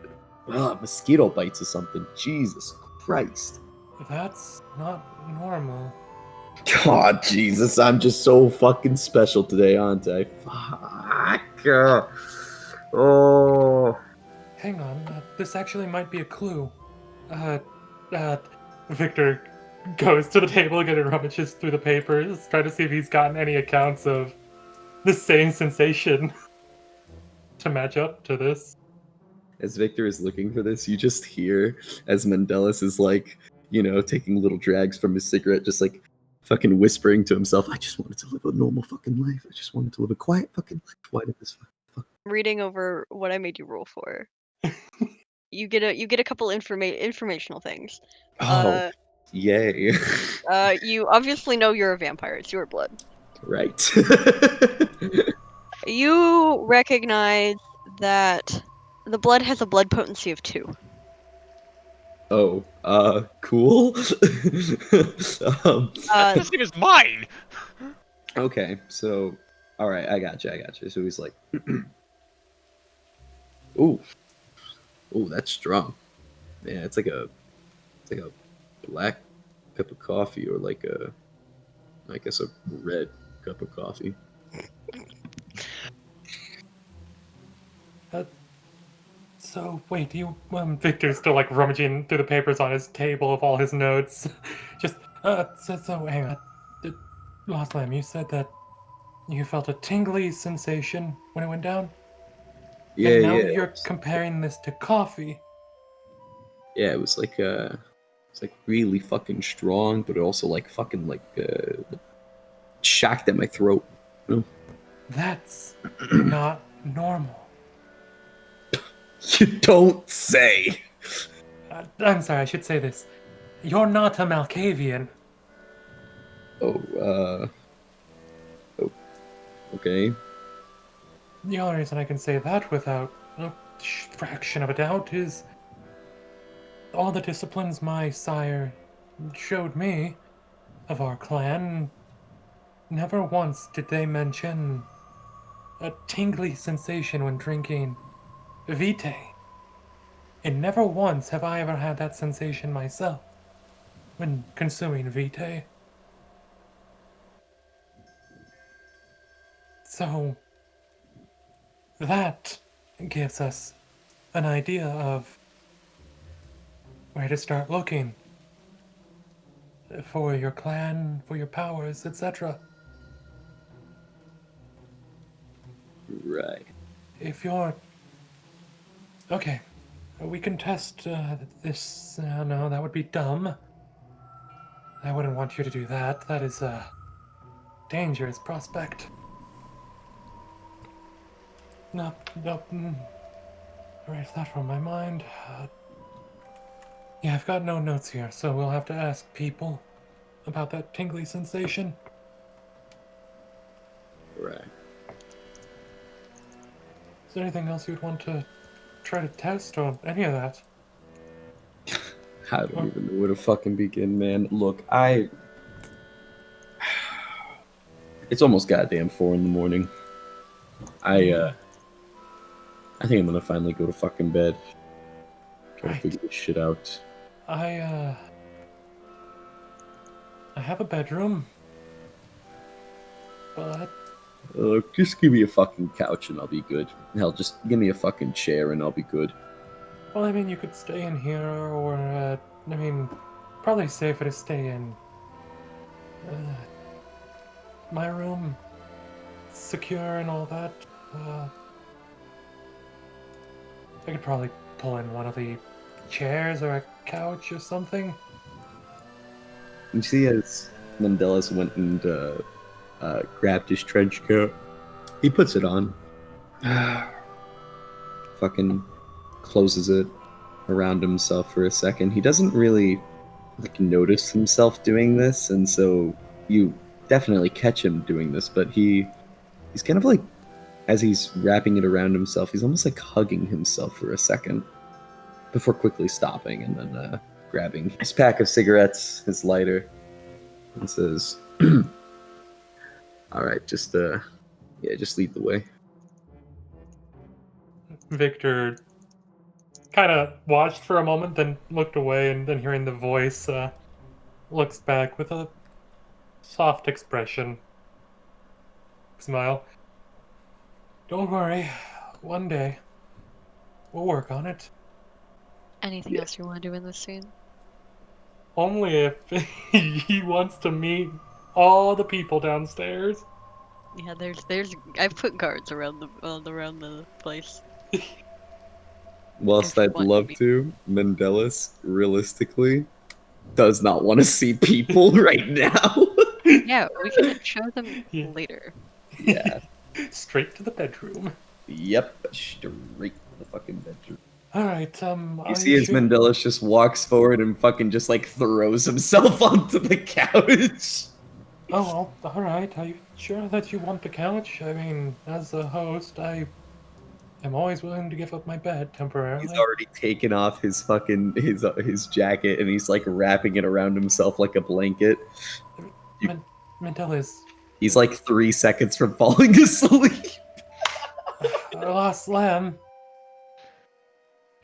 mosquito bites or something. Jesus Christ. That's not normal. God, Jesus, I'm just so fucking special today, aren't I? Fuck. Oh. Hang on, this actually might be a clue. Victor goes to the table again and rummages through the papers, trying to see if he's gotten any accounts of the same sensation to match up to this. As Victor is looking for this, you just hear as Mendeles is like, taking little drags from his cigarette, just like fucking whispering to himself, I just wanted to live a normal fucking life. I just wanted to live a quiet fucking life. Why did this fuck? Reading over what I made you roll for. You get a couple informational things. Oh, yay. You obviously know you're a vampire. It's your blood. Right. You recognize that the blood has a blood potency of 2. Oh, cool. Uh, This thing is mine! Okay, so, all right, I got you. So he's like, ooh, that's strong. Yeah, it's like a black cup of coffee, or like I guess a red cup of coffee. So wait, Victor's still like rummaging through the papers on his table of all his notes. Just so hang on. Last time you said that you felt a tingly sensation when it went down, Yeah, and now yeah, you're comparing this to coffee. yeah. It was like it's like really fucking strong, but also like fucking like shocked at my throat. You know? That's not normal. You don't say. I'm sorry, I should say this. You're not a Malkavian. Oh, okay. The only reason I can say that without a fraction of a doubt is all the disciplines my sire showed me of our clan, never once did they mention a tingly sensation when drinking vitae. And never once have I ever had that sensation myself when consuming vitae. So, that gives us an idea of where to start looking for your clan, for your powers, etc. Right. If you're... Okay, we can test this... no, that would be dumb. I wouldn't want you to do that. That is a dangerous prospect. Nope. Erase that from my mind. Yeah, I've got no notes here, so we'll have to ask people about that tingly sensation. Right. Is there anything else you'd want to try to test or any of that? I don't even know where to fucking begin, man. Look, it's almost goddamn 4 in the morning. I think I'm gonna finally go to fucking bed. Try to figure this shit out. I have a bedroom, but Just give me a fucking couch and I'll be good. Hell, just give me a fucking chair and I'll be good. well, I mean, you could stay in here, or I mean, probably safer to stay in my room, secure and all that. I could probably pull in one of the chairs or a couch or something. You see, as Mendeles went and grabbed his trench coat, he puts it on. Fucking closes it around himself for a second. He doesn't really like notice himself doing this, and so you definitely catch him doing this, but he's kind of like, as he's wrapping it around himself, he's almost like hugging himself for a second before quickly stopping and then grabbing his pack of cigarettes, his lighter, and says, all right, just lead the way. Victor kind of watched for a moment, then looked away, and then hearing the voice, looks back with a soft expression. Smile. Don't worry. One day, we'll work on it. anything else you want to do in this scene? Only if he wants to meet all the people downstairs. Yeah, there's I've put guards around the place. Whilst If you I'd want love me. to, Mendeles realistically does not want to see people right now. Yeah, we can show them Yeah. later. Yeah. Straight to the bedroom. Yep. Straight to the fucking bedroom. Alright, You see as Mendeles just walks forward and fucking just like throws himself onto the couch. Oh, well, alright. Are you sure that you want the couch? I mean, as a host, I am always willing to give up my bed He's temporarily. already taken off his fucking his jacket and he's like wrapping it around himself like a blanket. Mendeles, He's like 3 seconds from falling asleep. our lost lamb.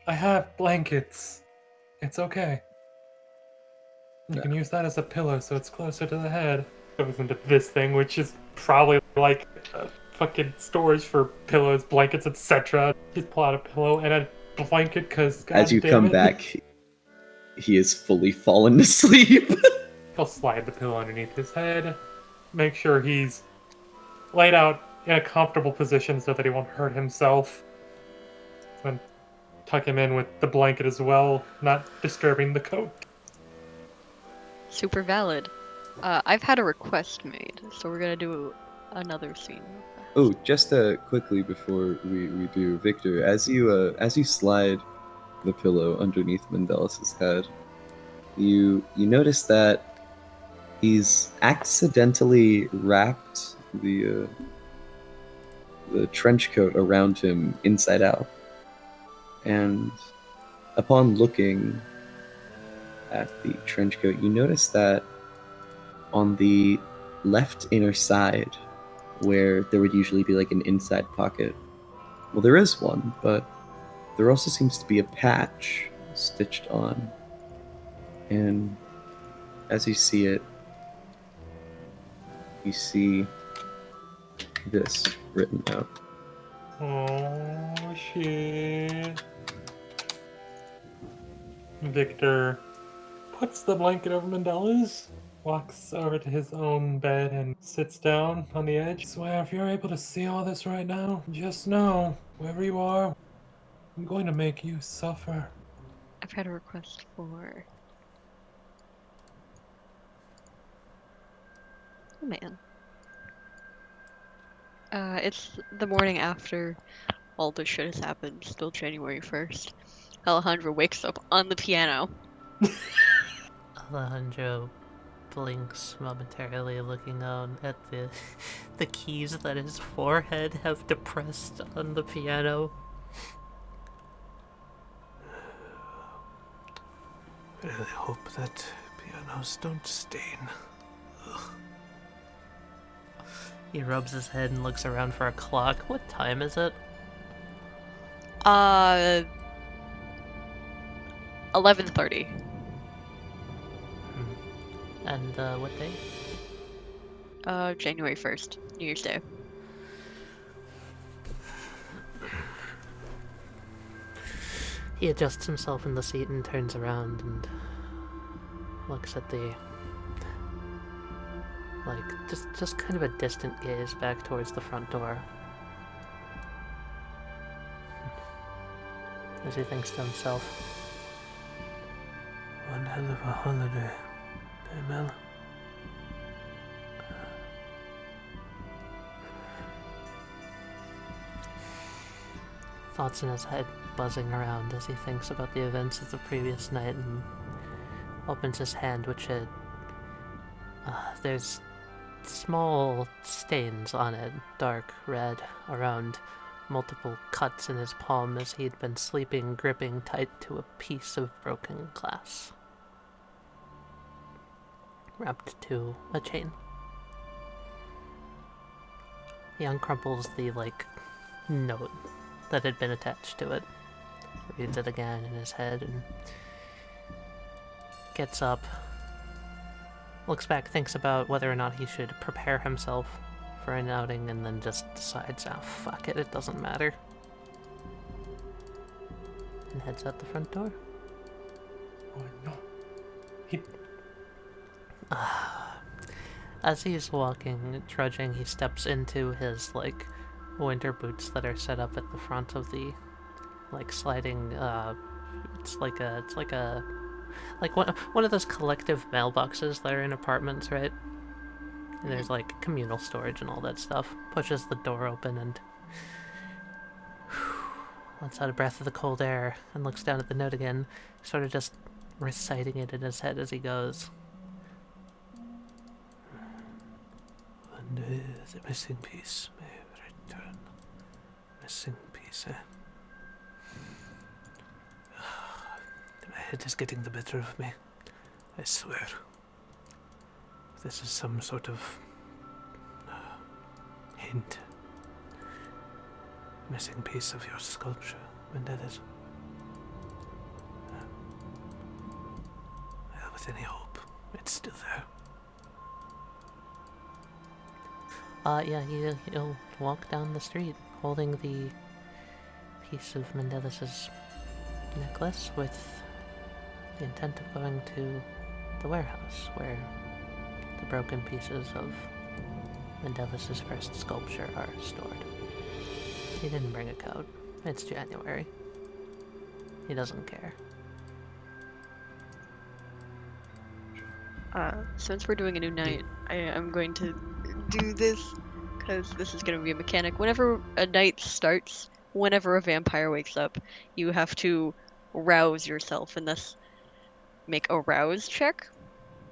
I have blankets. It's okay. You can use that as a pillow so it's closer to the head. Goes into this thing, which is probably like a fucking storage for pillows, blankets, etc. Just pull out a pillow and a blanket, because As you come back, he is fully fallen asleep. He'll slide the pillow underneath his head, make sure he's laid out in a comfortable position so that he won't hurt himself, and tuck him in with the blanket as well, not disturbing the coat. Super valid. I've had a request made, so we're gonna do another scene. Oh, just quickly before we do, Victor, as you slide the pillow underneath Mendeles' head, you notice that he's accidentally wrapped the trench coat around him inside out. And upon looking at the trench coat, you notice that on the left inner side, where there would usually be like an inside pocket, well, there is one, but there also seems to be a patch stitched on. And as you see it, you see this written out. Oh shit. Victor puts the blanket over Mendeles, walks over to his own bed and sits down on the edge. Swear, if you're able to see all this right now, just know, wherever you are, I'm going to make you suffer. I've had a request for... Oh man. It's the morning after all this shit has happened, still January 1st. Alejandro wakes up on the piano. Alejandro blinks momentarily, looking down at the keys that his forehead have depressed on the piano. I really hope that pianos don't stain. Ugh. He rubs his head and looks around for a clock. What time is it? 11:30. And what day? January 1st, New Year's Day. He adjusts himself in the seat and turns around and looks at the, like, just kind of a distant gaze back towards the front door. As he thinks to himself, One hell of a holiday, eh, Mel? thoughts in his head buzzing around as he thinks about the events of the previous night, and opens his hand, which there's small stains on it, dark red, around multiple cuts in his palm as he'd been sleeping, gripping tight to a piece of broken glass, wrapped to a chain. He uncrumples the, note that had been attached to it, reads it again in his head, and gets up, looks back, thinks about whether or not he should prepare himself for an outing, and then just decides, fuck it, it doesn't matter. And heads out the front door. Oh no. He... As he's walking, trudging, he steps into his, winter boots that are set up at the front of the, sliding, it's like one of those collective mailboxes that are in apartments, right? And there's, communal storage and all that stuff. Pushes the door open and lets out a breath of the cold air and looks down at the note again, sort of just reciting it in his head as he goes. The missing piece may return. Missing piece, eh? My head is getting the better of me. I swear. This is some sort of hint. Missing piece of your sculpture, Mendeles. Well, with any hope, it's still there. Yeah, he'll walk down the street holding the piece of Mendeles' necklace with the intent of going to the warehouse where the broken pieces of Mendeles' first sculpture are stored. He didn't bring a coat. It's January. He doesn't care. Since we're doing a new night, I'm going to do this because this is going to be a mechanic. Whenever a night starts, whenever a vampire wakes up, you have to rouse yourself and thus make a rouse check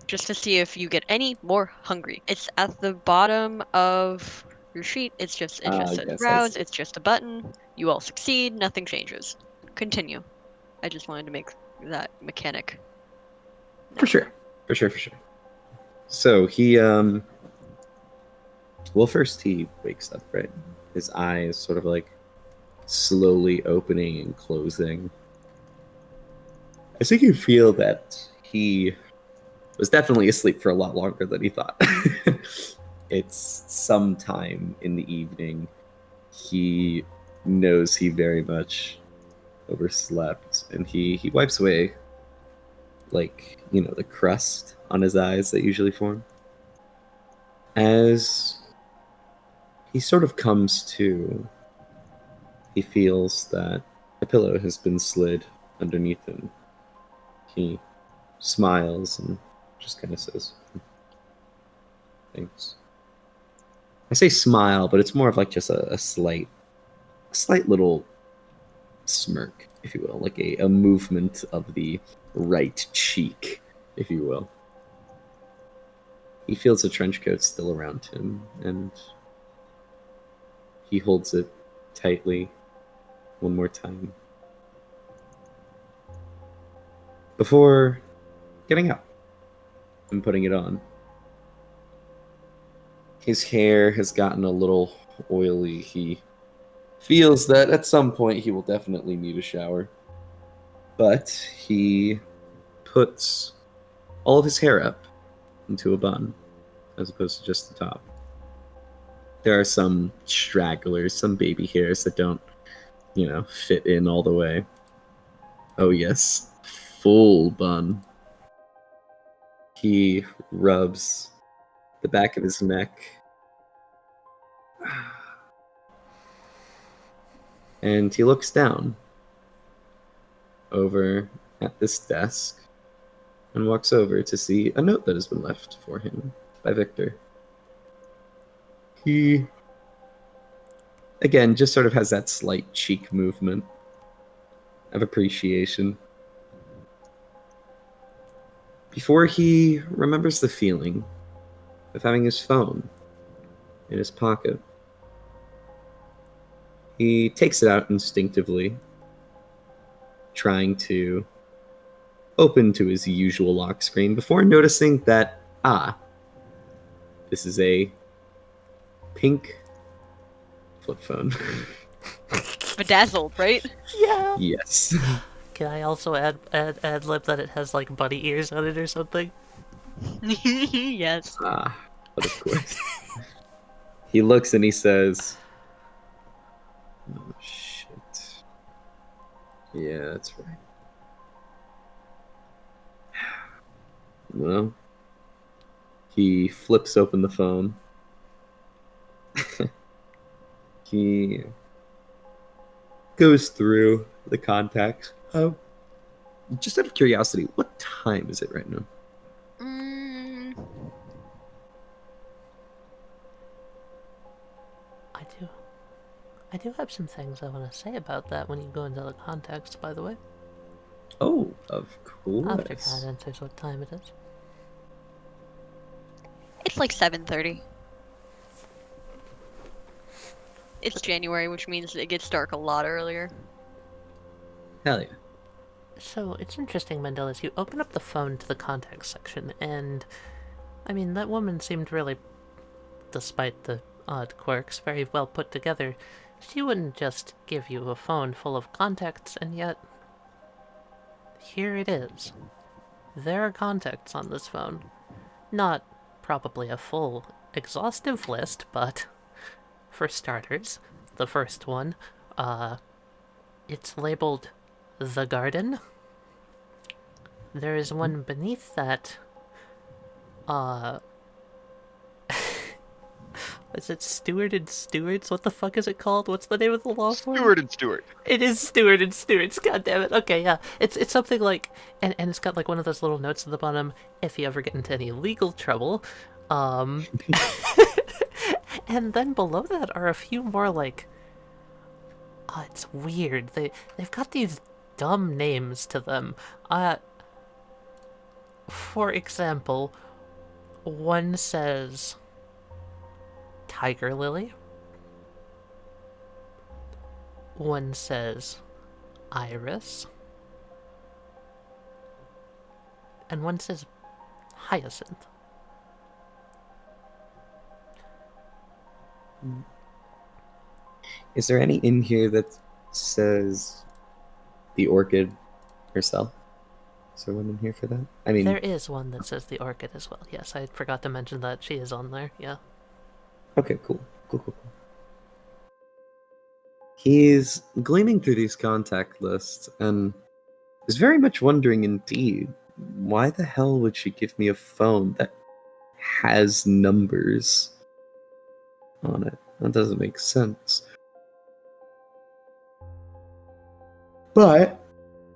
just to see if you get any more hungry. It's at the bottom of your sheet. It just says Yes, I rouse. see. It's just a button. You all succeed. Nothing changes. Continue. I just wanted to make that mechanic. For sure. So he, well, first he wakes up, right? His eyes sort of like slowly opening and closing. I think you feel that he was definitely asleep for a lot longer than he thought. It's sometime in the evening. He knows he very much overslept, and he wipes away, like, you know, the crust on his eyes that usually form. As he sort of comes to, he feels that a pillow has been slid underneath him. He smiles and just kind of says, thanks. I say smile, but it's more of like just a slight little smirk, if you will, like a movement of the right cheek, if you will. He feels the trench coat still around him, and he holds it tightly one more time before getting up and putting it on. His hair has gotten a little oily. He feels that at some point he will definitely need a shower. But he puts all of his hair up into a bun, as opposed to just the top. There are some stragglers, some baby hairs that don't, fit in all the way. Oh yes, full bun. He rubs the back of his neck. And he looks down over at this desk and walks over to see a note that has been left for him by Victor. He, again, just sort of has that slight cheek movement of appreciation before he remembers the feeling of having his phone in his pocket. He takes it out instinctively, trying to open to his usual lock screen before noticing that, this is a pink flip phone. Bedazzled, right? Yeah. Yes. Can I also add lib that it has like bunny ears on it or something? Yes. But of course. He looks and he says, oh, shit. Yeah, that's right. Well, he flips open the phone. He goes through the contacts. Oh, just out of curiosity, what time is it right now? I do have some things I want to say about that when you go into the context, by the way. Oh, of course. After Kat answers what time it is. It's like 7:30. It's January, which means it gets dark a lot earlier. Hell yeah. So it's interesting, Mendeles. You open up the phone to the contact section, and I mean, that woman seemed really, despite the odd quirks, very well put together. She wouldn't just give you a phone full of contacts, and yet here it is. There are contacts on this phone. Not probably a full, exhaustive list, but for starters, the first one, it's labeled The Garden. There is one beneath that, is it Steward and Stewards? What the fuck is it called? What's the name of the law firm? Steward and Stewart. It is Steward and Stewards, god damn it. Okay, yeah. It's something like, and it's got like one of those little notes at the bottom, if you ever get into any legal trouble. And then below that are a few more like, oh, it's weird. They've got these dumb names to them. For example, one says Tiger Lily. One says Iris. And one says Hyacinth. Is there any in here that says the Orchid herself? Is there one in here for that? I mean, There is one that says the Orchid as well. Yes, I forgot to mention that she is on there. Yeah. okay, cool. He's gleaming through these contact lists and is very much wondering indeed, why the hell would she give me a phone that has numbers on it? That doesn't make sense. But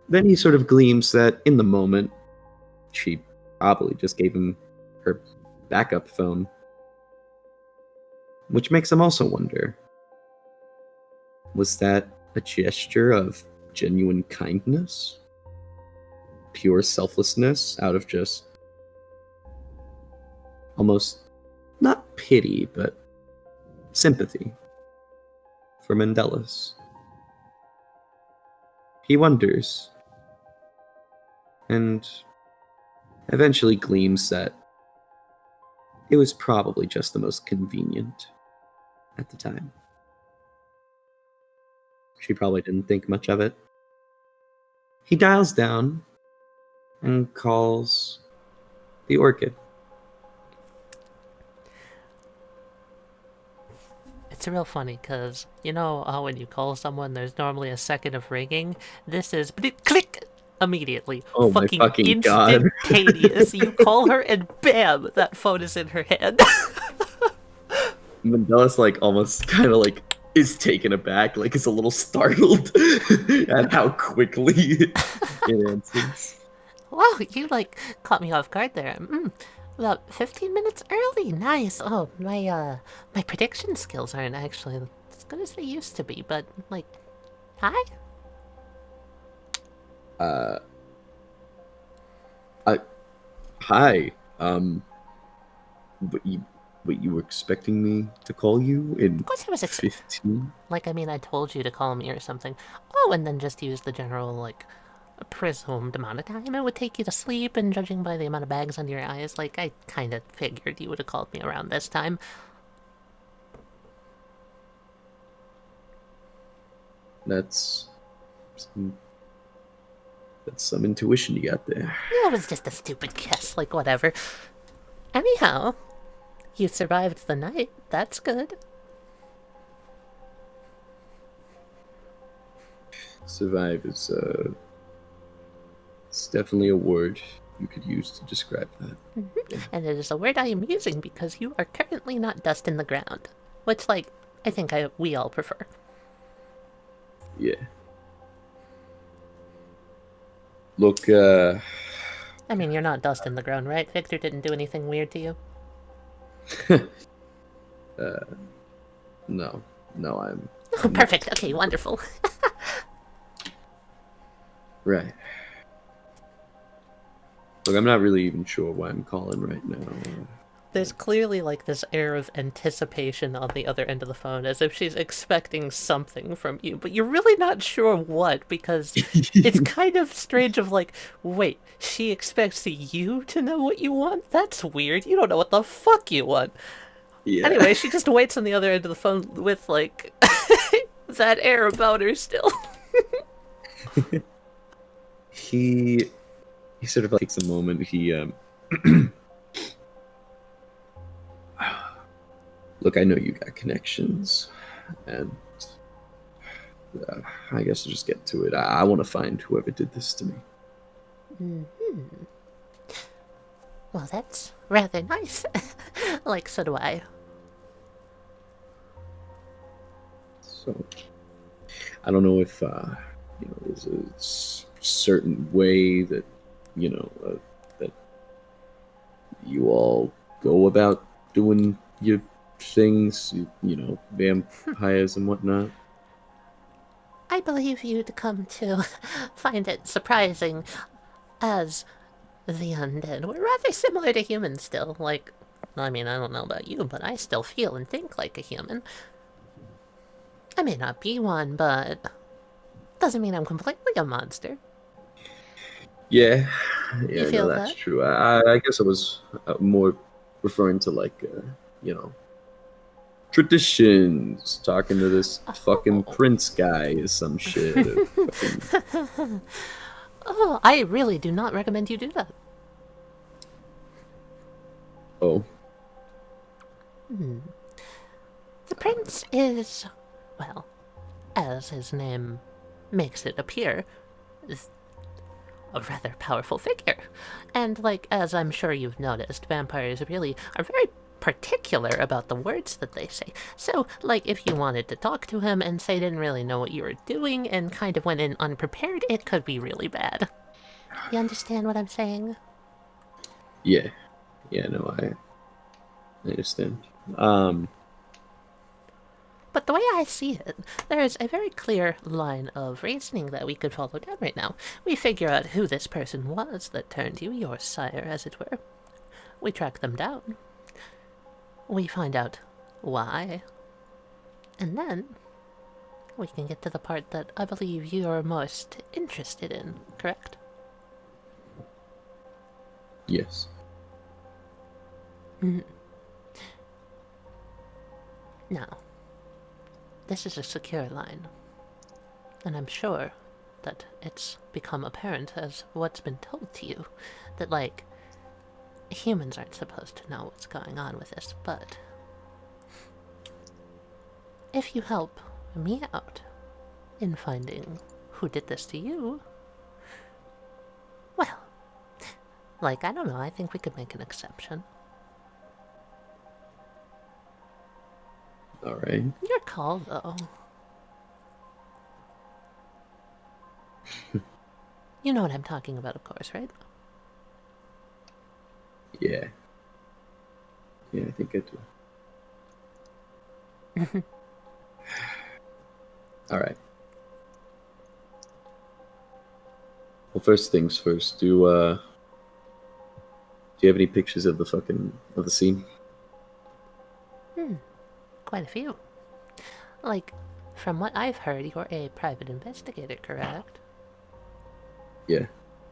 then he sort of gleams that in the moment, she probably just gave him her backup phone. Which makes him also wonder, was that a gesture of genuine kindness? Pure selflessness out of just almost not pity, but sympathy for Mendeles? He wonders, and eventually gleams that it was probably just the most convenient at the time. She probably didn't think much of it. He dials down and calls the Orchid. It's real funny, because you know how when you call someone there's normally a second of ringing? This is click immediately. Oh my fucking God. Instantaneous. You call her and bam, that phone is in her hand. Mendeles like almost kind of like is taken aback, like is a little startled at how quickly it answers. Wow, you like caught me off guard there. About 15 minutes early. Nice. Oh, my prediction skills aren't actually as good as they used to be, but like, hi. Hi. But you were expecting me to call you in Of course I was 15? Like, I mean, I told you to call me or something. Oh, and then just use the general, like, presumed amount of time it would take you to sleep, and judging by the amount of bags under your eyes, like, I kind of figured you would have called me around this time. That's some intuition you got there. Yeah, it was just a stupid guess, like, whatever. Anyhow, you survived the night. That's good. Survive is it's definitely a word you could use to describe that. And it is a word I am using because you are currently not dust in the ground. Which, like, I think we all prefer. Yeah. Look, I mean, you're not dust in the ground, right? Victor didn't do anything weird to you? no, I'm Oh, perfect. Okay, wonderful. right. Look, I'm not really even sure why I'm calling right now. There's clearly like this air of anticipation on the other end of the phone, as if she's expecting something from you, but you're really not sure what, because it's kind of strange of like, wait, she expects you to know what you want? That's weird. You don't know what the fuck you want. Yeah. Anyway, she just waits on the other end of the phone with like that air about her still. He sort of like takes a moment. He look, I know you got connections, and I guess I'll just get to it. I want to find whoever did this to me. Mm-hmm. Well, that's rather nice. Like, so do I. So I don't know if there's a certain way that that you all go about doing your things, vampires and whatnot. I believe you'd come to find it surprising, as the undead were rather similar to humans still. Like, I mean, I don't know about you, but I still feel and think like a human. I may not be one, but doesn't mean I'm completely a monster. Yeah, You no, feel that's that? true. I guess I was more referring to like, traditions. Talking to this fucking Oh. prince guy or some shit. Or fucking... Oh, I really do not recommend you do that. Oh, The prince is, well, as his name makes it appear, is a rather powerful figure. And, like, as I'm sure you've noticed, vampires really are very particular about the words that they say. So, like, if you wanted to talk to him and say didn't really know what you were doing and kind of went in unprepared, it could be really bad. You understand what I'm saying? yeah, no, I understand. But the way I see it, there is a very clear line of reasoning that we could follow down right now. We figure out who this person was that turned you, your sire, as it were. We track them down. We find out why. And then we can get to the part that I believe you're most interested in, correct? Yes. Now, this is a secure line, and I'm sure that it's become apparent as what's been told to you, that, like, humans aren't supposed to know what's going on with this, but if you help me out in finding who did this to you, well, like, I don't know, I think we could make an exception. All right. Your call, though. You know what I'm talking about, of course, right? Yeah. Yeah, I think I do. All right. Well, first things first. Do you have any pictures of the scene? Quite a few. Like, from what I've heard, you're a private investigator, correct? Yeah.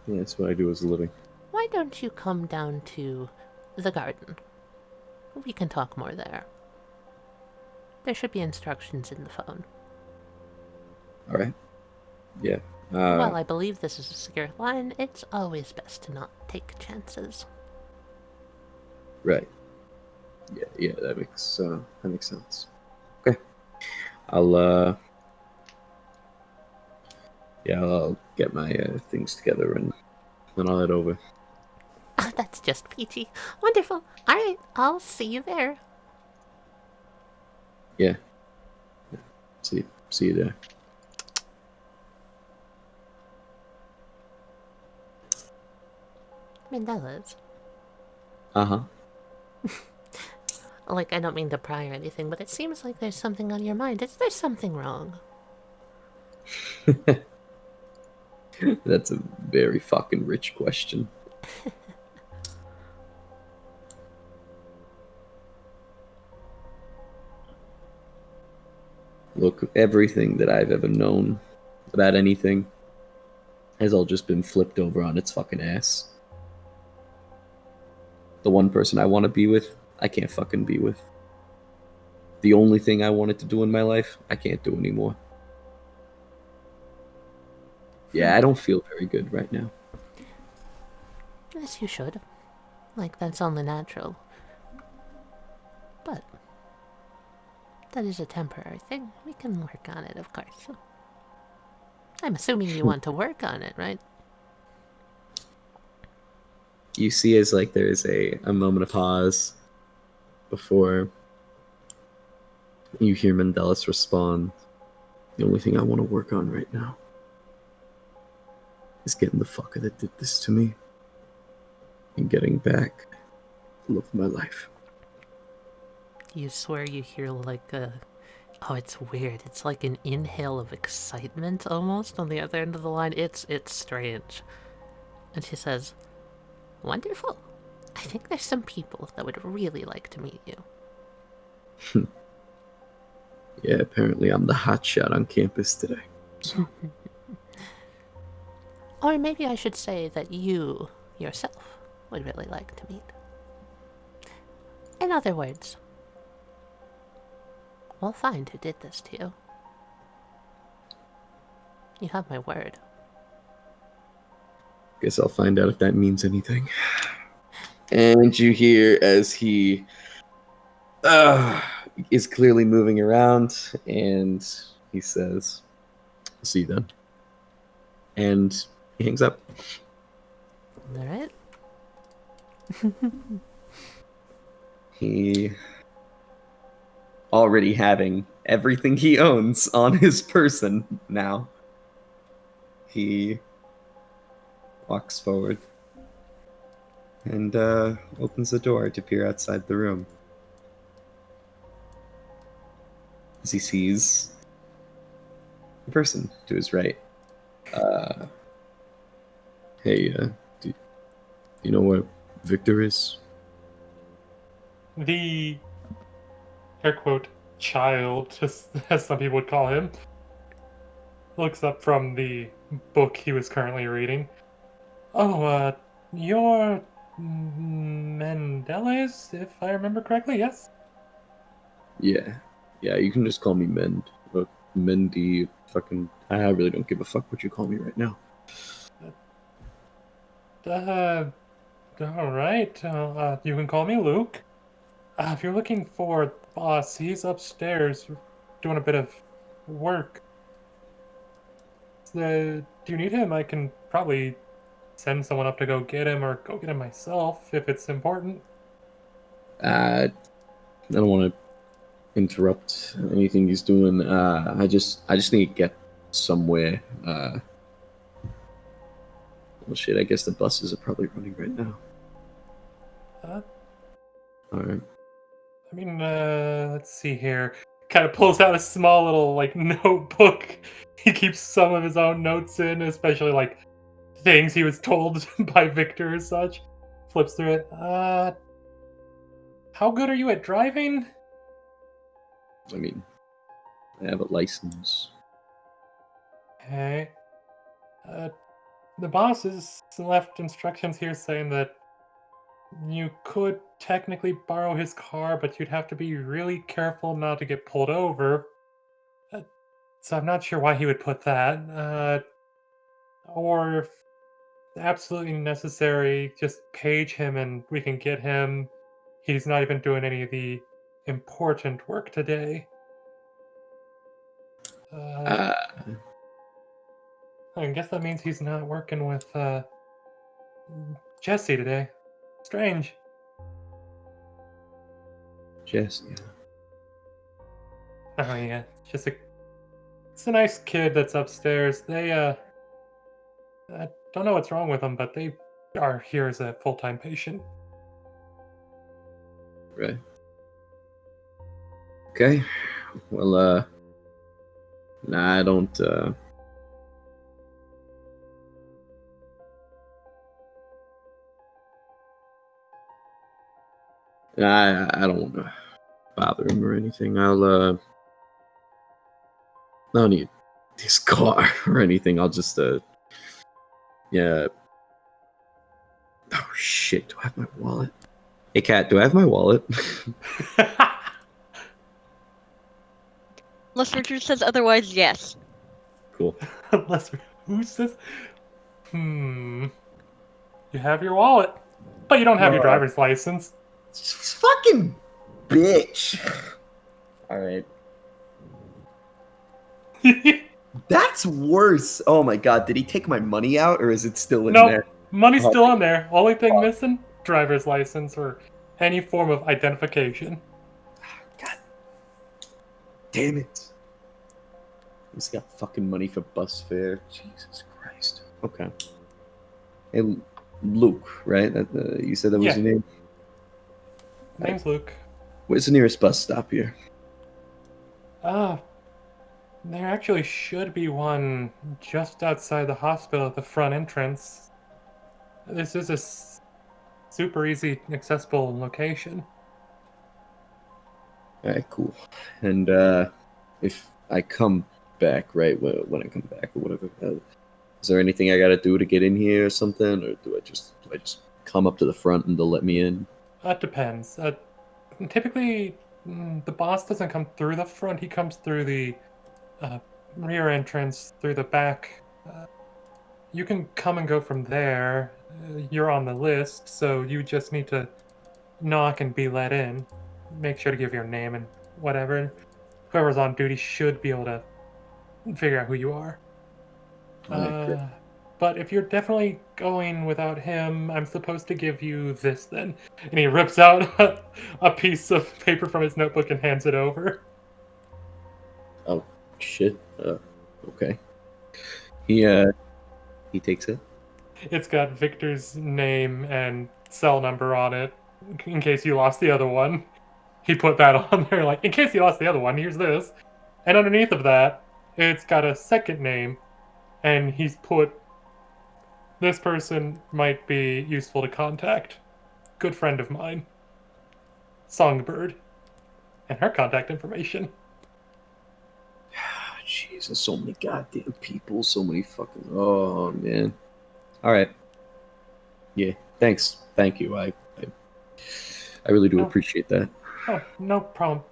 Yeah, that's what I do as a living. Why don't you come down to the garden? We can talk more there. There should be instructions in the phone. All right. Yeah. While I believe this is a secure line, it's always best to not take chances. Right. Yeah, that makes sense. Okay. I'll get my things together and I'll head over. Ah, that's just peachy. Wonderful. Alright, I'll see you there. Yeah. See you there. Mendeles. Uh-huh. Like, I don't mean to pry or anything, but it seems like there's something on your mind. Is there something wrong? That's a very fucking rich question. Look, everything that I've ever known about anything has all just been flipped over on its fucking ass. The one person I want to be with, I can't fucking be with. The only thing I wanted to do in my life, I can't do anymore. Yeah, I don't feel very good right now. Yes, you should. Like, that's only natural. But that is a temporary thing. We can work on it, of course. I'm assuming you want to work on it, right? You see as like there is a moment of pause before you hear Mendeles respond. The only thing I want to work on right now is getting the fucker that did this to me and getting back the love of my life. You swear you hear like a... Oh, it's weird. It's like an inhale of excitement almost on the other end of the line. It's strange. And she says, "Wonderful. I think there's some people that would really like to meet you." Yeah, apparently I'm the hot shot on campus today. So. Or maybe I should say that you, yourself, would really like to meet. In other words, we'll find who did this to you. You have my word. Guess I'll find out if that means anything. And you hear as he is clearly moving around, and he says, "I'll see you then." And he hangs up. Alright? He already having everything he owns on his person now. He walks forward and opens the door to peer outside the room. As he sees the person to his right. Hey, do you know where Victor is? The air quote child, just as some people would call him, looks up from the book he was currently reading. Oh, you're Mendeles, if I remember correctly, yes? Yeah, you can just call me Mend. But Mendy, fucking, I really don't give a fuck what you call me right now. Alright. You can call me Luke. If you're looking for the boss, he's upstairs doing a bit of work. Do you need him? I can probably send someone up to go get him or go get him myself if it's important. I don't want to interrupt anything he's doing. I just need to get somewhere. Well, shit, I guess the buses are probably running right now. Uh, Alright. I mean, let's see here. Kind of pulls out a small little, like, notebook. He keeps some of his own notes in, especially, like, things he was told by Victor or such. Flips through it. How good are you at driving? I mean, I have a license. Okay. The boss has left instructions here saying that you could technically borrow his car, but you'd have to be really careful not to get pulled over. So I'm not sure why he would put that. Or if absolutely necessary, just page him and we can get him. He's not even doing any of the important work today. Uh, I guess that means he's not working with Jesse today. Strange. Jesse. Oh yeah, it's a nice kid that's upstairs. I don't know what's wrong with them, but they are here as a full-time patient. Right. Okay. Well, nah, I don't, I don't want to bother him or anything. I don't need this car or anything. I'll just yeah. Oh shit! Do I have my wallet? Hey, Kat, do I have my wallet? Unless Richard says otherwise, yes. Cool. Unless who says? You have your wallet, but you don't have your driver's license. Just fucking bitch. All right. That's worse. Oh my god, did he take my money out or is it still in Nope, there? money's Oh. still on there. Only thing missing: driver's license or any form of identification. God damn it. He's got fucking money for bus fare. Jesus Christ. Okay. Hey, Luke, right? You said that was Yeah. your name? Name's Luke. Where's the nearest bus stop here? There actually should be one just outside the hospital at the front entrance. This is a super easy, accessible location. Alright, cool. And if I come back, right, when I come back or whatever, is there anything I gotta do to get in here or something? Or do I just come up to the front and they'll let me in? That depends. Typically, the boss doesn't come through the front, he comes through the rear entrance, through the back. You can come and go from there. You're on the list, so you just need to knock and be let in. Make sure to give your name and whatever. Whoever's on duty should be able to figure out who you are. Alright, great. But if you're definitely going without him, I'm supposed to give you this then. And he rips out a piece of paper from his notebook and hands it over. Oh shit. Okay. He takes it. It's got Victor's name and cell number on it, in case you lost the other one. He put that on there, like, in case you lost the other one, here's this. And underneath of that, it's got a second name, and he's put, this person might be useful to contact. Good friend of mine. Songbird. And her contact information. Jesus, so many goddamn people, so many fucking. Oh man. All right. Yeah. Thanks. Thank you. I really do No. appreciate that. Oh, no problem.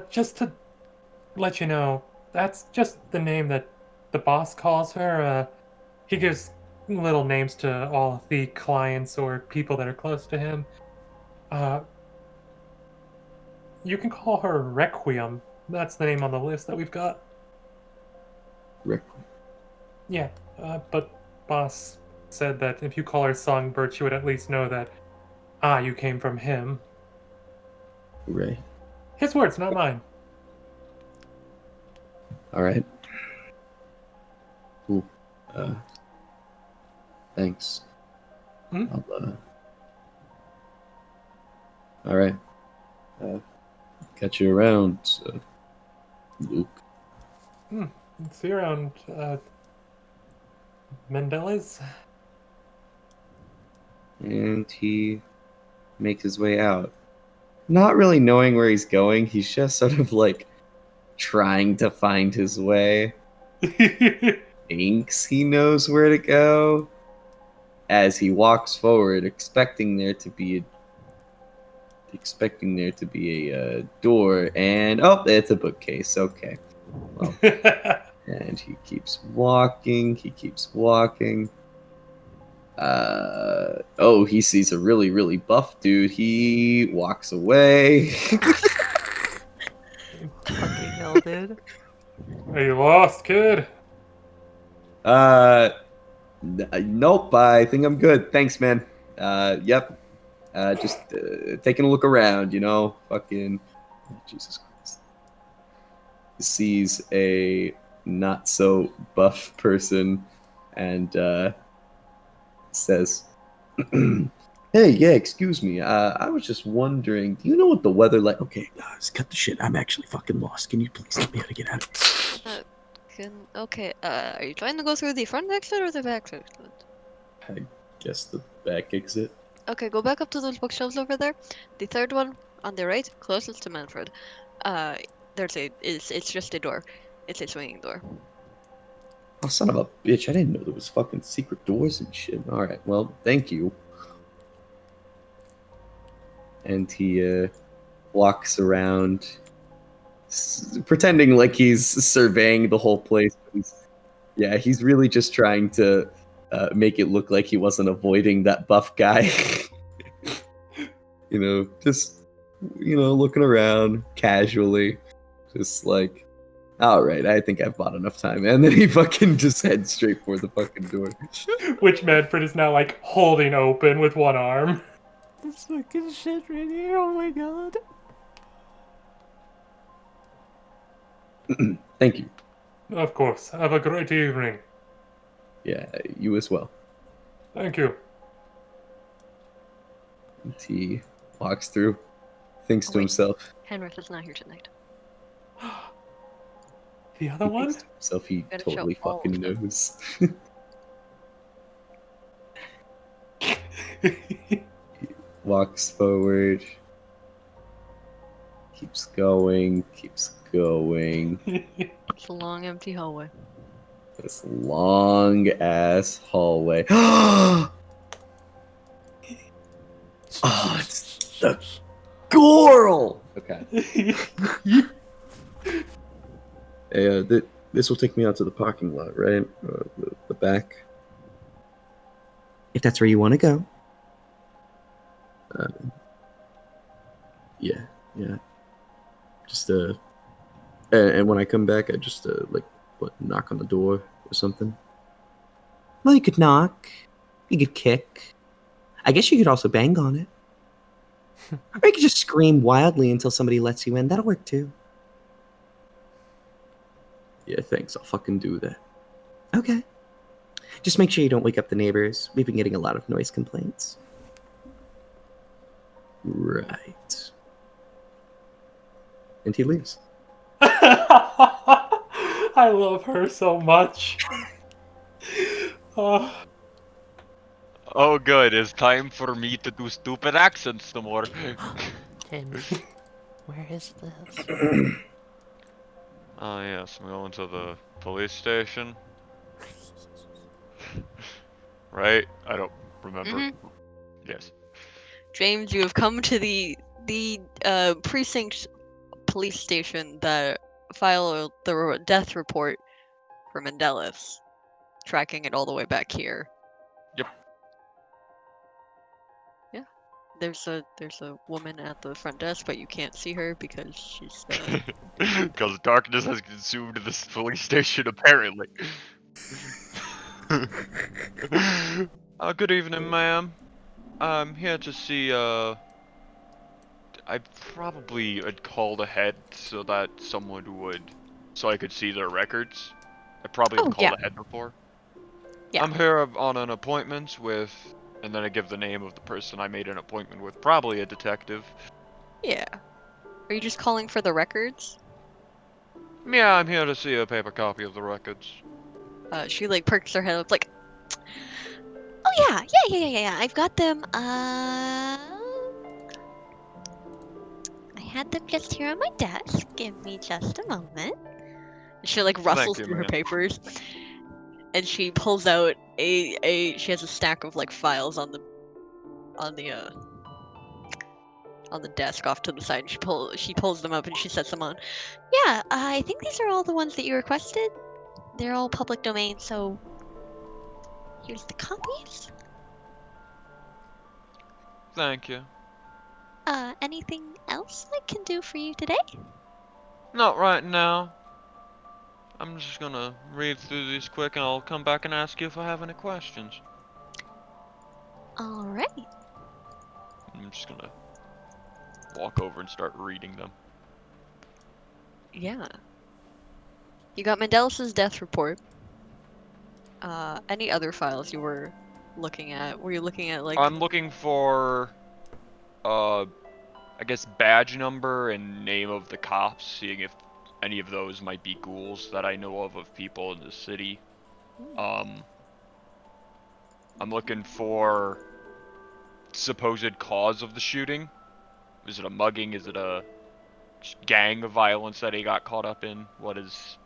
Just to let you know, that's just the name that the boss calls her. He gives little names to all of the clients or people that are close to him. You can call her Requiem. That's the name on the list that we've got. Rick. Yeah, but boss said that if you call her Songbird, she would at least know that, you came from him. Ray. His words, not mine. All right. Cool. Thanks. Hmm? All right. Catch you around, Luke. See you around, Mendeles. And he makes his way out. Not really knowing where he's going, he's just sort of like trying to find his way. Thinks he knows where to go. As he walks forward, expecting there to be a door, and oh, it's a bookcase. Okay. Well, and he keeps walking. Oh, he sees a really, really buff dude. He walks away. Fucking hell, dude. Are you lost, kid? Nope. I think I'm good. Thanks, man. Yep. Just taking a look around, fucking Jesus Christ. Sees a not so buff person and says, hey, yeah, excuse me. I was just wondering, do you know what the weather like? Okay, guys, cut the shit. I'm actually fucking lost. Can you please tell me how to get out? Okay, are you trying to go through the front exit or the back exit? I guess the back exit. Okay, go back up to those bookshelves over there. The third one on the right, closest to Manfred. It's just a door. It's a swinging door. Oh, son of a bitch! I didn't know there was fucking secret doors and shit. All right, well, thank you. And he walks around, pretending like he's surveying the whole place. But he's really just trying to make it look like he wasn't avoiding that buff guy. Just looking around casually, just like, all right, I think I've bought enough time. And then he fucking just heads straight for the fucking door. Which Manfred is now like holding open with one arm. This fucking shit right here. Oh my god. Thank you. Of course. Have a great evening. Yeah, you as well. Thank you. And he walks through, thinks Oh, to wait. himself. Henrith is not here tonight. The other He one? thinks to himself, he Gotta show totally all fucking of them. knows. Walks forward. Keeps going. It's a long, empty hallway. This long ass hallway. Oh, it's the girl. Okay. Hey, this will take me out to the parking lot, right? The back. If that's where you want to go. Yeah. Just and when I come back, I just knock on the door or something. Well, you could knock. You could kick. I guess you could also bang on it. Or you could just scream wildly until somebody lets you in. That'll work too. Yeah, thanks. I'll fucking do that. Okay. Just make sure you don't wake up the neighbors. We've been getting a lot of noise complaints. Right. And he leaves. I love her so much. Oh. Oh good, it's time for me to do stupid accents some more. James, where is this? Oh yes, I'm going to the police station. Right? I don't remember. Mhm. Yes. James, you have come to the precinct police station that filed the death report for Mendeles, tracking it all the way back here. Yep. Yeah. There's a woman at the front desk, but you can't see her because she's Because darkness has consumed this police station, apparently. Good evening, ma'am. I'm here to see, I probably had called ahead so that so I could see their records. I probably have Oh, called yeah. ahead before. Yeah. I'm here on an appointment with, and then I give the name of the person I made an appointment with, probably a detective. Yeah. Are you just calling for the records? Yeah, I'm here to see a paper copy of the records. She like perks her head up like, oh yeah. I've got them. I had them just here on my desk. Give me just a moment. She like rustles you, through her ma'am. papers, and she pulls out she has a stack of like files on the desk off to the side. She pulls them up and she sets them on. Yeah, I think these are all the ones that you requested. They're all public domain, so here's the copies. Thank you. Anything else I can do for you today? Not right now. I'm just gonna read through these quick and I'll come back and ask you if I have any questions. All right. I'm just gonna walk over and start reading them. Yeah. You got Mendeles' death report. Any other files you were looking at? Were you looking at like? I'm looking for, I guess badge number and name of the cops, seeing if any of those might be ghouls that I know of people in the city. I'm looking for supposed cause of the shooting. Is it a mugging? Is it a gang of violence that he got caught up in? What is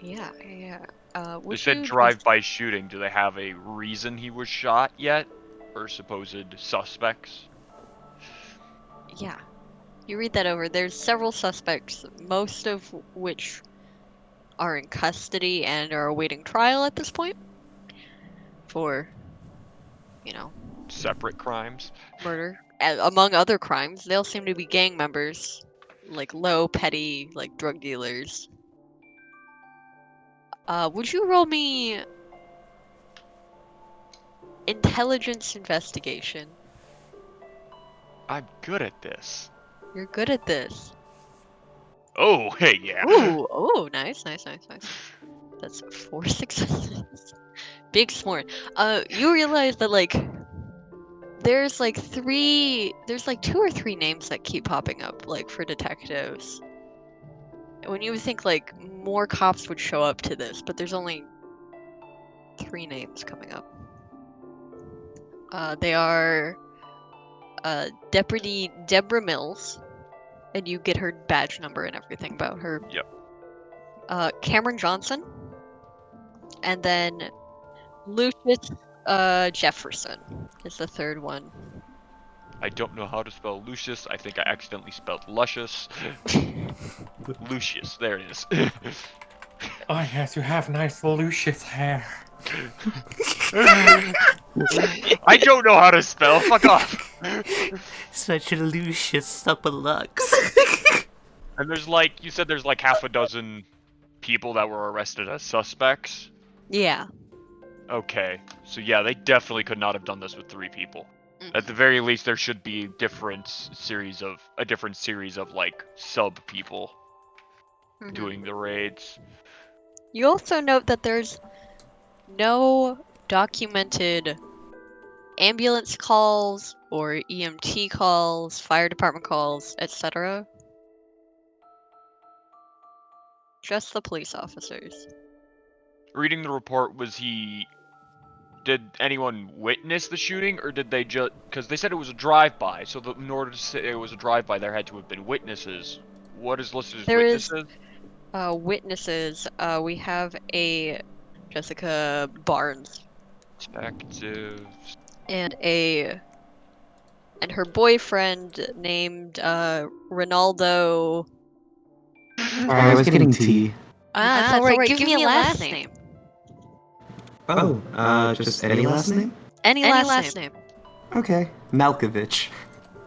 Yeah. They Would said you just- drive-by shooting. Do they have a reason he was shot yet? Or supposed suspects? Yeah. You read that over. There's several suspects, most of which are in custody and are awaiting trial at this point for, Separate crimes? murder. Among other crimes, they all seem to be gang members, like low, petty, like drug dealers. Would you roll me intelligence investigation? I'm good at this. You're good at this. Oh, hey, yeah. Ooh, nice. That's 4 successes. Big smart. You realize that there's like 2 or 3 names that keep popping up, like for detectives. When you would think like more cops would show up to this, but there's only 3 names coming up. They are Deputy Deborah Mills, and you get her badge number and everything about her. Yep. Cameron Johnson, and then Lucius Jefferson is the 3rd one. I don't know how to spell Lucius. I think I accidentally spelled luscious. Lucius, there it is. Oh yes, you have nice luscious hair. I don't know how to spell. Fuck off. Such a Lucius supper lux. And there's like, you said there's like half a dozen people that were arrested as suspects. Yeah. Okay, so yeah, they definitely could not have done this with 3 people. At the very least, there should be a different series of like sub people doing the raids. You also note that there's no documented ambulance calls or EMT calls, fire department calls, etc. Just the police officers. Reading the report, did anyone witness the shooting, or did they just, because they said it was a drive-by, so in order to say it was a drive-by, there had to have been witnesses. What is listed as There is witnesses? witnesses. We have a Jessica Barnes Detectives. and her boyfriend named Ronaldo. Sorry, I was getting tea. It's alright. Give me a last name. Oh, just any last name? Any last name. Okay, Malkovich.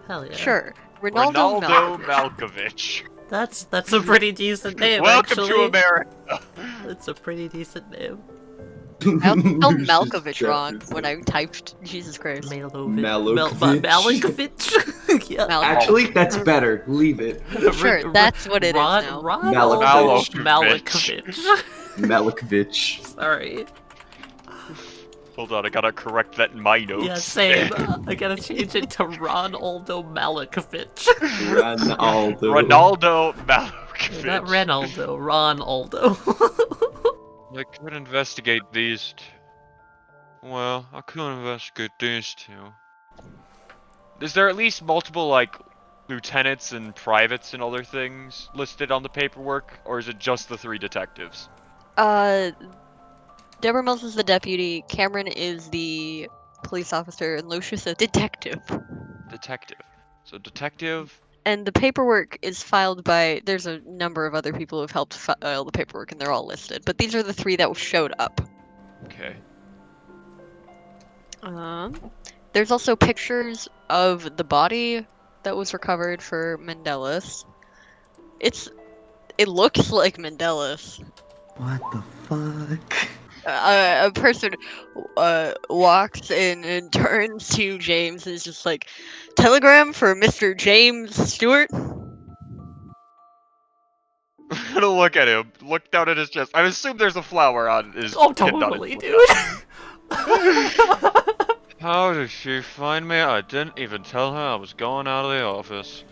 Hell yeah. Sure. Ronaldo Malkovich. Malkovich. That's a pretty decent name, Welcome actually. to America. That's a pretty decent name. I also spelled Malkovich wrong when I typed. Jesus Christ. Malkovich. Malkovich. Yeah. Actually, that's better. Leave it. Sure, that's what it is now. Malkovich. Malkovich. Malkovich. Sorry. Hold on, I gotta correct that in my notes. Yeah, same. I gotta change it to Ronaldo Malkovich. Ronaldo Malkovich. Not Ronaldo, Ronaldo. I could investigate these. Well, I could investigate these 2. Is there at least multiple, like, lieutenants and privates and other things listed on the paperwork, or is it just the 3 detectives? Deborah Mills is the deputy, Cameron is the police officer, and Lucius is detective. Detective. So detective. And the paperwork is filed by. There's a number of other people who've helped file the paperwork, and they're all listed. But these are the 3 that showed up. Okay. There's also pictures of the body that was recovered for Mendeles. It looks like Mendeles. What the fuck? A person walks in and turns to James and is just like, "Telegram for Mr. James Stewart." I'm gonna look at him. Look down at his chest. I assume there's a flower on his. Oh, pinned on totally, his dude. How did she find me? I didn't even tell her I was going out of the office.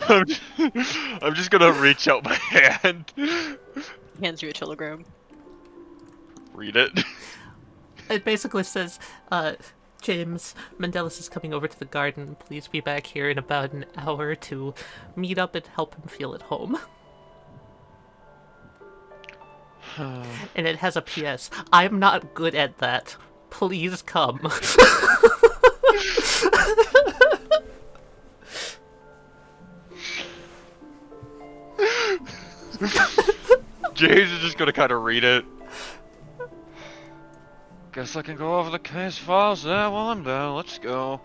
I'm just gonna reach out my hand. Hands you a telegram. Read it. It basically says, James, Mendeles is coming over to the garden. Please be back here in about an hour to meet up and help him feel at home. And it has a PS. I'm not good at that. Please come. James is just gonna kind of read it. Guess I can go over the case files there one day. Let's go.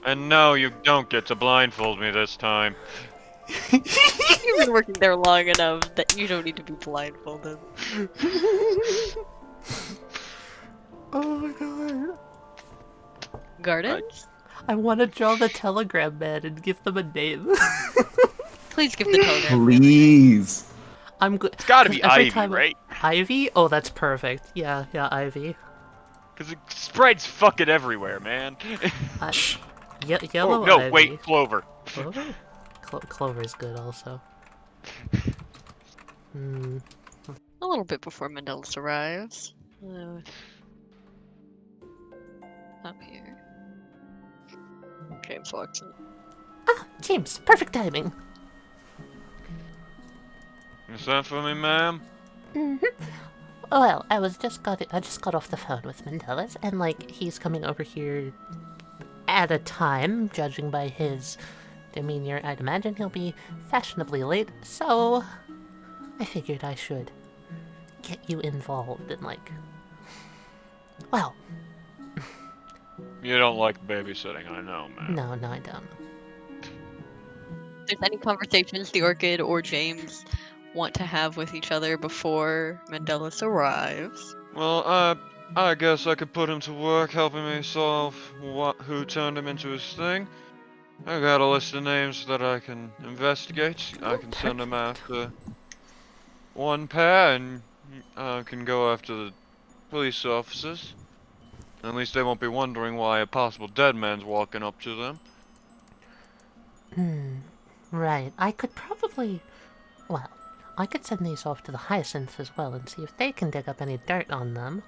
And no, you don't get to blindfold me this time. You've been working there long enough that you don't need to be blindfolded. Oh my god. Gardens? I want to draw the telegram man and give them a name. Please give the telegram. Please. I'm good. It's gotta be Ivy, right? Ivy? Oh, that's perfect. Yeah, Ivy. Because it spreads fucking everywhere, man. Yellow oh, no, Ivy. wait, Clover. Clover? Clover's good also. A little bit before Mendeles arrives. Up here. James walks in. Ah, James, perfect timing. Is that for me, ma'am? Well, I just got off the phone with Mendeles, and like he's coming over here at a time, judging by his demeanor, I'd imagine he'll be fashionably late, so I figured I should get you involved in like, well. You don't like babysitting, I know, man. No, I don't. If there's any conversations the Orchid or James want to have with each other before Mendeles arrives. Well, I guess I could put him to work helping me solve who turned him into his thing. I got a list of names that I can investigate. I can send them after one pair, and I can go after the police officers. At least they won't be wondering why a possible dead man's walking up to them. Right. I could probably... Well, I could send these off to the Hyacinths as well and see if they can dig up any dirt on them.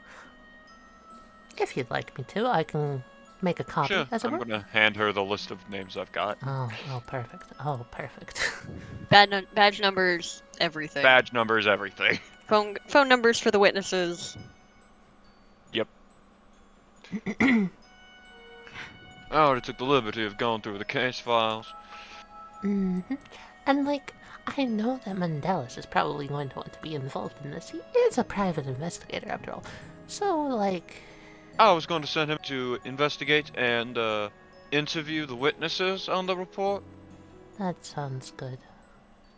If you'd like me to, I can make a copy, Sure, as it I'm were. gonna hand her the list of names I've got. Oh, perfect. Oh, perfect. Badge numbers, everything. Badge numbers, everything. Phone numbers for the witnesses. Yep. I already took the liberty of going through the case files. And like, I know that Mendeles is probably going to want to be involved in this. He is a private investigator, after all. So, like... I was going to send him to investigate and interview the witnesses on the report. That sounds good.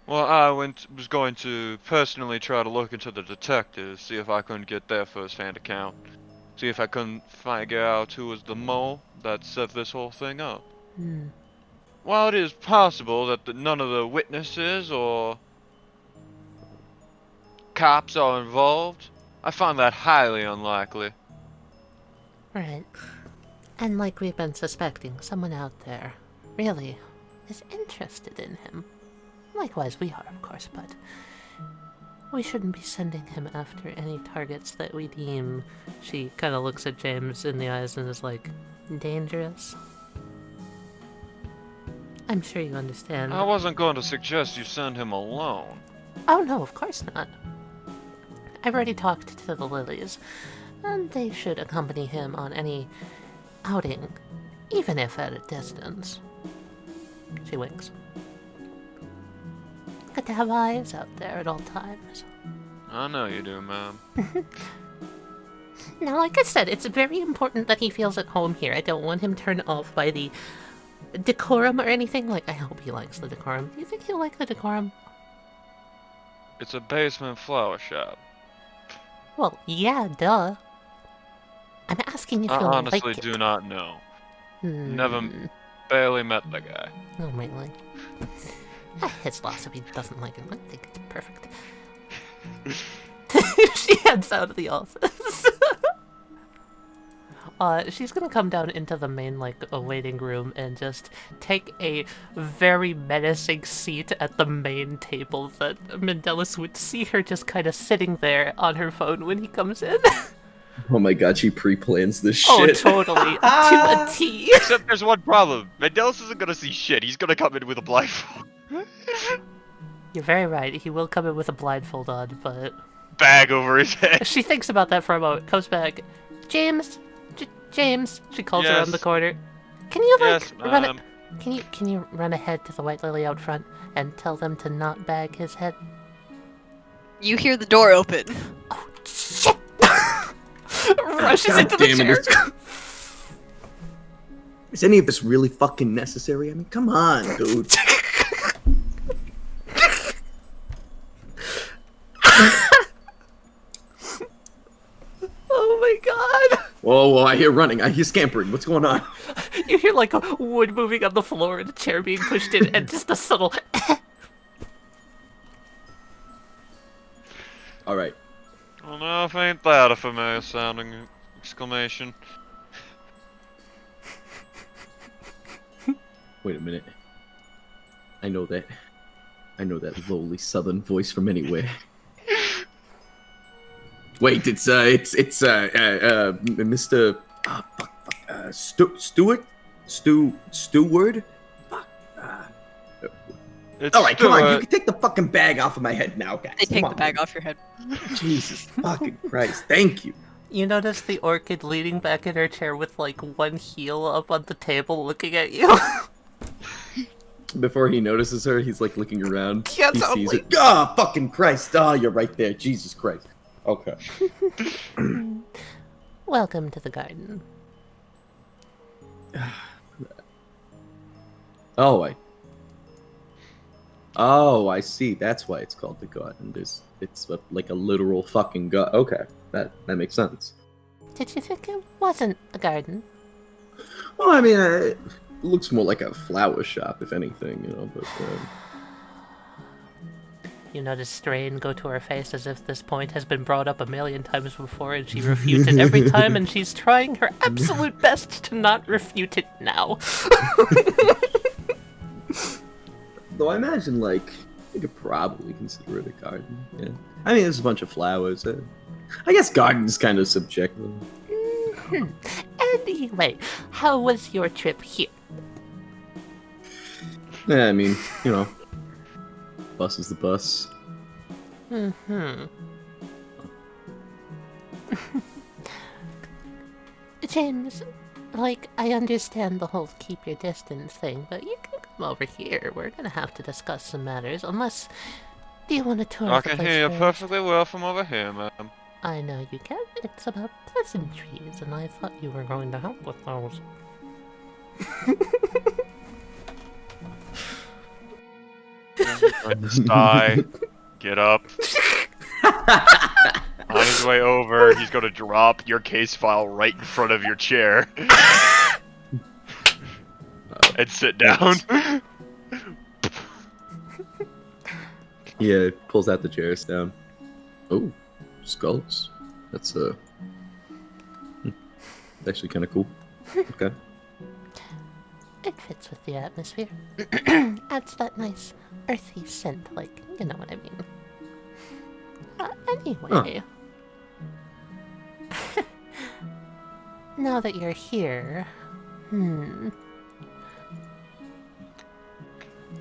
Well, I was going to personally try to look into the detectives, see if I couldn't get their first-hand account. See if I couldn't figure out who was the mole that set this whole thing up. While it is possible that none of the witnesses or cops are involved, I find that highly unlikely. Right. And like we've been suspecting, someone out there really is interested in him. Likewise we are, of course, but we shouldn't be sending him after any targets that we deem... She kind of looks at James in the eyes and is like, dangerous. I'm sure you understand. I wasn't going to suggest you send him alone. Oh no, of course not. I've already talked to the Lilies, and they should accompany him on any outing, even if at a distance. She winks. Good to have eyes out there at all times. I know you do, ma'am. Now, like I said, it's very important that he feels at home here. I don't want him turned off by the decorum or anything. Like, I hope he likes the decorum. Do you think he'll like the decorum? It's a basement flower shop. Well, yeah, duh. I'm asking if I he'll honestly like it. do not know. Barely met the guy. Oh, really? His loss if he doesn't like him. I think it's perfect. She heads out of the office. She's gonna come down into the main, like, waiting room and just take a very menacing seat at the main table that Mendeles would see her just kind of sitting there on her phone when he comes in. Oh my god, she pre-plans this Oh, shit. totally. To a T. Except there's one problem. Mendeles isn't gonna see shit. He's gonna come in with a blindfold. You're very right. He will come in with a blindfold on, but Bag over his head. she thinks about that for a moment. Comes back. James, James. She calls Yes. around the corner. Can you Yes, run ma'am. Can you run ahead to the White Lily out front and tell them to not bag his head? You hear the door open. Oh shit! Rushes God into the damn chair. it. Is any of this really fucking necessary? I mean, come on, dude. Oh my god! Whoa, I hear running. I hear scampering. What's going on? You hear like a wood moving on the floor and a chair being pushed in, and just a subtle. All right. Well, no, if ain't that a familiar sounding exclamation. Wait a minute. I know that lowly southern voice from anywhere. Wait, it's Mr. Stewart? It's All right, come on. You Stuart. can take the fucking bag off of my head now, guys. They Come take on. the bag off your head. Jesus fucking Christ. Thank you. You notice the Orchid leaning back in her chair with like one heel up on the table looking at you. Before he notices her, he's like looking around. Yeah, he totally. sees her. Oh, fucking Christ. Oh, you're right there. Jesus Christ. Okay. Welcome to the garden. Oh, I see. That's why it's called the garden. It's like a literal fucking gut. Okay, that makes sense. Did you think it wasn't a garden? Well, I mean, it looks more like a flower shop, if anything, you know. But You notice strain go to her face as if this point has been brought up a million times before and she refutes it every time, and she's trying her absolute best to not refute it now. though I imagine, like, you could probably consider it a garden. Yeah. I mean, there's a bunch of flowers. I guess garden's kind of subjective. Anyway, how was your trip here? Yeah, I mean, you know, bus is the bus. James, like, I understand the whole keep your distance thing, but you can come over here. We're gonna have to discuss some matters, unless... Do you want to tour I the can place hear you first? perfectly well from over here, ma'am. I know you can. It's about pleasantries, and I thought you were going to help with those. Sigh. Get up. On his way over, he's gonna drop your case file right in front of your chair. And sit down. Yeah, pulls out the chairs down. Oh, skulls. That's actually kind of cool. Okay. It fits with the atmosphere. Adds that nice earthy scent, like, you know what I mean. Anyway. Now that you're here,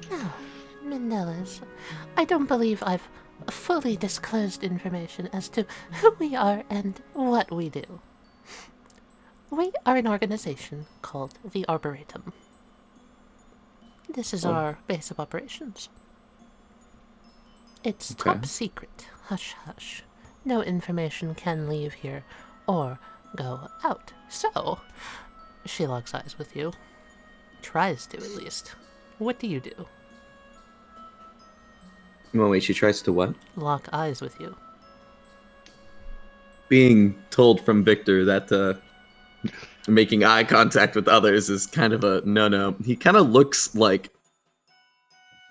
Now, Mendeles, I don't believe I've fully disclosed information as to who we are and what we do. We are an organization called the Arboretum. This is our base of operations. It's top secret. Hush, hush. No information can leave here or go out. So, she locks eyes with you. Tries to, at least. What do you do? Well, wait, she tries to what? Lock eyes with you. Being told from Victor that making eye contact with others is kind of a no-no. He kind of looks like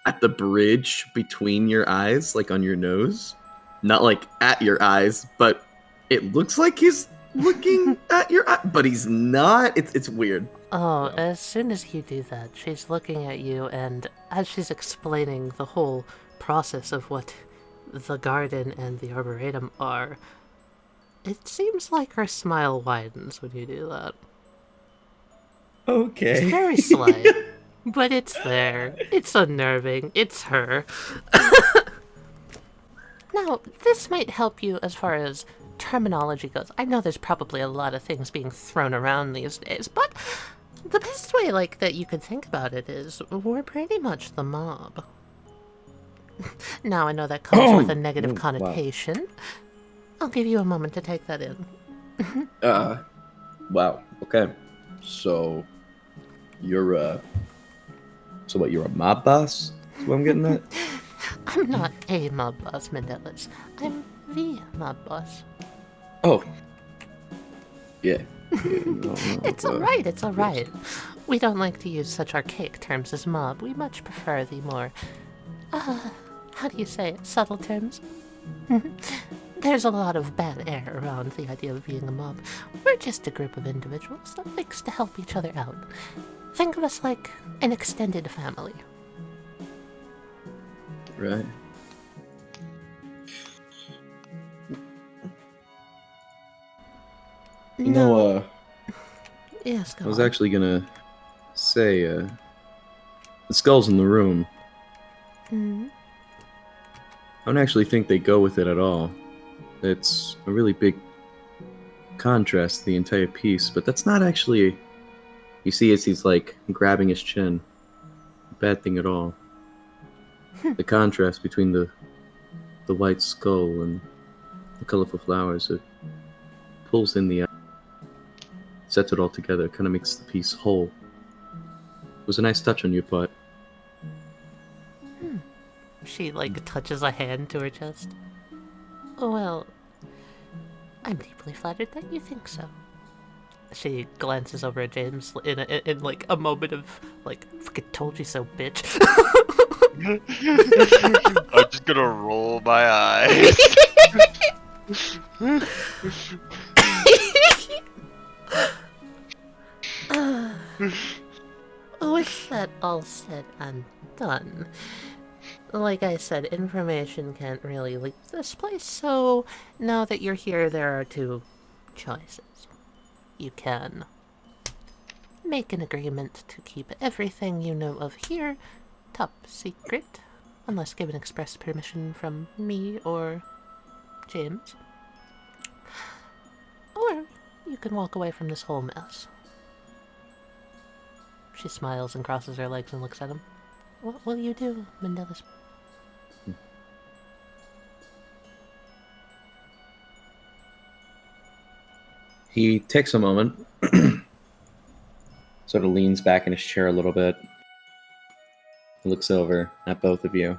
at the bridge between your eyes, like on your nose. Not like at your eyes, but it looks like he's looking at your eye, but he's not. It's weird. Oh, as soon as you do that, she's looking at you, and as she's explaining the whole process of what the garden and the arboretum are, It seems like her smile widens when you do that. Okay. It's very slight, but it's there. It's unnerving. It's her. Now, this might help you as far as terminology goes. I know there's probably a lot of things being thrown around these days, but the best way, like, that you could think about it is we're pretty much the mob. Now, I know that comes with a negative Wow. connotation. I'll give you a moment to take that in. Wow. Okay. So, you're so what? You're a mob boss? That's what I'm getting at. I'm not a mob boss, Mendeles. I'm the mob boss. Oh. Yeah. No, It's alright, it's alright. We don't like to use such archaic terms as mob. We much prefer the more, how do you say it, subtle terms? There's a lot of bad air around the idea of being a mob. We're just a group of individuals that likes to help each other out. Think of us like an extended family. Right. You know, Yes, go I was on. actually gonna say, the skulls in the room. Mhm. I don't actually think they go with it at all. It's a really big contrast to the entire piece, but that's not actually. You see, as he's like grabbing his chin, a bad thing at all. The contrast between the white skull and the colorful flowers, it pulls in the eye, sets it all together, kind of makes the piece whole. It was a nice touch on your part. She, like, touches a hand to her chest. Well, I'm deeply flattered that you think so. She glances over at James in like, a moment of, like, fucking told you so, bitch. I'm just gonna roll my eyes. With that all said and done, like I said, information can't really leave this place, so now that you're here, there are two choices. You can make an agreement to keep everything you know of here top secret, unless given express permission from me or James. Or you can walk away from this whole mess. She smiles and crosses her legs and looks at him. What will you do, Mendeles? He takes a moment, sort of leans back in his chair a little bit, looks over at both of you.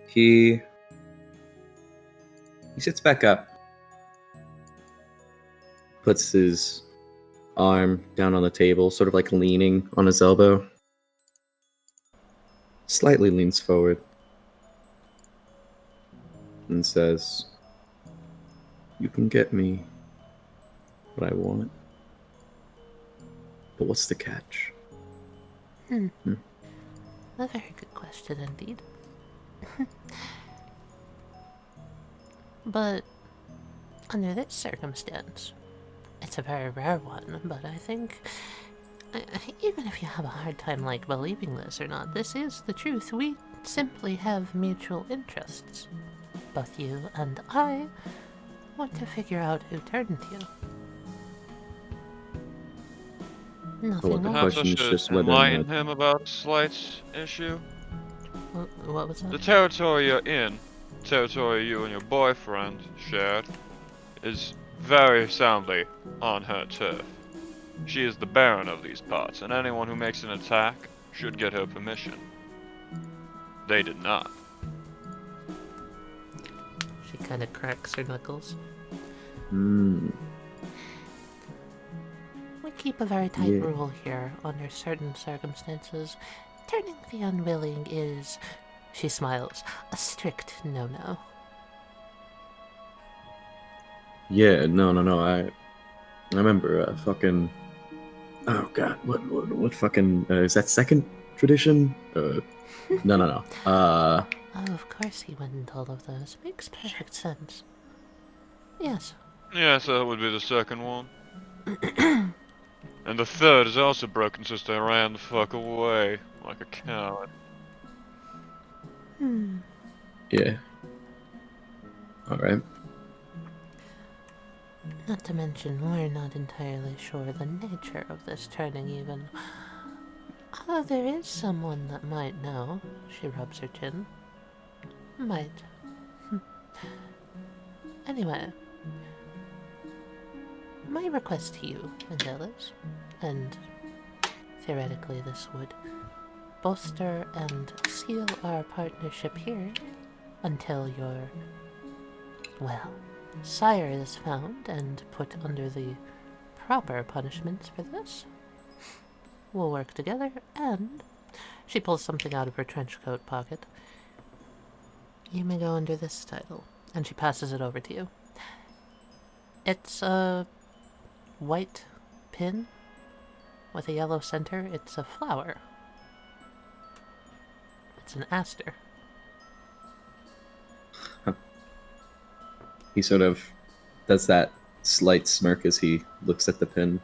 He sits back up, puts his arm down on the table, sort of like leaning on his elbow, slightly leans forward, and says, "You can get me what I want, but what's the catch?" A very good question indeed. But under this circumstance, it's a very rare one, but I think even if you have a hard time like believing this or not, this is the truth. We simply have mutual interests. Both you and I want to figure out who turned you. Nothing Well, the more. Perhaps I question is should just whether or enlighten not. him about Slight's issue. What was The that? territory you're in, the territory you and your boyfriend shared, is very soundly on her turf. She is the Baron of these parts, and anyone who makes an attack should get her permission. They did not. She kind of cracks her knuckles. Hmm. We keep a very tight Yeah. rule here under certain circumstances. Turning the unwilling is, she smiles, a strict no-no. Yeah, no. I remember fucking. Oh god, what fucking is that second tradition? No. Oh, of course he went into all of those. Makes perfect sense. Yes. Yeah, so that would be the second one. And the third is also broken since they ran the fuck away like a coward. Yeah. Alright. Not to mention, we're not entirely sure the nature of this turning even. Although there is someone that might know. She rubs her chin. Might. Anyway. My request to you, Mendeles, and theoretically this would bolster and seal our partnership here until your, well, sire is found and put under the proper punishments for this. We'll work together, and she pulls something out of her trench coat pocket. You may go under this title, and she passes it over to you. It's a white pin with a yellow center. It's a flower. It's an aster. He sort of does that slight smirk as he looks at the pin.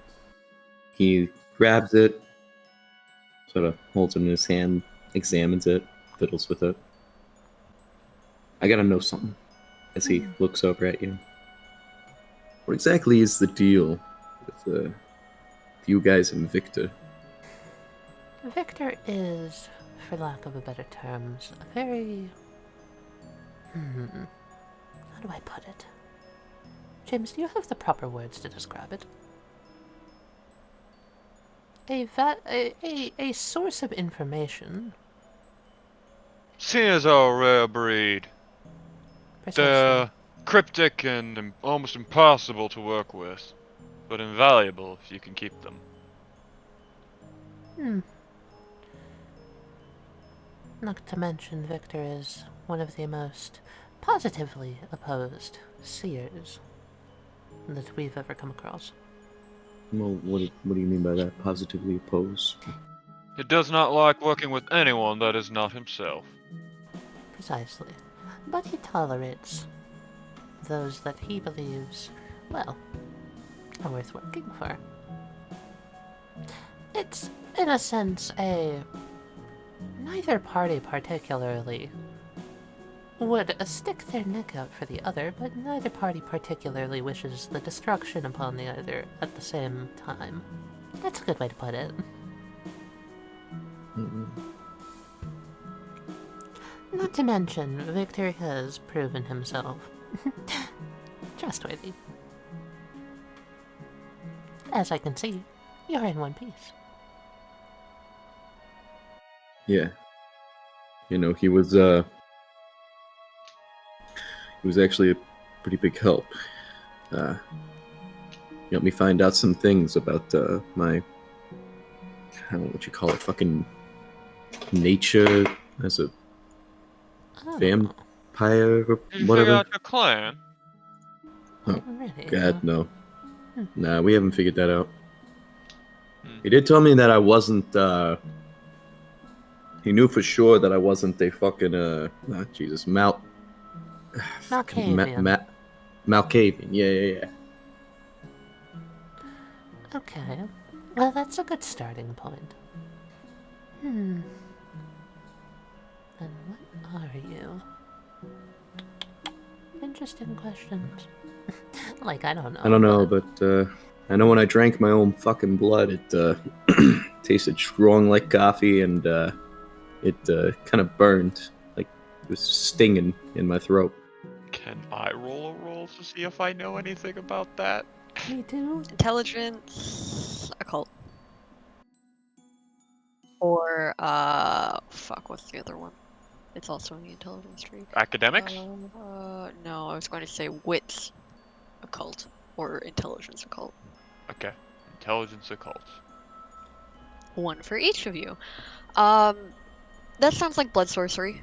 He grabs it, sort of holds it in his hand, examines it, fiddles with it. I gotta know something as he looks over at you. What exactly is the deal with you guys and Victor? Victor is, for lack of a better terms, a very... How do I put it? James, do you have the proper words to describe it? A source of information. Seers are a rare breed. Precisely. They're cryptic and almost impossible to work with, but invaluable if you can keep them. Not to mention, Victor is one of the most positively opposed seers that we've ever come across. Well, what do you mean by that? Positively opposed? He does not like working with anyone that is not himself. Precisely. But he tolerates those that he believes, well, are worth working for. It's, in a sense, neither party particularly would stick their neck out for the other, but neither party particularly wishes the destruction upon the other at the same time. That's a good way to put it. Not to mention, Victor has proven himself trustworthy. As I can see, you're in one piece. Yeah. You know, he was actually a pretty big help. He helped me find out some things about my, I don't know what you call it, fucking nature as a vampire or Did you whatever. figure out your clan? Oh, Really? God, no. Nah, we haven't figured that out. He did tell me that I wasn't, he knew for sure that I wasn't a fucking, Jesus, Malkavian. Malkavian, yeah. Okay. Well, that's a good starting point. And what are you? Interesting questions. Like, I don't know. I don't know, but I know when I drank my own fucking blood, it tasted strong like coffee, and it kind of burned, like it was stinging in my throat. Can I roll a roll to see if I know anything about that? Me too. Intelligence, occult. Or, fuck, what's the other one? It's also in the intelligence tree. Academics? No, I was going to say wits occult or intelligence occult. Okay. Intelligence occult. One for each of you. That sounds like blood sorcery.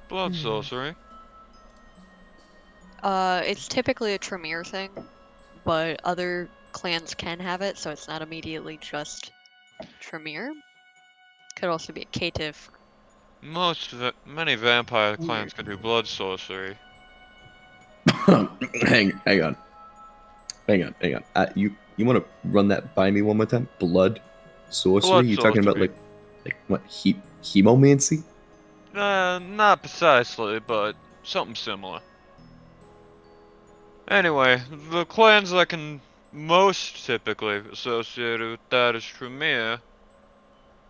Blood sorcery. It's typically a Tremere thing, but other clans can have it, so it's not immediately just Tremere. Could also be a caitiff. Many vampire clans can do blood sorcery. hang on. You want to run that by me one more time? Blood sorcery? Blood You talking about sorcery. like what? Hemomancy? Not precisely, but something similar. Anyway, the clans that can most typically associate with that is Tremere,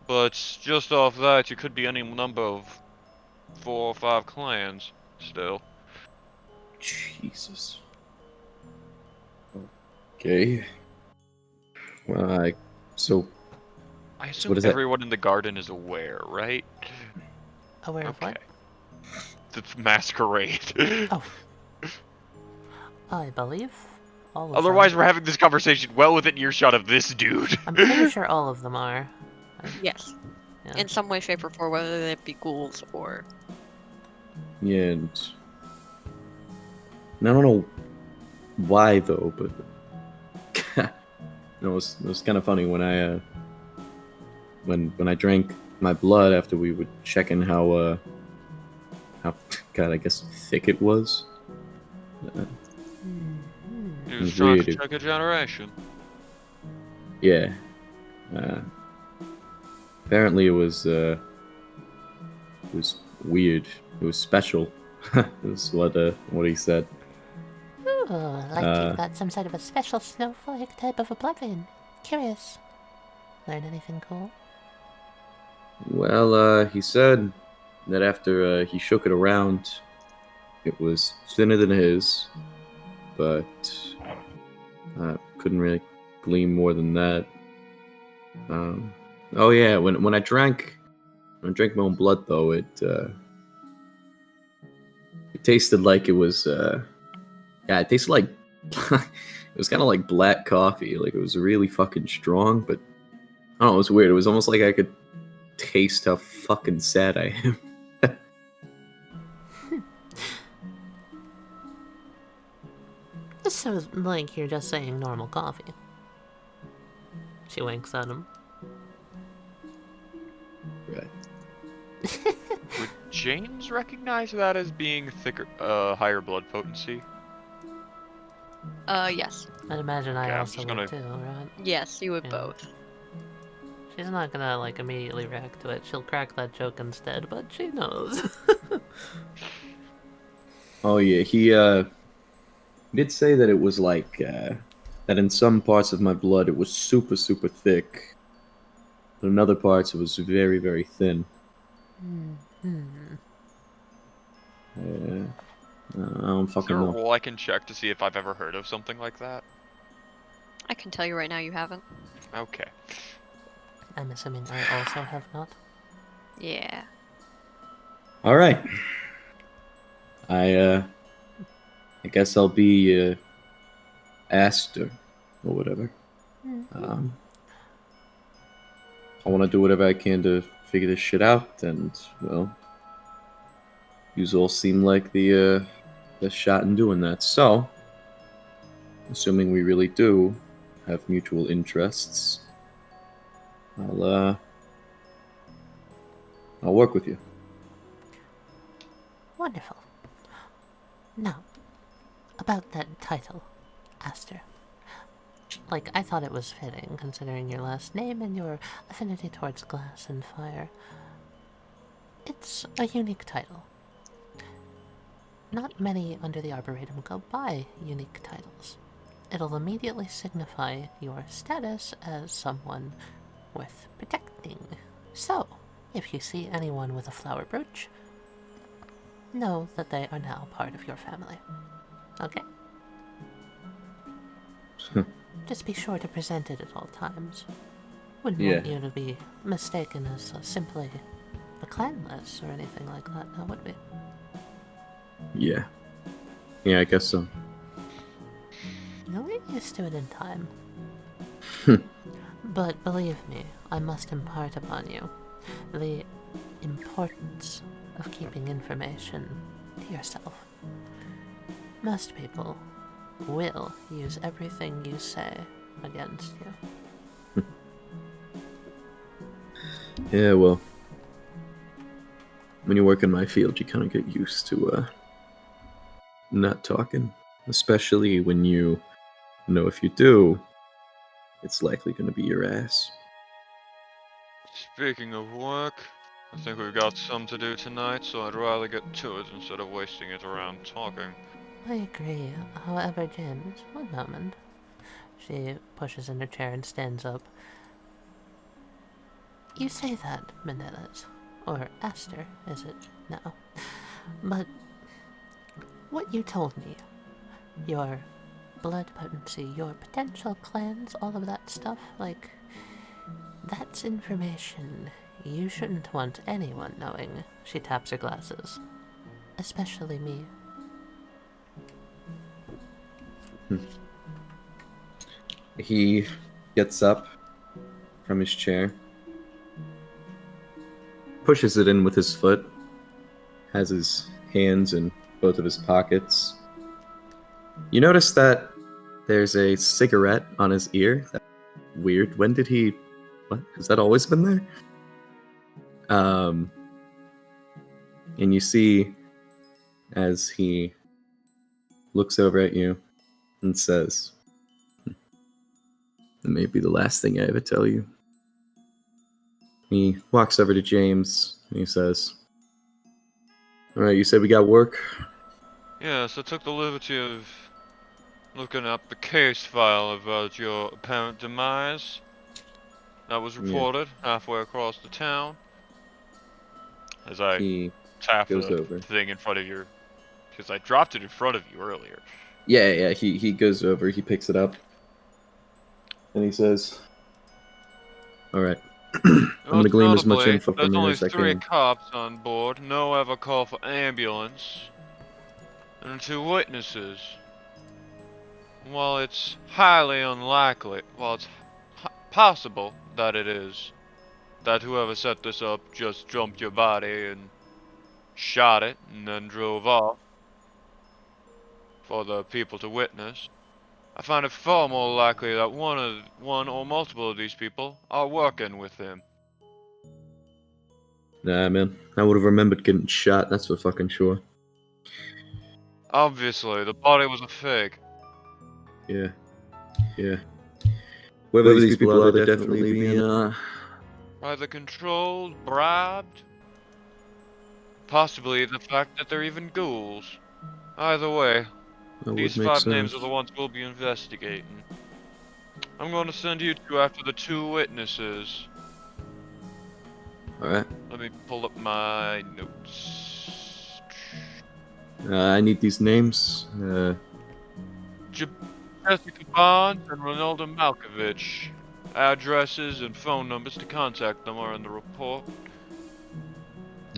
but just off that, you could be any number of 4 or 5 clans still. Jesus. Okay. Well, so I assume what is that? everyone in the garden is aware, right? Aware of what? It's Masquerade. Oh. I believe all of Otherwise, them. we're having this conversation well within earshot of this dude. I'm pretty sure all of them are. Yes. Yeah. In some way, shape, or form, whether they be ghouls or... Yeah, and I don't know why though, but it was kind of funny when I when I drank my blood after we were checking how God, I guess thick it was. He It was was trying to weird. check a generation. Yeah. Apparently it was weird. It was special. Is what he said. Ooh, like you've got some sort of a special snowflake type of a blood vein. Curious. Learn anything cool? Well, he said that after he shook it around, it was thinner than his, but couldn't really glean more than that. Oh yeah, when I drank my own blood though, it tasted like it was it tasted like it was kind of like black coffee. Like it was really fucking strong, but I don't know, it was weird. It was almost like I could taste how fucking sad I am. This sounds like you're just saying normal coffee. She winks at him. Right. Would James recognize that as being higher blood potency? Yes. I'd imagine Okay, I I'm also just would gonna- too, right? Yes, you would Yeah. both. She's not gonna, like, immediately react to it. She'll crack that joke instead, but she knows. Oh yeah, he did say that it was like that in some parts of my blood it was super super thick, but in other parts it was very very thin. I don't Is fucking there a know. role I can check to see if I've ever heard of something like that? I can tell you right now you haven't. Okay. I'm assuming I also have not. Yeah. All right. I guess I'll be asked or whatever. I want to do whatever I can to figure this shit out, and well, yous all seem like the best shot in doing that. So, assuming we really do have mutual interests, I'll work with you. Wonderful. Now, about that title, Aster. Like, I thought it was fitting, considering your last name and your affinity towards glass and fire. It's a unique title. Not many under the Arboretum go by unique titles. It'll immediately signify your status as someone worth protecting. So, if you see anyone with a flower brooch, know that they are now part of your family. Okay? Just be sure to present it at all times. Wouldn't want Yeah. you to be mistaken as simply a clanless or anything like that, now would we? Yeah. Yeah, I guess so. You'll get used to it in time. But believe me, I must impart upon you the importance of keeping information to yourself. Most people will use everything you say against you. Yeah, well, when you work in my field, you kind of get used to not talking, especially when you know if you do, it's likely going to be your ass. Speaking of work, I think we've got some to do tonight, so I'd rather get to it instead of wasting it around talking. I agree. However, James, one moment. She pushes in her chair and stands up. You say that, Mendeles. Or Aster, is it now? But what you told me, your blood potency, your potential clans, all of that stuff, like, that's information you shouldn't want anyone knowing. She taps her glasses. Especially me. He gets up from his chair, pushes it in with his foot, has his hands in both of his pockets. You notice that there's a cigarette on his ear. That's weird. When did he... What? Has that always been there? And you see as he looks over at you and says, "It may be the last thing I ever tell you." He walks over to James and he says, "All right, you said we got work?" Yes, I took the liberty of looking up the case file about your apparent demise that was reported halfway across the town. As I He tap goes the over. thing in front of you, because I dropped it in front of you earlier. Yeah, he goes over, he picks it up, and he says, "All right, I'm going to Most glean as much notably, info there's from here only as I 3 can." cops on board, no ever call for ambulance, and 2 witnesses. While it's highly unlikely, while it's possible that it is, that whoever set this up just jumped your body and shot it and then drove off for the people to witness, I find it far more likely that one or multiple of these people are working with him. Nah, man, I would have remembered getting shot, that's for fucking sure. Obviously, the body was a fake. Yeah. Whoever these people are, they're definitely being, Either controlled, bribed, possibly the fact that they're even ghouls. Either way, that these would make 5 names sense. are the ones we'll be investigating. I'm going to send you 2 after the 2 witnesses. All right. Let me pull up my notes. I need these names. Jessica Barnes and Ronaldo Malkovich. Addresses and phone numbers to contact them are in the report.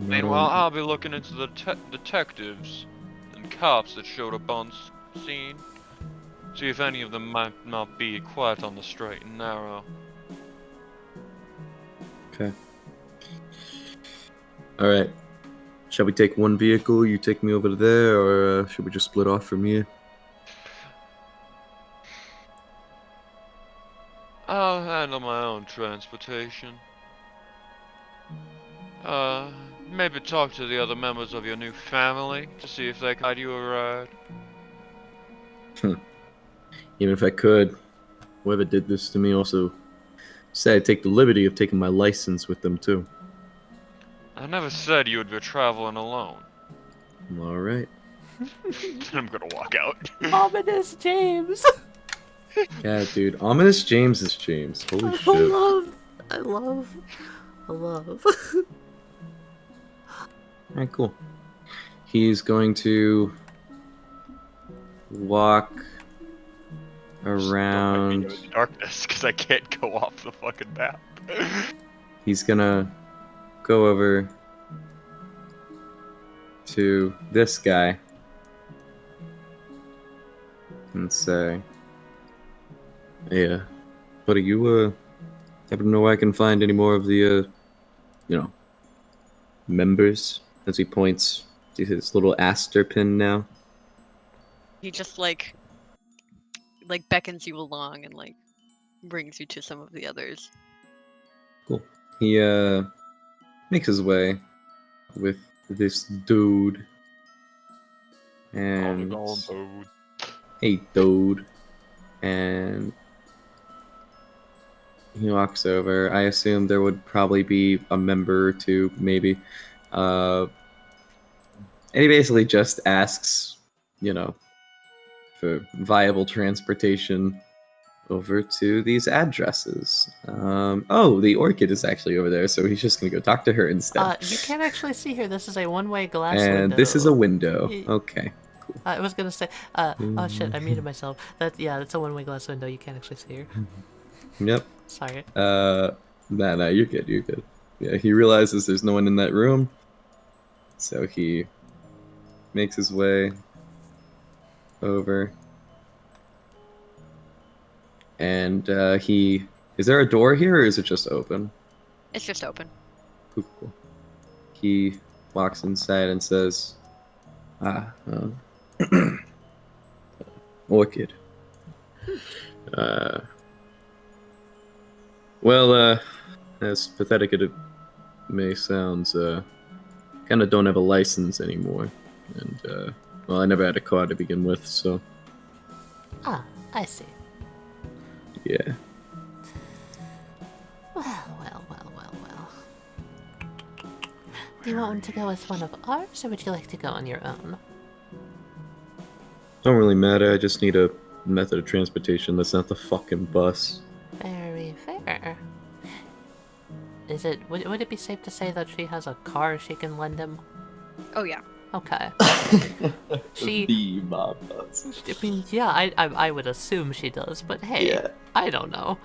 Meanwhile, I'll be looking into the detectives and cops that showed up on scene. See if any of them might not be quite on the straight and narrow. Okay. All right. Shall we take one vehicle? You take me over to there, or should we just split off from here? I'll handle my own transportation. Maybe talk to the other members of your new family to see if they can guide you a ride. Even if I could, whoever did this to me also said I'd take the liberty of taking my license with them too. I never said you would be traveling alone. All right. I'm gonna walk out. Ominous James! Yeah, dude. Ominous James is James. Holy shit. I love. Alright, cool. He's going to walk around. Don't let me go in the darkness, because I can't go off the fucking map. He's gonna go over to this guy and say, "Hey, buddy, you happen to know where I can find any more of the members?" As he points to his little Aster pin now. He just like beckons you along and like brings you to some of the others. Cool. He makes his way with this dude. And hey, dude. And he walks over. I assume there would probably be a member or two, maybe. And he basically just asks, for viable transportation over to these addresses. The Orchid is actually over there, so he's just gonna go talk to her instead. You can't actually see her. This is a one-way glass and window. this is a window. Okay. I was gonna say, oh shit, I muted myself. That's a one-way glass window. You can't actually see her. Yep. Sorry. No, you're good. You're good. Yeah, he realizes there's no one in that room, so he makes his way over. And is there a door here, or is it just open? It's just open. Cool. He walks inside and says, Orchid. As pathetic as it may sound, kind of don't have a license anymore. And, I never had a car to begin with, so... Ah, I see. Yeah. Well. Do you want to go with one of ours, or would you like to go on your own? Don't really matter, I just need a method of transportation that's not the fucking bus. Very fair. Would it be safe to say that she has a car she can lend him? Oh yeah. Okay. The mob bus. I mean, yeah, I would assume she does, but hey, Yeah. I don't know.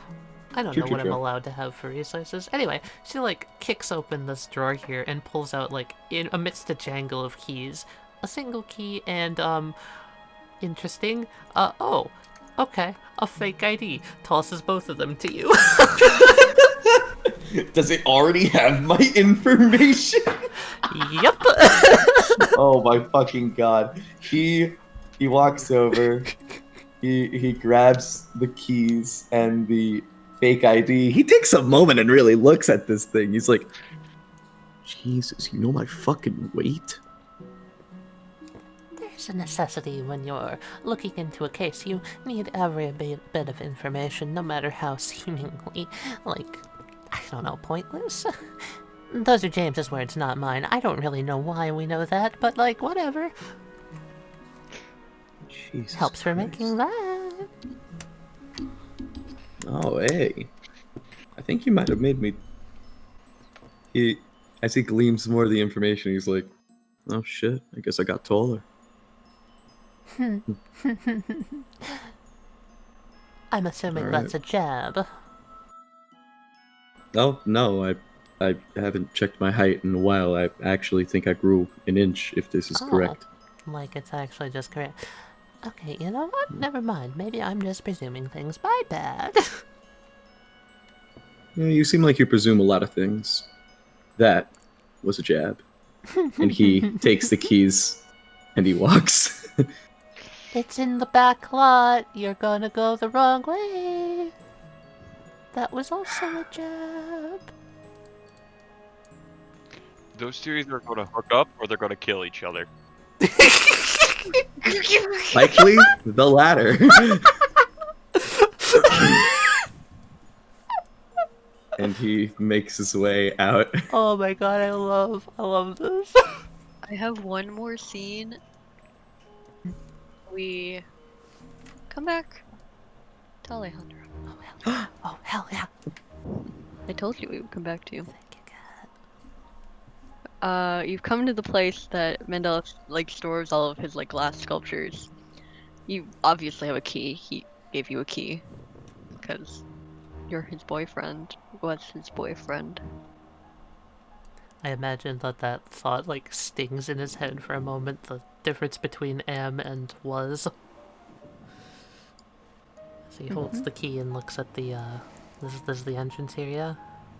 I don't know what I'm True. allowed to have for resources. Anyway, she kicks open this drawer here and pulls out in amidst a jangle of keys, a single key and interesting. Okay, a fake ID. Tosses both of them to you. Does it already have my information? Yep. Oh my fucking god. He walks over. He grabs the keys and the fake ID. He takes a moment and really looks at this thing. He's like, Jesus, you know my fucking weight? There's a necessity when you're looking into a case. You need every bit of information, no matter how seemingly, I don't know, pointless. Those are James's words, not mine. I don't really know why we know that, but whatever. Jesus Helps for Christ. making that. Oh, hey. I think you might have made me... As he gleams more of the information, he's like, oh shit, I guess I got taller. I'm assuming All that's a jab. Oh, no, I haven't checked my height in a while. I actually think I grew an inch, if this is correct. It's actually just correct. Okay, you know what? Never mind. Maybe I'm just presuming things. My bad. Yeah, you seem like you presume a lot of things. That was a jab. And he takes the keys and he walks. It's in the back lot. You're gonna go the wrong way. That was also a jab. Those two either going to hook up or they're going to kill each other. Likely the latter. And he makes his way out. Oh my god, I love this. I have one more scene. We come back to Alejandro. Oh hell yeah. I told you we would come back to you. Thank you, God. You've come to the place that Mendeles stores all of his glass sculptures. You obviously have a key. He gave you a key because you're his boyfriend. Was his boyfriend. I imagine that thought stings in his head for a moment. The difference between am and was. So he holds the key and looks at the this is the entrance here, yeah?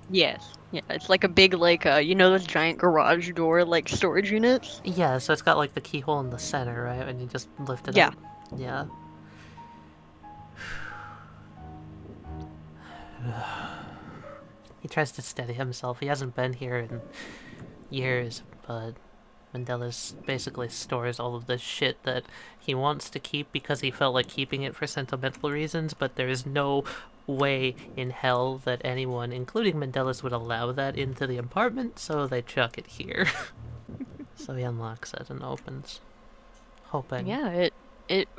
Yes. Yeah, it's like a big those giant garage door storage units? Yeah, so it's got the keyhole in the center, right? And you just lift it Yeah. up. Yeah. He tries to steady himself. He hasn't been here in years, but Mendeles basically stores all of this shit that he wants to keep because he felt like keeping it for sentimental reasons, but there is no way in hell that anyone, including Mendeles, would allow that into the apartment, so they chuck it here. So he unlocks it and opens, hoping. Yeah, it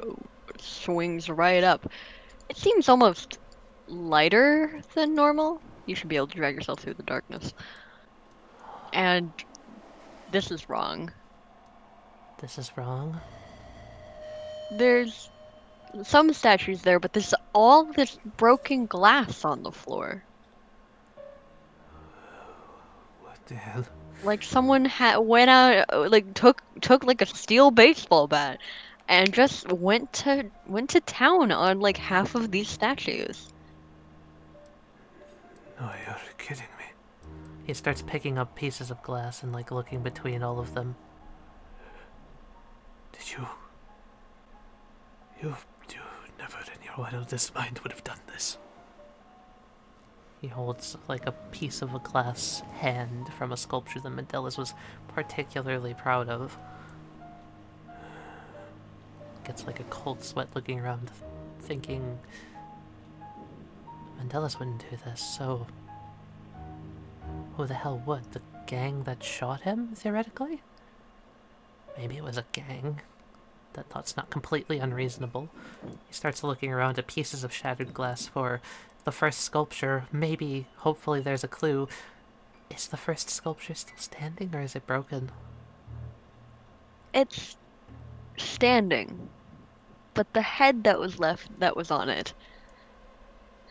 swings right up. It seems almost lighter than normal. You should be able to drag yourself through the darkness. And this is wrong. This is wrong. There's some statues there, but there's all this broken glass on the floor. What the hell? Like someone went out, like took like a steel baseball bat, and just went to town on like half of these statues. No, you're kidding me. He starts picking up pieces of glass and like looking between all of them. Did you... You never in your wildest mind would have done this. He holds like a piece of a glass hand from a sculpture that Mendeles was particularly proud of. Gets like a cold sweat looking around, thinking Mendeles wouldn't do this, so who the hell would? The gang that shot him, theoretically? Maybe it was a gang. That thought's not completely unreasonable. He starts looking around at pieces of shattered glass for the first sculpture. Maybe, hopefully there's a clue. Is the first sculpture still standing, or is it broken? It's standing, but the head that was left, that was on it,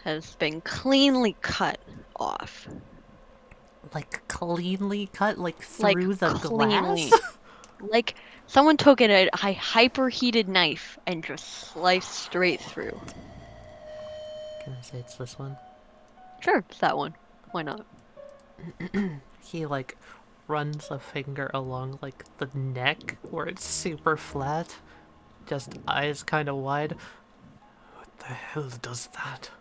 has been cleanly cut off. Like, cleanly cut? Like, Like, through the cleanly. glass? Like, someone took a hyper-heated knife and just sliced straight through. Can I say it's this one? Sure, it's that one. Why not? He, like, runs a finger along, like, the neck, where it's super flat. Just eyes kind of wide. What the hell does that?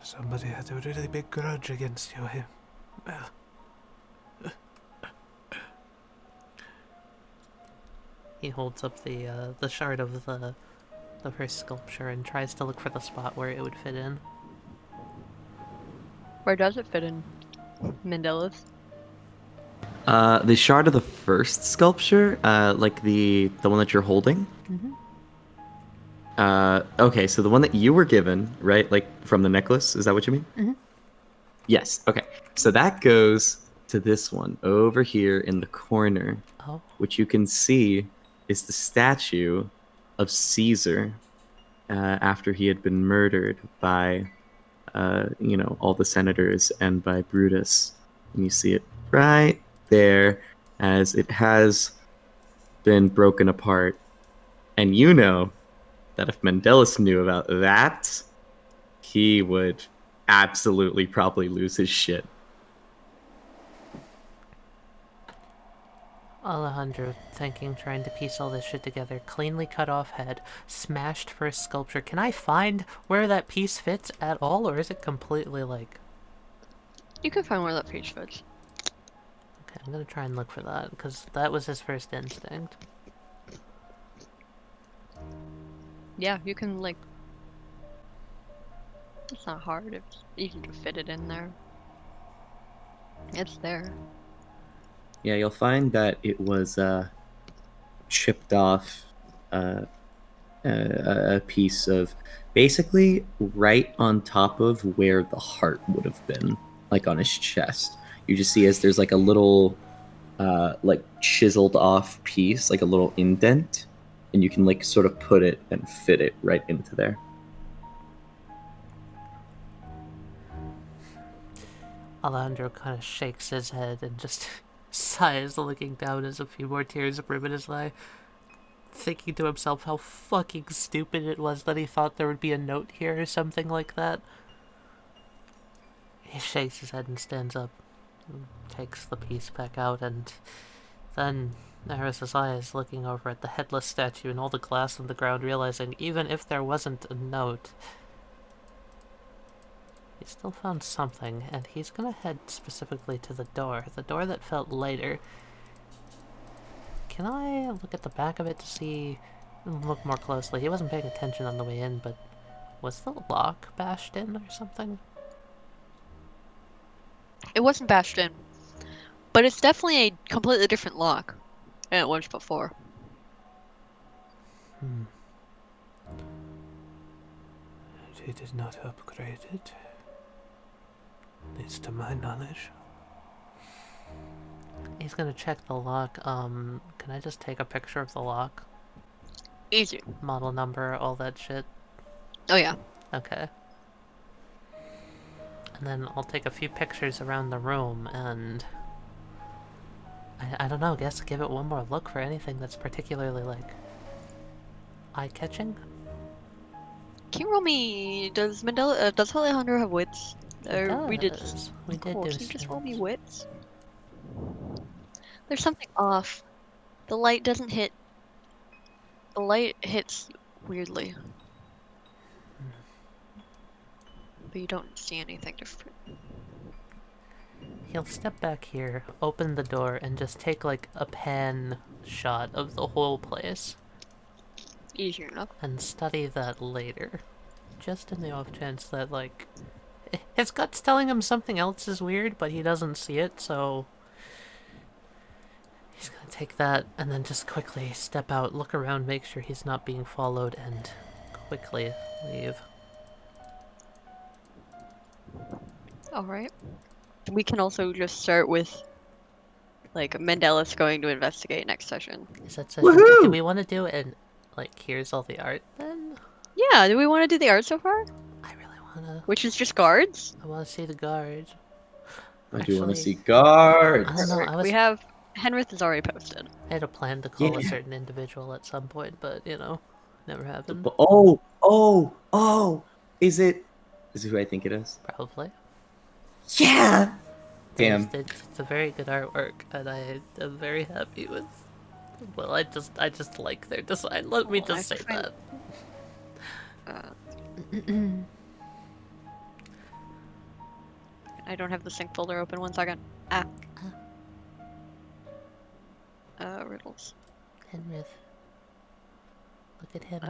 Somebody had a really big grudge against you here. Well, He holds up the shard of the first sculpture and tries to look for the spot where it would fit in. Where does it fit in, Mendeles? The shard of the first sculpture, like the one that you're holding. Mm-hmm. Okay, so the one that you were given, right? Like from the necklace, is that what you mean? Mhm. Yes. Okay. So that goes to this one over here in the corner, Oh. which you can see is the statue of Caesar after he had been murdered by, all the senators and by Brutus. And you see it right there as it has been broken apart. And you know that if Mendeles knew about that, he would absolutely probably lose his shit. Alejandro thinking, trying to piece all this shit together. Cleanly cut off head, smashed first sculpture. Can I find where that piece fits at all, or is it completely like... You can find where that piece fits. Okay, I'm gonna try and look for that, because that was his first instinct. Yeah, you can, like... It's not hard, it's easy to fit it in there. It's there. Yeah, you'll find that it was chipped off a piece of basically right on top of where the heart would have been, like on his chest. You just see as there's like a little like chiseled off piece, like a little indent, and you can like sort of put it and fit it right into there. Alejandro kind of shakes his head and just sighs, looking down as a few more tears brim in his eye, thinking to himself how fucking stupid it was that he thought there would be a note here or something like that. He shakes his head and stands up, and takes the piece back out, and then Eris's eyes looking over at the headless statue and all the glass on the ground, realizing even if there wasn't a note, he still found something, and he's gonna head specifically to the door that felt lighter. Can I look at the back of it to see, look more closely? He wasn't paying attention on the way in, but was the lock bashed in or something? It wasn't bashed in, but it's definitely a completely different lock than it was before. It is not upgraded. At least to my knowledge. He's gonna check the lock. Can I just take a picture of the lock? Easy. Model number, all that shit? Oh yeah. Okay. And then I'll take a few pictures around the room and... I don't know, guess give it one more look for anything that's particularly, like, eye-catching? Can you roll me? Does Mendeles? Does Alejandro have wits? We did. We did Cool. do Can you just roll me stats. wits? There's something off. The light doesn't hit. The light hits weirdly. But you don't see anything different. He'll step back here, open the door, and just take, like, a pan shot of the whole place. Easier enough. And study that later. Just in the off chance that, like... His gut's telling him something else is weird, but he doesn't see it, so... He's gonna take that, and then just quickly step out, look around, make sure he's not being followed, and quickly leave. Alright. We can also just start with, like, Mendeles going to investigate next session. Is that session? Do we want to do it and, like, here's all the art, then? Yeah, do we want to do the art so far? I really wanna... Which is just guards? I wanna see the guards. I do want to Actually, see guards. I don't know, I was... We have... Henrith is already posted. I had a plan to call a Yeah. certain individual at some point, but, you know, never happened. Oh! Is it who I think it is? Probably. Yeah! Damn. It's a very good artwork, and I am very happy with... Well, I just like their design. Let me Well, just I say find- that. I don't have the sync folder open. 1 second. Riddles. Henrith. Look at him.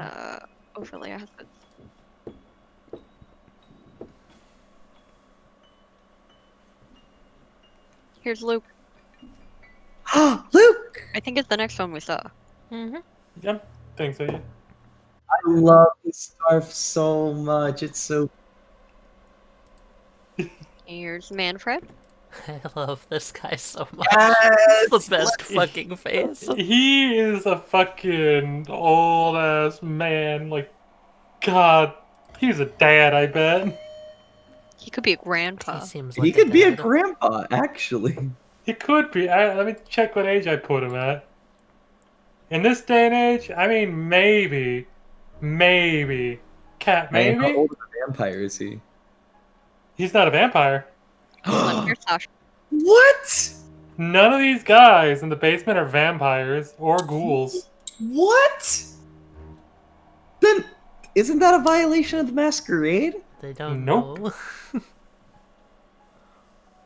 Overlay assets. Here's Luke. Luke! I think it's the next one we saw. Yep, think so, yeah. I love this scarf so much. It's so... Here's Manfred. I love this guy so much. Yes! It's the best fucking face. He is a fucking old ass man. Like, God, he's a dad, I bet. He could be a grandpa. He seems like He could be a dad. grandpa, actually. He could be. Let me check what age I put him at. In this day and age, I mean, maybe. Cat, Man, how maybe? old of a vampire is he? He's not a vampire. Here's Sasha. What? None of these guys in the basement are vampires or ghouls. What? Then isn't that a violation of the Masquerade? They don't Nope. know.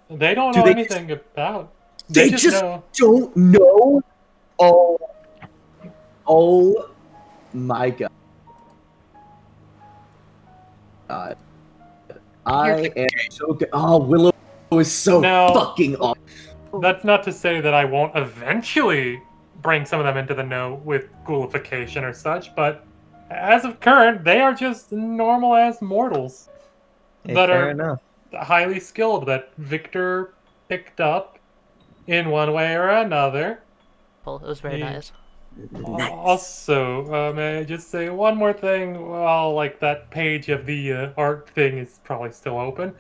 They don't Do know they anything about. They just just know. don't know. Oh my god. I am so good. Oh, Willow is so Now- fucking awesome. That's not to say that I won't eventually bring some of them into the know with ghoulification or such, but as of current, they are just normal ass mortals that fair are enough. highly skilled that Victor picked up in one way or another. Well, it was very Yeah. nice. Also, may I just say one more thing? Well, like that page of the art thing is probably still open.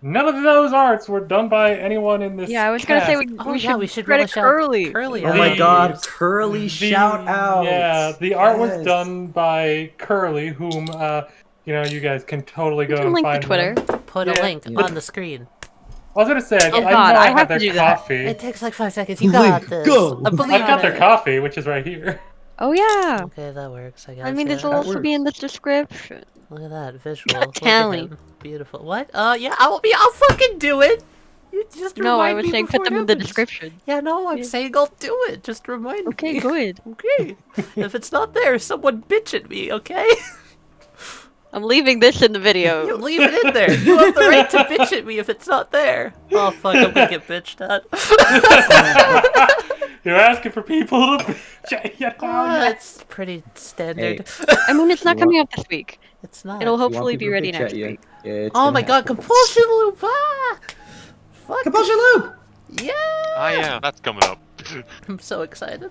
None of those arts were done by anyone in this Yeah, I was gonna say cast. we yeah, should we should credit really shout Curly. Curly Oh out. my The- god, Curly shout out. Yeah, the art was Yes. done by Curly, whom you guys can totally We go can and link find to Twitter. them. Put Yeah. a link Yeah. on the screen. I was gonna say, Oh I know God, I I have have their to do that. coffee. It takes like 5 seconds. You got this. go. I believe I've got in their it. coffee, which is right here. Oh yeah. Okay, that works. I guess. I mean, yeah. it'll also be in the description. Look at that visual. Look at Tally. him. Beautiful. What? Yeah, I'll fucking do it. You just No, I remind was me saying before put it them in the happens. description. Yeah, no, I'm saying I'll do it. Just remind Okay, me. good. Okay. If it's not there, someone bitch at me, okay? I'm leaving this in the video. You leave it in there. You have the right to bitch at me if it's not there. Oh fuck, I'm gonna get bitched at. You're asking for people to bitch at you now, yeah. It's pretty standard. I mean, it's not You coming want- out this week. It's not. It'll You want hopefully be people to ready bitch next at you? week. Yeah, it's Oh gonna my god, happen. compulsion loop! Ah! Fuck. Compulsion loop! Yeah! Ah, yeah, that's coming up. I'm so excited.